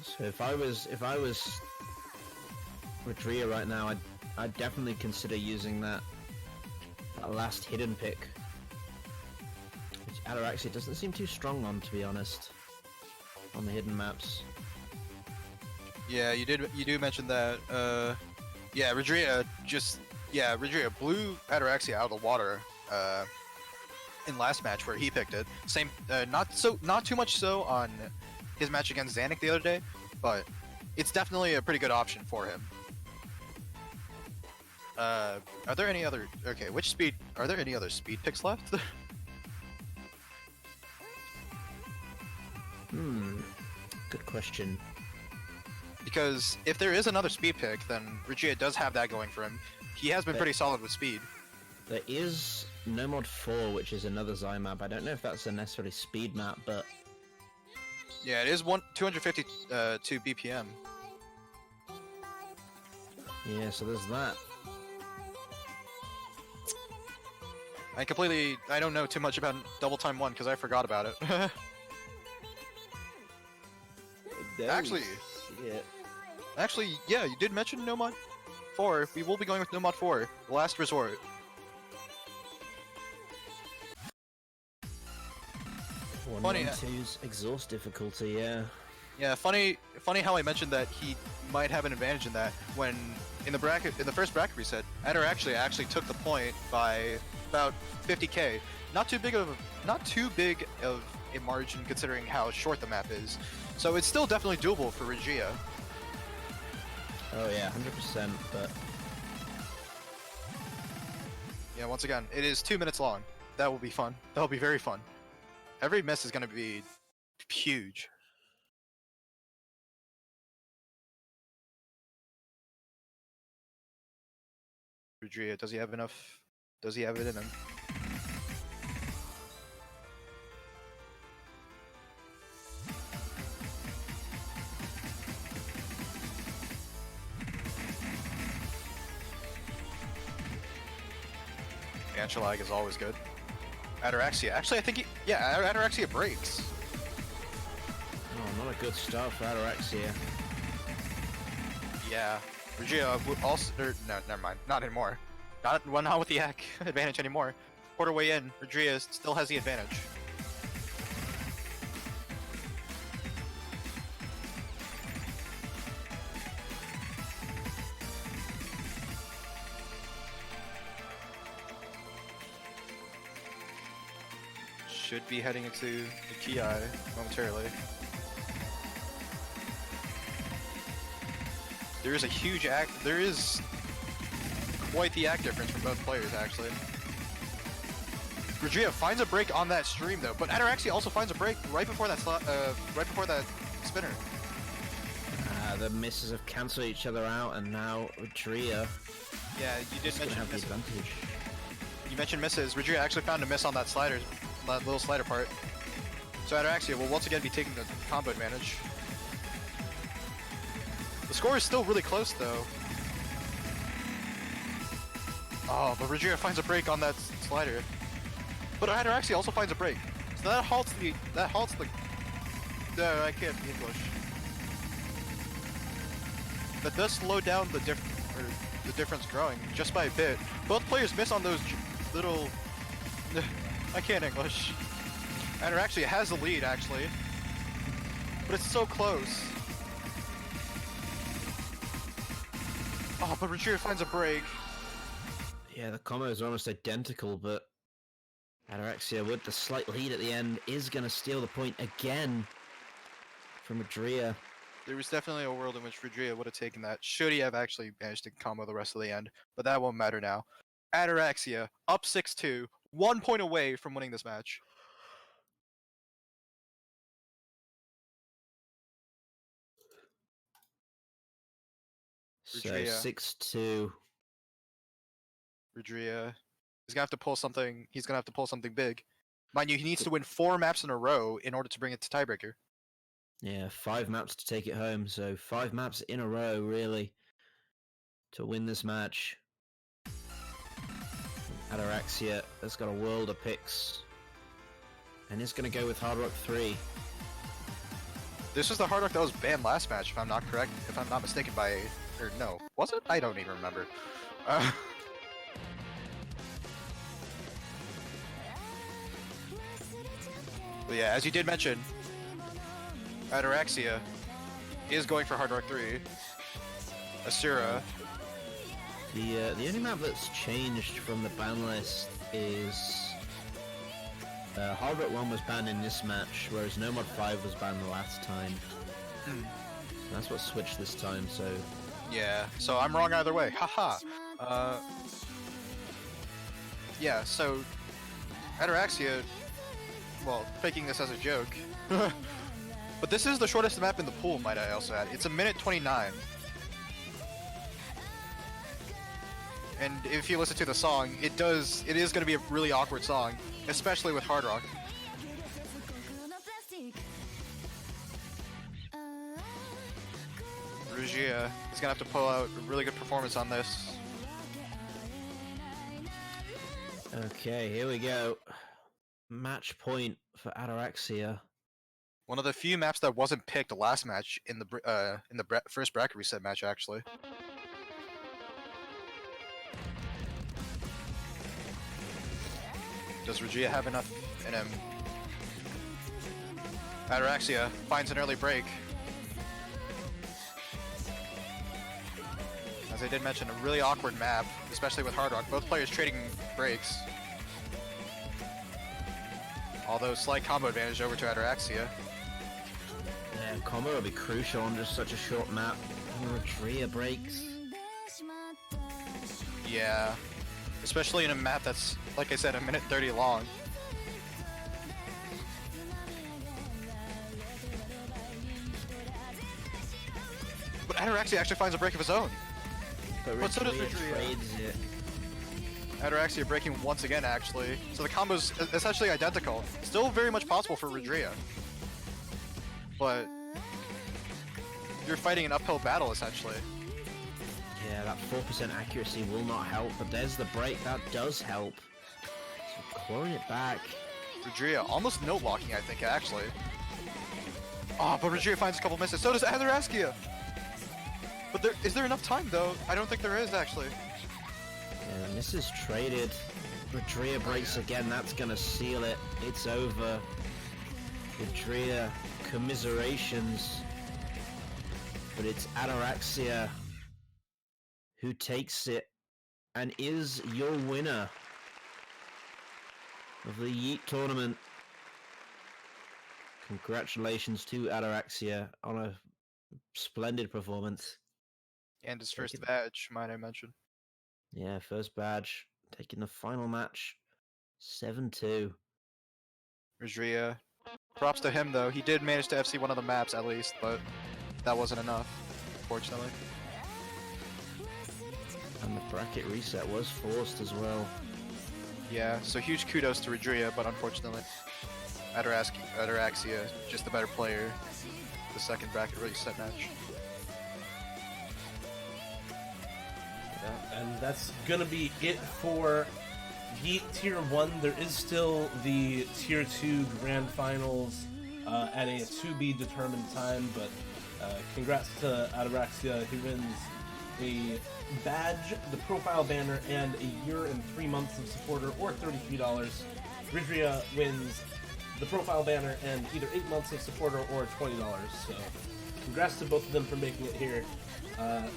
So if I was Rijrya right now, I'd definitely consider using that last hidden pick, which Ataraxia doesn't seem too strong on, to be honest, on the hidden maps. Yeah, you do mention that. Yeah, Rijrya blew Ataraksia out of the water in last match where he picked it. Same, not too much so on his match against Zanuck the other day, but it's definitely a pretty good option for him. Are there any other? Okay, are there any other speed picks left? Good question. Because if there is another speed pick, then Rijrya does have that going for him. He has been pretty solid with speed. There is Nomad 4, which is another Zy map. I don't know if that's a necessarily speed map, but Yeah, it is 252 BPM. yeah, so there's that. I don't know too much about Double Time 1 because I forgot about it. Actually, yeah, you did mention Nomad 4. We will be going with Nomad 4, the last resort. Funny. 1-1-2's exhaust difficulty, yeah. Yeah, funny how I mentioned that he might have an advantage in that when in the first bracket reset, Ataraksia actually took the point by about 50k. Not too big of a margin considering how short the map is. So it's still definitely doable for Rijrya. Oh yeah, 100%, but Yeah, once again, it is 2 minutes long. That will be fun. That will be very fun. Every miss is going to be huge. Rijrya, does he have enough? Does he have it in him? Anchalag is always good. Ataraksia. Actually, I think Ataraksia breaks. oh, not a good start for Ataraksia. Yeah. Rijrya would also... no, never mind. Not anymore. Not with the Yak advantage anymore. Quarter way in, Rijrya still has the advantage. Should be heading into the Ki momentarily. There is a huge there is quite the act difference from both players, actually. Rijrya finds a break on that stream though, but Ataraksia also finds a break right before that spinner. The misses have cancelled each other out, and now Rijrya Yeah, you did is going to mention have the misses. advantage. You mentioned misses. Rijrya actually found a miss on that slider, that little slider part. So Ataraksia will once again be taking the combo advantage. The score is still really close though. Oh, but Rijrya finds a break on that slider. But Ataraksia also finds a break. So that halts the no, I can't English. That does slow down the difference growing just by a bit. Both players miss on those little I can't English. Ataraksia has the lead actually. But it's so close. Oh, but Rijrya finds a break. Yeah, the combo is almost identical, but Ataraksia with the slight lead at the end is going to steal the point again from Rijrya. There was definitely a world in which Rijrya would have taken that, should he have actually managed to combo the rest of the end, but that won't matter now. Ataraksia, up 6-2, 1 point away from winning this match. So Rijrya. 6-2. Rijrya is gonna have to pull something. He's gonna have to pull something big. Mind you, he needs to win 4 maps in a row in order to bring it to tiebreaker. Yeah, 5 maps to take it home, so 5 maps in a row, really, to win this match. Ataraksia has got a world of picks, and is going to go with Hard Rock 3. This was the Hard Rock that was banned last match, if I'm not correct, if I'm not mistaken by, or no, was it? I don't even remember. But yeah, as you did mention, Ataraksia is going for Hard Rock 3. Asura. The only map that's changed from the ban list is Hard Rock 1 was banned in this match, whereas No Mod 5 was banned the last time. That's what switched this time, so... Yeah, so I'm wrong either way. Haha. Yeah, so Ataraksia, well, faking this as a joke. But this is the shortest map in the pool, might I also add. It's a minute 29. And if you listen to the song, it is going to be a really awkward song, especially with Hard Rock. Rijrya is going to have to pull out a really good performance on this. Okay, here we go. Match point for Ataraksia. One of the few maps that wasn't picked last match in the first bracket reset match, actually. Does Rijrya have enough in him? Ataraksia finds an early break. As I did mention, a really awkward map, especially with Hard Rock. Both players trading breaks. Although slight combo advantage over to Ataraksia. Yeah, combo will be crucial on just such a short map. Rijrya breaks. Yeah. Especially in a map that's, like I said, a minute 30 long. But Ataraksia actually finds a break of his own. But so does Rijrya. Trades it. Ataraksia breaking once again, actually. So the combo's essentially identical. Still very much possible for Rijrya. But you're fighting an uphill battle, essentially. Yeah, that 4% accuracy will not help, but there's the break. That does help. So clawing it back. Rijrya, almost no locking, I think, actually. Oh, but Rijrya finds a couple misses. So does Ataraksia! But is there enough time, though? I don't think there is, actually. Yeah, and this is traded. Rijrya breaks again. That's going to seal it. It's over. Rijrya, commiserations. But it's Ataraksia who takes it and is your winner of the YEET tournament. Congratulations to Ataraksia on a splendid performance. And his first badge, might I mention. Yeah, first badge, taking the final match 7-2. Rijrya. Props to him though. He did manage to FC one of the maps at least, but that wasn't enough, unfortunately. And the bracket reset was forced as well. Yeah, so huge kudos to Rijrya, but unfortunately, Ataraksia, just the better player. The second bracket reset match. Yeah, and that's gonna be it for YEET Tier 1. There is still the Tier 2 Grand Finals at a to-be determined time, but congrats to Ataraksia, who wins a badge, the profile banner, and a year and 3 months of supporter, or $33. Rijrya wins the profile banner and either 8 months of supporter or $20. So congrats to both of them for making it here.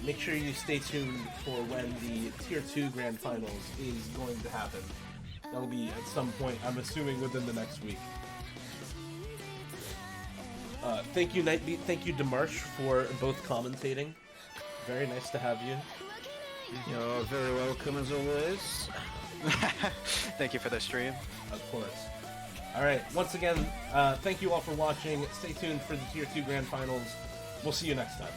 Make sure you stay tuned for when the Tier 2 Grand Finals is going to happen. That'll be at some point, I'm assuming within the next week. Thank you, Nightbeat. Thank you, Demarche, for both commentating. Very nice to have you. You're very welcome as always. Thank you for the stream. Of course. Alright, once again, thank you all for watching. Stay tuned for the Tier 2 Grand Finals. We'll see you next time.